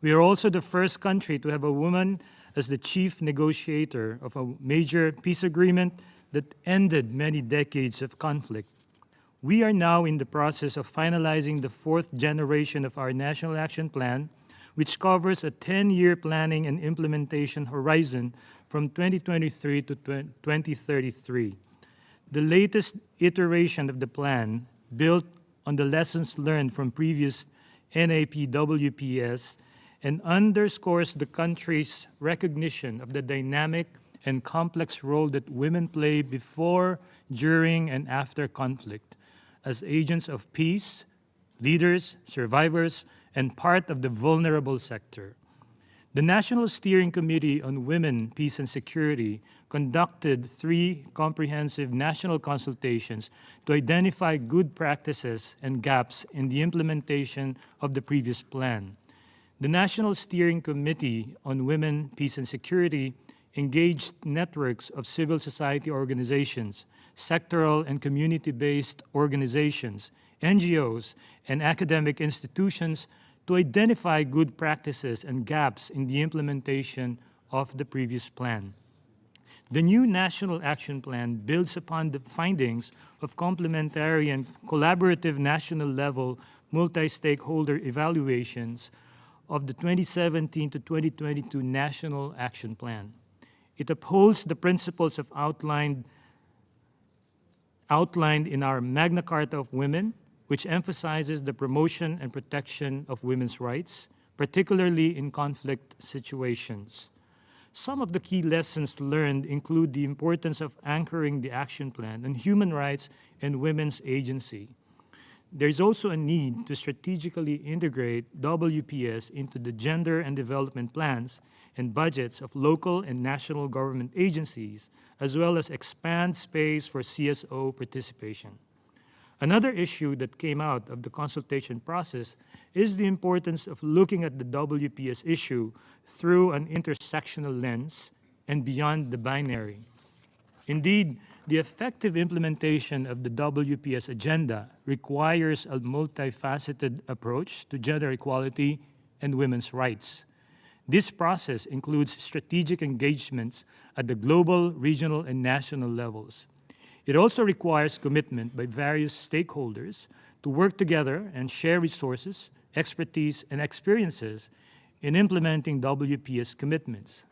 We are also the first country to have a woman as the chief negotiator of a major peace agreement that ended many decades of conflict. We are now in the process of finalizing the fourth generation of our National Action Plan, which covers a 10-year planning and implementation horizon from 2023 to 2033. The latest iteration of the plan, built on the lessons learned from previous NAP-WPS, and underscores the country's recognition of the dynamic and complex role that women play before, during, and after conflict as agents of peace, leaders, survivors, and part of the vulnerable sector. The National Steering Committee on Women, Peace, and Security conducted 3 comprehensive national consultations to identify good practices and gaps in the implementation of the previous plan. The National Steering Committee on Women, Peace, and Security engaged networks of civil society organizations, sectoral and community-based organizations, NGOs, and academic institutions to identify good practices and gaps in the implementation of the previous plan. The new National Action Plan builds upon the findings of complementary and collaborative national-level multi-stakeholder evaluations of the 2017 to 2022 National Action Plan. It upholds the principles of outlined in our Magna Carta of Women, which emphasizes the promotion and protection of women's rights, particularly in conflict situations. Some of the key lessons learned include the importance of anchoring the action plan on human rights and women's agency. There is also a need to strategically integrate WPS into the gender and development plans and budgets of local and national government agencies, as well as expand space for CSO participation. Another issue that came out of the consultation process is the importance of looking at the WPS issue through an intersectional lens and beyond the binary. Indeed, the effective implementation of the WPS agenda requires a multifaceted approach to gender equality and women's rights. This process includes strategic engagements at the global, regional, and national levels. It also requires commitment by various stakeholders to work together and share resources, expertise, and experiences in implementing WPS commitments.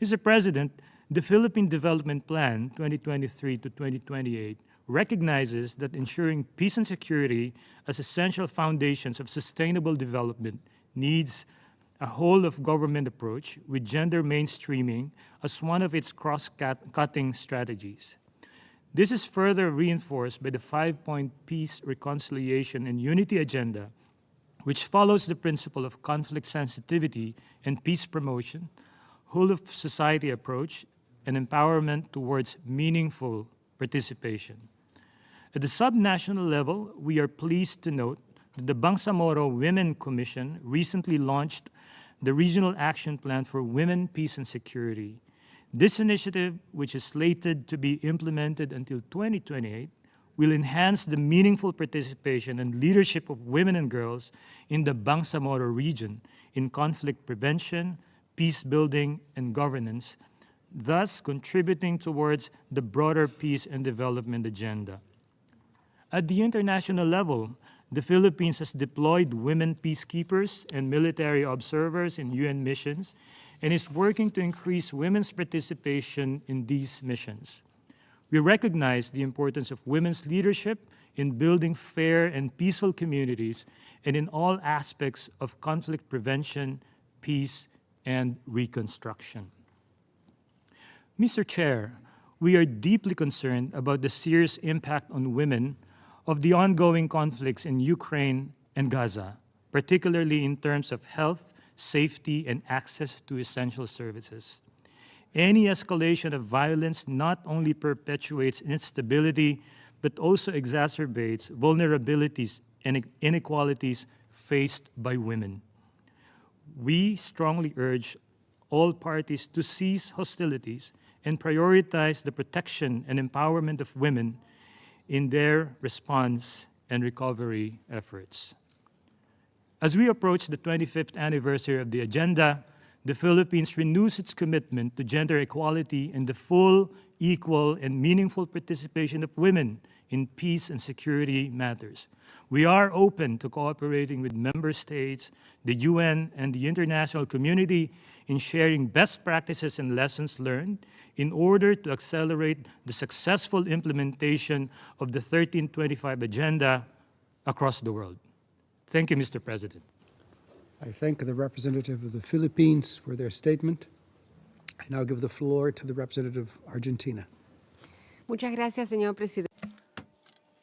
Mr. President, the Philippine Development Plan 2023 to 2028 recognizes that ensuring peace and security as essential foundations of sustainable development needs a whole-of-government approach with gender mainstreaming as one of its cross-cutting strategies. This is further reinforced by the 5-point Peace, Reconciliation, and Unity Agenda, which follows the principle of conflict sensitivity and peace promotion, whole-of-society approach, and empowerment towards meaningful participation. At the subnational level, we are pleased to note that the Bangsamoro Women Commission recently launched the Regional Action Plan for Women, Peace, and Security. This initiative, which is slated to be implemented until 2028, will enhance the meaningful participation and leadership of women and girls in the Bangsamoro region in conflict prevention, peace building, and governance, thus contributing towards the broader peace and development agenda. At the international level, the Philippines has deployed women peacekeepers and military observers in UN missions and is working to increase women's participation in these missions. We recognize the importance of women's leadership in building fair and peaceful communities and in all aspects of conflict prevention, peace, and reconstruction. Mr. Chair, we are deeply concerned about the serious impact on women of the ongoing conflicts in Ukraine and Gaza, particularly in terms of health, safety, and access to essential services. Any escalation of violence not only perpetuates instability, but also exacerbates vulnerabilities and inequalities faced by women. We strongly urge all parties to cease hostilities and prioritize the protection and empowerment of women in their response and recovery efforts. As we approach the 25th anniversary of the Agenda, the Philippines renews its commitment to gender equality and the full, equal, and meaningful participation of women in peace and security matters. We are open to cooperating with member states, the UN, and the international community in sharing best practices and lessons learned in order to accelerate the successful implementation of the 1325 Agenda across the world. Thank you, Mr. President. I thank the representative of the Philippines for their statement. I now give the floor to the representative of Argentina. Muchas gracias, señor presidente.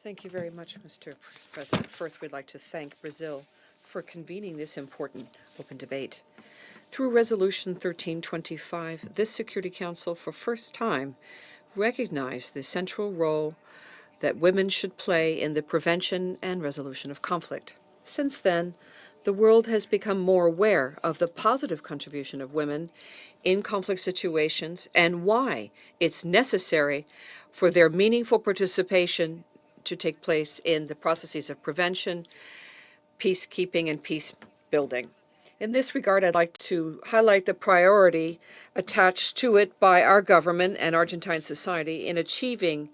Thank you very much, Mr. President. First, we'd like to thank Brazil for convening this important open debate. Through Resolution 1325, this Security Council, for first time, recognized the central role that women should play in the prevention and resolution of conflict. Since then, the world has become more aware of the positive contribution of women in conflict situations and why it's necessary for their meaningful participation to take place in the processes of prevention, peacekeeping, and peace building. In this regard, I'd like to highlight the priority attached to it by our government and Argentine society in achieving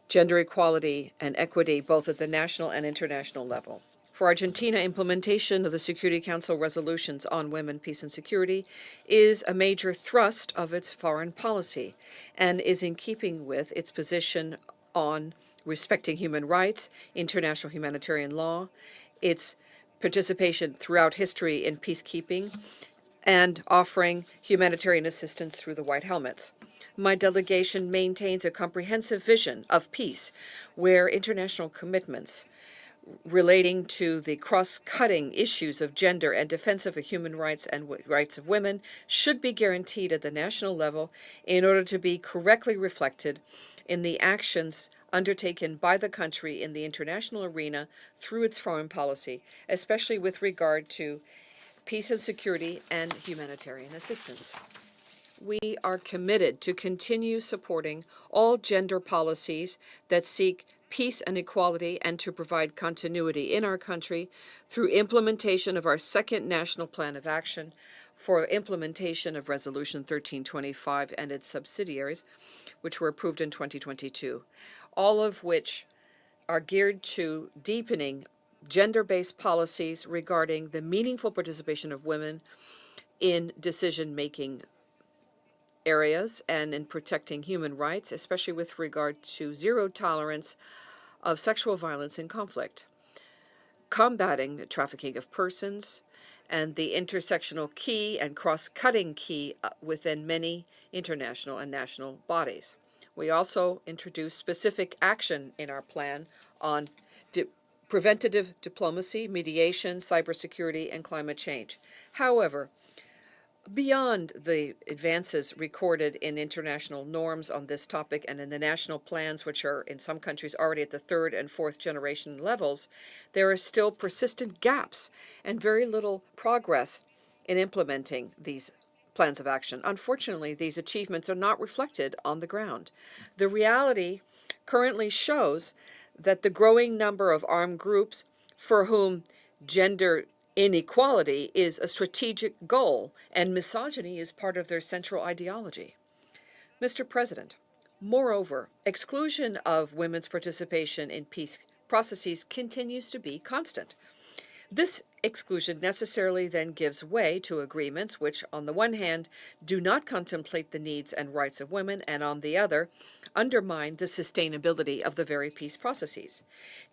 gender equality and equity both at the national and international level. For Argentina, implementation of the Security Council resolutions on women, peace, and security is a major thrust of its foreign policy and is in keeping with its position on respecting human rights, international humanitarian law, its participation throughout history in peacekeeping, and offering humanitarian assistance through the White Helmets. My delegation maintains a comprehensive vision of peace where international commitments relating to the cross-cutting issues of gender and defense of human rights and rights of women should be guaranteed at the national level in order to be correctly reflected in the actions undertaken by the country in the international arena through its foreign policy, especially with regard to peace and security and humanitarian assistance. We are committed to continue supporting all gender policies that seek peace and equality and to provide continuity in our country through implementation of our second National Plan of Action for implementation of Resolution 1325 and its subsidiaries, which were approved in 2022, all of which are geared to deepening gender-based policies regarding the meaningful participation of women in decision-making areas and in protecting human rights, especially with regard to zero tolerance of sexual violence in conflict, combating trafficking of persons, and the intersectional key and cross-cutting key within many international and national bodies. We also introduced specific action in our plan on preventative diplomacy, mediation, cybersecurity, and climate change. However, beyond the advances recorded in international norms on this topic and in the national plans, which are in some countries already at the third and fourth generation levels, there are still persistent gaps and very little progress in implementing these plans of action. Unfortunately, these achievements are not reflected on the ground. The reality currently shows that the growing number of armed groups for whom gender inequality is a strategic goal and misogyny is part of their central ideology. Mr. President, moreover, exclusion of women's participation in peace processes continues to be constant. This exclusion necessarily then gives way to agreements which, on the one hand, do not contemplate the needs and rights of women, and on the other, undermine the sustainability of the very peace processes.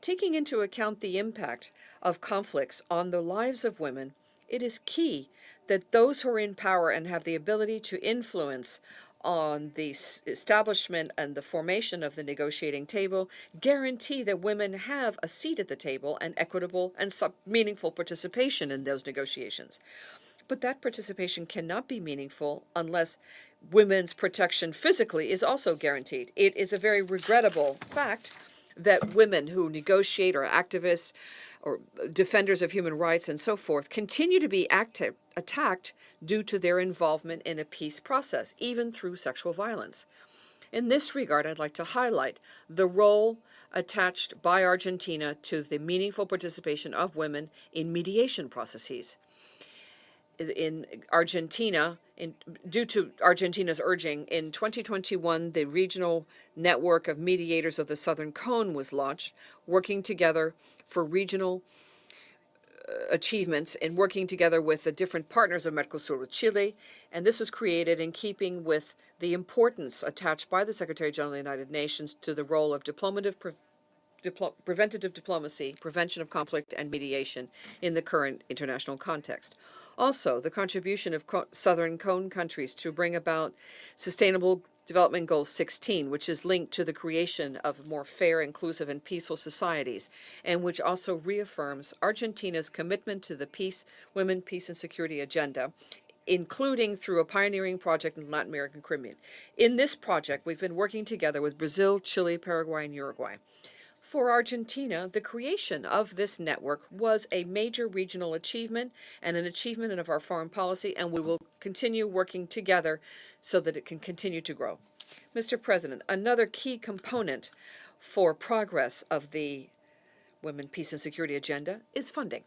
Taking into account the impact of conflicts on the lives of women, it is key that those who are in power and have the ability to influence on the establishment and the formation of the negotiating table guarantee that women have a seat at the table and equitable and meaningful participation in those negotiations. But that participation cannot be meaningful unless women's protection physically is also guaranteed. It is a very regrettable fact that women who negotiate or activists or defenders of human rights and so forth continue to be attacked due to their involvement in a peace process, even through sexual violence. In this regard, I'd like to highlight the role attached by Argentina to the meaningful participation of women in mediation processes. In Argentina, due to Argentina's urging, in 2021, the regional network of mediators of the Southern Cone was launched, working together for regional achievements and working together with the different partners of Mercosur with Chile. And this was created in keeping with the importance attached by the Secretary General of the United Nations to the role of preventative diplomacy, prevention of conflict, and mediation in the current international context. Also, the contribution of Southern Cone countries to bring about Sustainable Development Goal 16, which is linked to the creation of more fair, inclusive, and peaceful societies, and which also reaffirms Argentina's commitment to the women, peace, and security agenda, including through a pioneering project in Latin America and Caribbean. In this project, we've been working together with Brazil, Chile, Paraguay, and Uruguay. For Argentina, the creation of this network was a major regional achievement and an achievement of our foreign policy, and we will continue working together so that it can continue to grow. Mr. President, another key component for progress of the Women, Peace, and Security agenda is funding.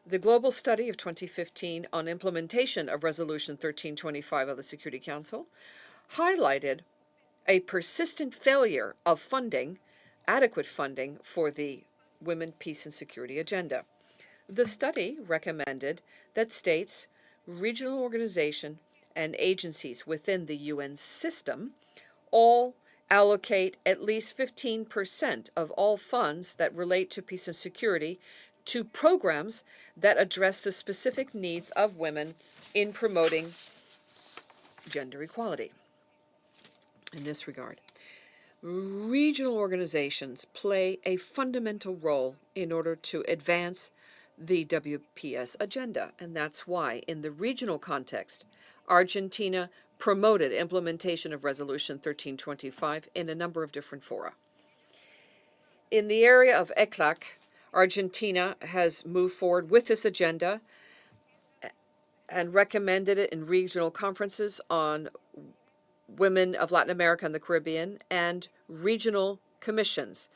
The global study of 2015 on implementation of Resolution 1325 of the Security Council highlighted a persistent failure of funding, adequate funding for the Women, Peace, and Security agenda. The study recommended that states, regional organizations, and agencies within the UN system all allocate at least 15% of all funds that relate to peace and security to programs that address the specific needs of women in promoting gender equality. In this regard, regional organizations play a fundamental role in order to advance the WPS agenda, and that's why, in the regional context, Argentina promoted implementation of Resolution 1325 in a number of different fora. In the area of ECLAC, Argentina has moved forward with this agenda and recommended it in regional conferences on women of Latin America and the Caribbean, and regional commissions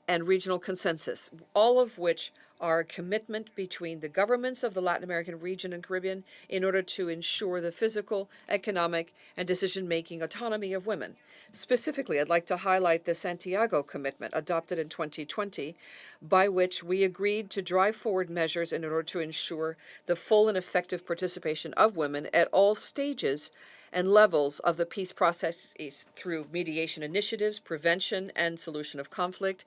and regional consensus, all of which are a commitment between the governments of the Latin American region and Caribbean in order to ensure the physical, economic, and decision-making autonomy of women. Specifically, I'd like to highlight the Santiago Commitment adopted in 2020, by which we agreed to drive forward measures in order to ensure the full and effective participation of women at all stages and levels of the peace processes through mediation initiatives, prevention and solution of conflict,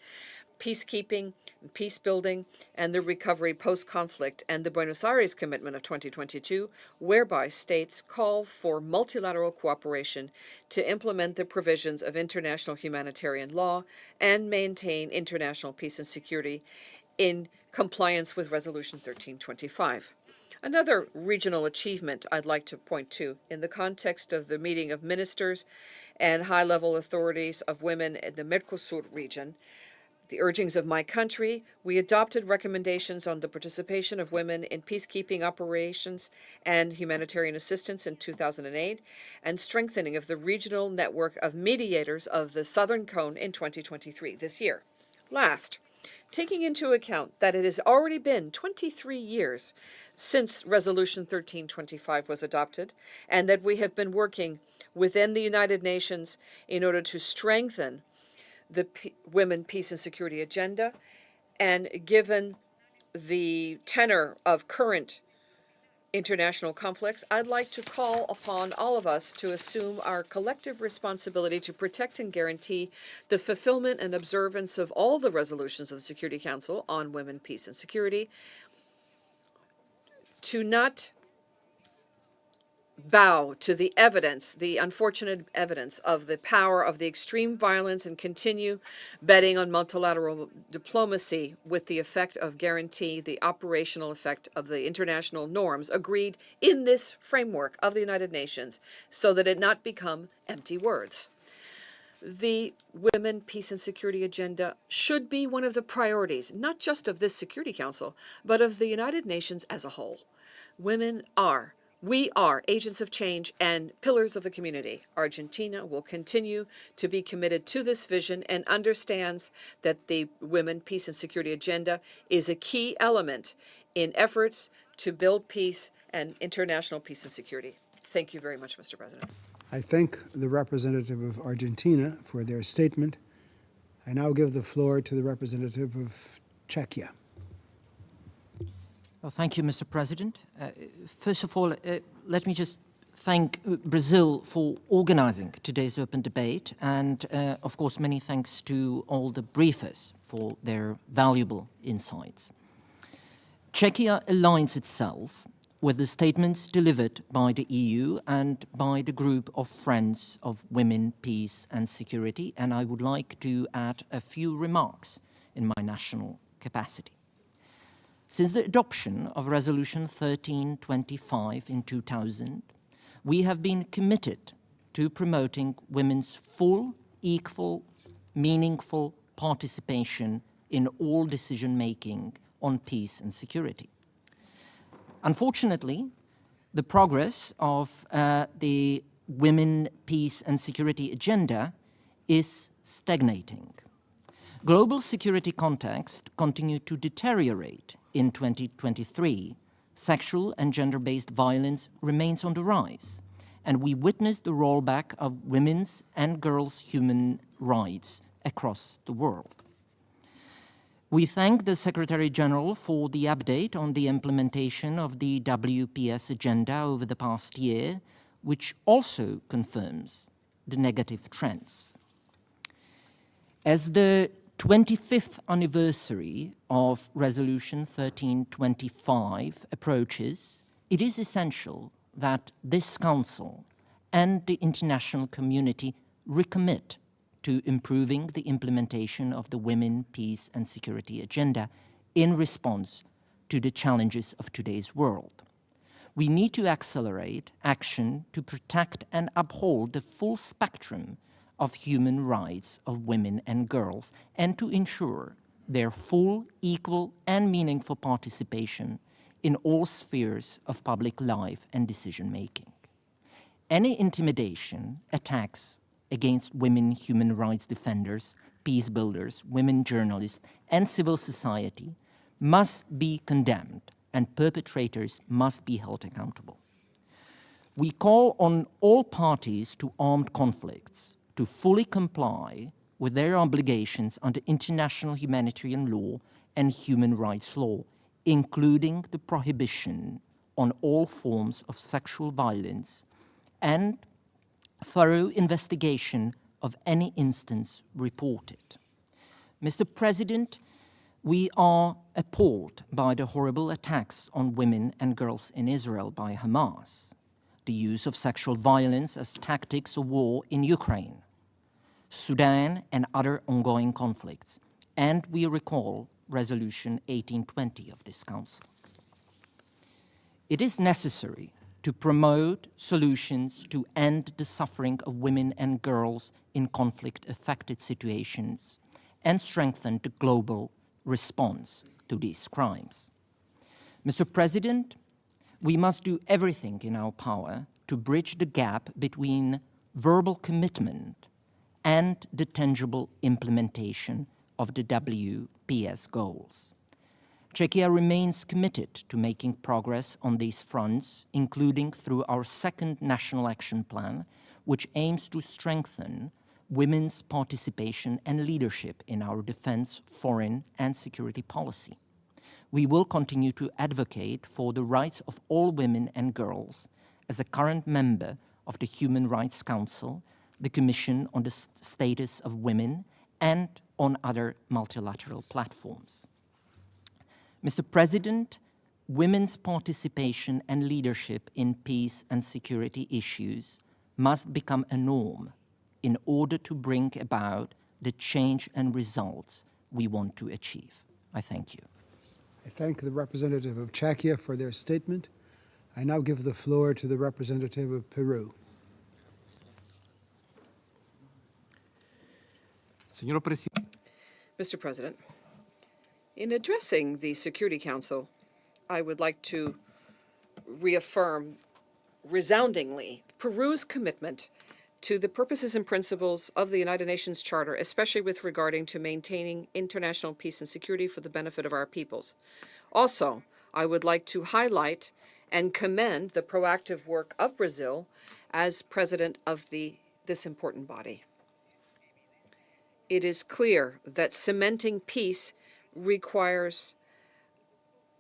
peacekeeping, peace building, and the recovery post-conflict, and the Buenos Aires Commitment of 2022, whereby states call for multilateral cooperation to implement the provisions of international humanitarian law and maintain international peace and security in compliance with Resolution 1325. Another regional achievement I'd like to point to in the context of the meeting of ministers and high-level authorities of women in the Mercosur region, the urgings of my country, we adopted recommendations on the participation of women in peacekeeping operations and humanitarian assistance in 2008, and strengthening of the regional network of mediators of the Southern Cone in 2023, this year. Last, taking into account that it has already been 23 years since Resolution 1325 was adopted, and that we have been working within the United Nations in order to strengthen the Women, Peace, and Security agenda, and given the tenor of current international conflicts, I'd like to call upon all of us to assume our collective responsibility to protect and guarantee the fulfillment and observance of all the resolutions of the Security Council on women, peace, and security, to not bow to the evidence, the unfortunate evidence of the power of the extreme violence and continue betting on multilateral diplomacy with the effect of guarantee the operational effect of the international norms agreed in this framework of the United Nations so that it not become empty words. The Women, Peace and Security agenda should be one of the priorities, not just of this Security Council, but of the United Nations as a whole. We are agents of change and pillars of the community. Argentina will continue to be committed to this vision and understands that the Women, Peace and Security agenda is a key element in efforts to build peace and international peace and security. Thank you very much, Mr. President. I thank the representative of Argentina for their statement. I now give the floor to the representative of Czechia. Well, thank you, Mr. President. First of all, let me just thank Brazil for organizing today's open debate, and of course, many thanks to all the briefers for their valuable insights. Czechia aligns itself with the statements delivered by the EU and by the group of Friends of Women, Peace and Security, and I would like to add a few remarks in my national capacity. Since the adoption of Resolution 1325 in 2000, we have been committed to promoting women's full, equal, meaningful participation in all decision-making on peace and security. Unfortunately, the progress of the Women, Peace and Security agenda is stagnating. Global security context continued to deteriorate in 2023. Sexual and gender-based violence remains on the rise, and we witnessed the rollback of women's and girls' human rights across the world. We thank the Secretary General for the update on the implementation of the WPS agenda over the past year, which also confirms the negative trends. As the 25th anniversary of Resolution 1325 approaches, it is essential that this Council and the international community recommit to improving the implementation of the Women, Peace and Security agenda in response to the challenges of today's world. We need to accelerate action to protect and uphold the full spectrum of human rights of women and girls, and to ensure their full, equal, and meaningful participation in all spheres of public life and decision-making. Any intimidation, attacks against women human rights defenders, peace builders, women journalists, and civil society must be condemned, and perpetrators must be held accountable. We call on all parties to armed conflicts to fully comply with their obligations under international humanitarian law and human rights law, including the prohibition on all forms of sexual violence and thorough investigation of any instance reported. Mr. President, we are appalled by the horrible attacks on women and girls in Israel by Hamas, the use of sexual violence as tactics of war in Ukraine, Sudan, and other ongoing conflicts, and we recall Resolution 1820 of this Council. It is necessary to promote solutions to end the suffering of women and girls in conflict-affected situations and strengthen the global response to these crimes. Mr. President, we must do everything in our power to bridge the gap between verbal commitment and the tangible implementation of the WPS goals. Czechia remains committed to making progress on these fronts, including through our second National Action Plan, which aims to strengthen women's participation and leadership in our defense, foreign, and security policy. We will continue to advocate for the rights of all women and girls as a current member of the Human Rights Council, the Commission on the Status of Women, and on other multilateral platforms. Mr. President, women's participation and leadership in peace and security issues must become a norm in order to bring about the change and results we want to achieve. I thank you. I thank the representative of Czechia for their statement. I now give the floor to the representative of Peru. Mr. President, in addressing the Security Council, I would like to reaffirm resoundingly Peru's commitment to the purposes and principles of the United Nations Charter, especially with regarding to maintaining international peace and security for the benefit of our peoples. Also, I would like to highlight and commend the proactive work of Brazil as president of this important body. It is clear that cementing peace requires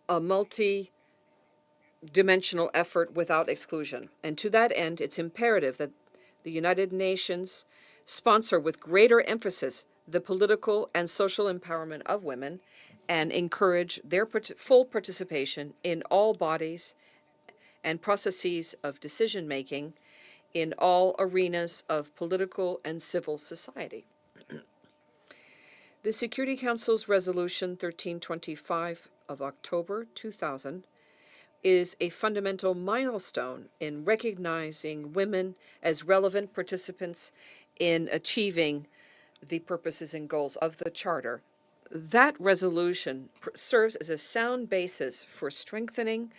a multi-dimensional effort without exclusion. And to that end, it's imperative that the United Nations sponsor with greater emphasis the political and social empowerment of women and encourage their full participation in all bodies and processes of decision-making in all arenas of political and civil society. The Security Council's Resolution 1325 of October 2000 is a fundamental milestone in recognizing women as relevant participants in achieving the purposes and goals of the Charter. That resolution serves as a sound basis for strengthening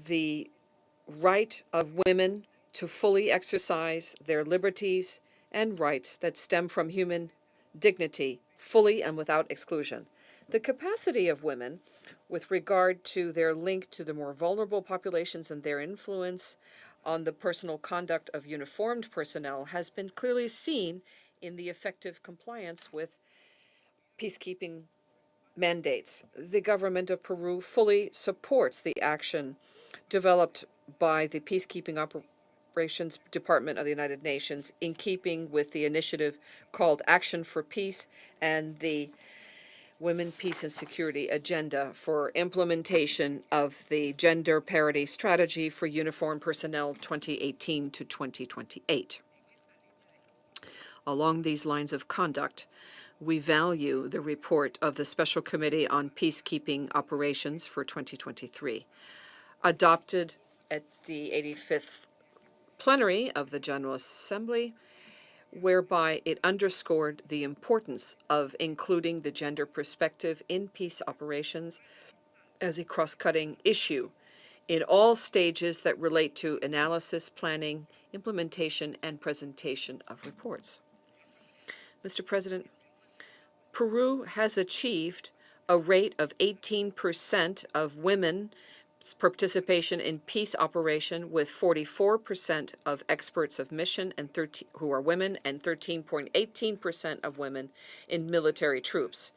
the right of women to fully exercise their liberties and rights that stem from human dignity, fully and without exclusion. The capacity of women with regard to their link to the more vulnerable populations and their influence on the personal conduct of uniformed personnel has been clearly seen in the effective compliance with peacekeeping mandates. The government of Peru fully supports the action developed by the Peacekeeping Operations Department of the United Nations in keeping with the initiative called Action for Peace and the Women, Peace and Security Agenda for implementation of the Gender Parity Strategy for Uniformed Personnel 2018 to 2028. Along these lines of conduct, we value the report of the Special Committee on Peacekeeping Operations for 2023, adopted at the 85th plenary of the General Assembly, whereby it underscored the importance of including the gender perspective in peace operations as a cross-cutting issue in all stages that relate to analysis, planning, implementation, and presentation of reports. Mr. President, Peru has achieved a rate of 18% of women's participation in peace operation, with 44% of experts of mission and who are women and 13.18% of women in military troops.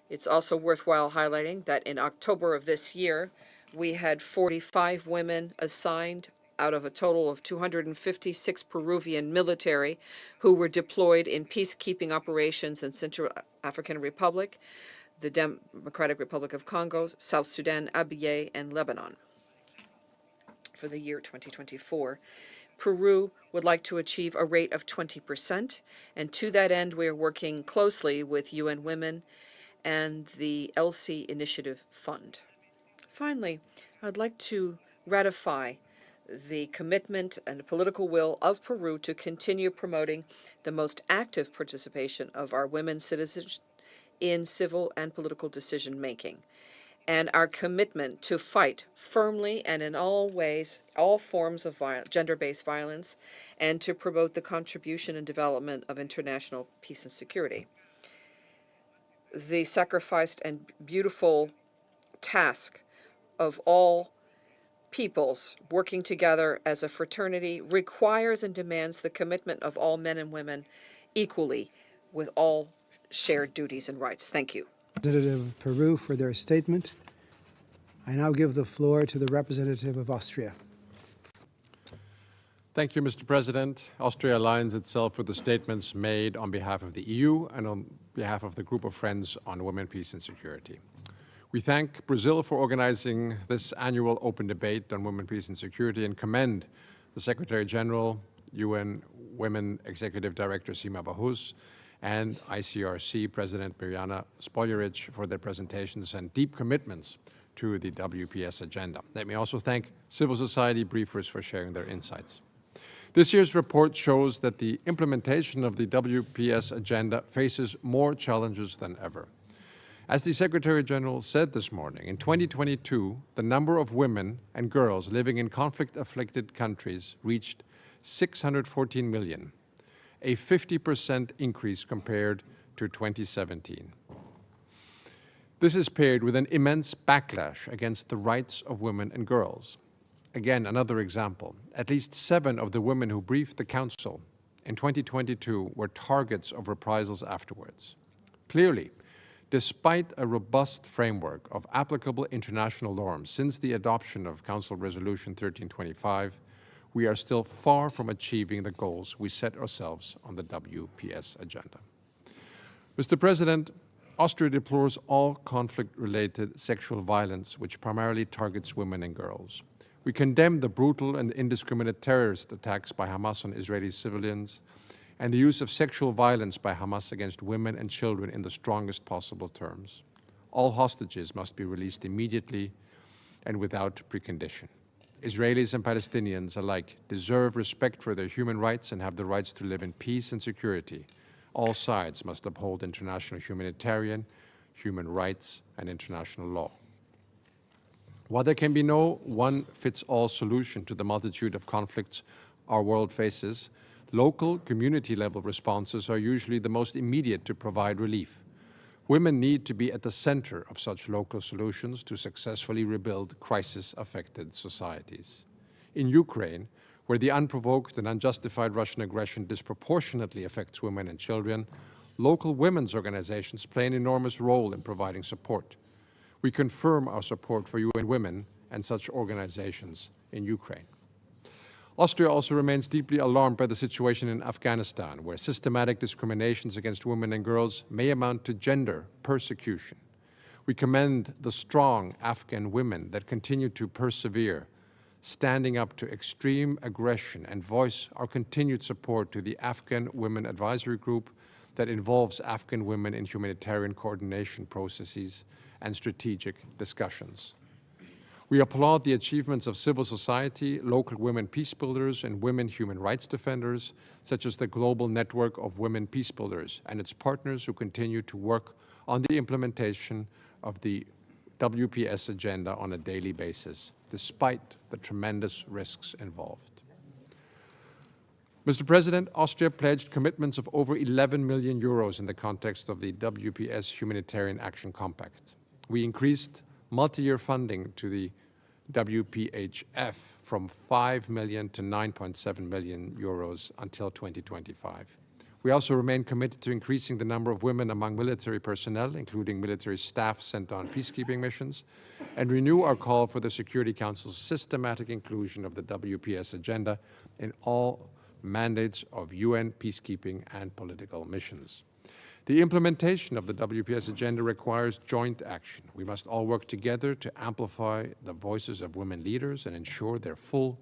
It's also worthwhile highlighting that in October of this year, we had 45 women assigned out of a total of 256 Peruvian military who were deployed in peacekeeping operations in Central African Republic, the Democratic Republic of Congo, South Sudan, Abyei, and Lebanon. For the year 2024, Peru would like to achieve a rate of 20%, and to that end, we are working closely with UN Women and the ELSI Initiative Fund. Finally, I'd like to ratify the commitment and political will of Peru to continue promoting the most active participation of our women citizens in civil and political decision-making, and our commitment to fight firmly and in all ways, all forms of gender-based violence, and to promote the contribution and development of international peace and security. The sacrificed and beautiful task of all peoples working together as a fraternity requires and demands the commitment of all men and women equally with all shared duties and rights. Thank you. Representative of Peru for their statement. I now give the floor to the representative of Austria. Thank you, Mr. President. Austria aligns itself with the statements made on behalf of the EU and on behalf of the Group of Friends on Women, Peace and Security. We thank Brazil for organizing this annual open debate on women, peace, and security, and commend the Secretary General, UN Women Executive Director Sima Bahous, and ICRC President Mirjana Spoljaric for their presentations and deep commitments to the WPS agenda. Let me also thank civil society briefers for sharing their insights. This year's report shows that the implementation of the WPS agenda faces more challenges than ever. As the Secretary General said this morning, in 2022, the number of women and girls living in conflict-afflicted countries reached 614 million, a 50% increase compared to 2017. This is paired with an immense backlash against the rights of women and girls. Again, another example. At least 7 of the women who briefed the Council in 2022 were targets of reprisals afterwards. Clearly, despite a robust framework of applicable international norms since the adoption of Council Resolution 1325, we are still far from achieving the goals we set ourselves on the WPS agenda. Mr. President, Austria deplores all conflict-related sexual violence which primarily targets women and girls. We condemn the brutal and indiscriminate terrorist attacks by Hamas on Israeli civilians and the use of sexual violence by Hamas against women and children in the strongest possible terms. All hostages must be released immediately and without precondition. Israelis and Palestinians alike deserve respect for their human rights and have the rights to live in peace and security. All sides must uphold international humanitarian, human rights, and international law. While there can be no one-fits-all solution to the multitude of conflicts our world faces, local community-level responses are usually the most immediate to provide relief. Women need to be at the center of such local solutions to successfully rebuild crisis-affected societies. In Ukraine, where the unprovoked and unjustified Russian aggression disproportionately affects women and children, local women's organizations play an enormous role in providing support. We confirm our support for UN Women and such organizations in Ukraine. Austria also remains deeply alarmed by the situation in Afghanistan, where systematic discriminations against women and girls may amount to gender persecution. We commend the strong Afghan women that continue to persevere, standing up to extreme aggression, and voice our continued support to the Afghan Women Advisory Group that involves Afghan women in humanitarian coordination processes and strategic discussions. We applaud the achievements of civil society, local women peace builders, and women human rights defenders, such as the Global Network of Women Peace Builders and its partners who continue to work on the implementation of the WPS agenda on a daily basis, despite the tremendous risks involved. Mr. President, Austria pledged commitments of over 11 million euros in the context of the WPS Humanitarian Action Compact. We increased multi-year funding to the WPHF from 5 million to 9.7 million euros until 2025. We also remain committed to increasing the number of women among military personnel, including military staff sent on peacekeeping missions, and renew our call for the Security Council's systematic inclusion of the WPS agenda in all mandates of UN peacekeeping and political missions. The implementation of the WPS agenda requires joint action. We must all work together to amplify the voices of women leaders and ensure their full,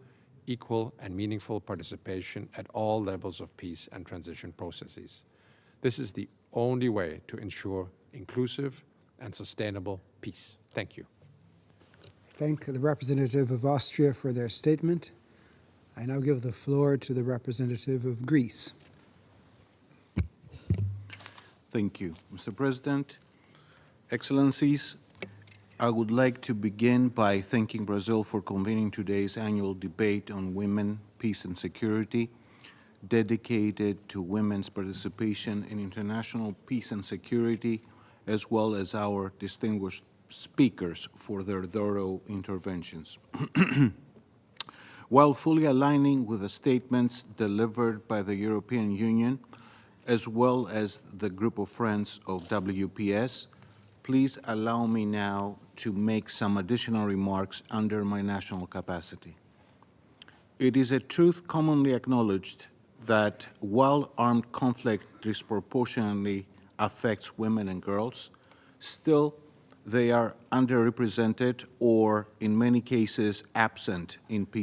equal, and meaningful participation at all levels of peace and transition processes. This is the only way to ensure inclusive and sustainable peace. Thank you. Thank the representative of Austria for their statement. I now give the floor to the representative of Greece. Thank you, Mr. President. Excellencies, I would like to begin by thanking Brazil for convening today's annual debate on women, peace, and security, dedicated to women's participation in international peace and security, as well as our distinguished speakers for their thorough interventions. While fully aligning with the statements delivered by the European Union, as well as the group of friends of WPS, please allow me now to make some additional remarks under my national capacity. It is a truth commonly acknowledged that while armed conflict disproportionately affects women and girls, still they are underrepresented or, in many cases, absent in peace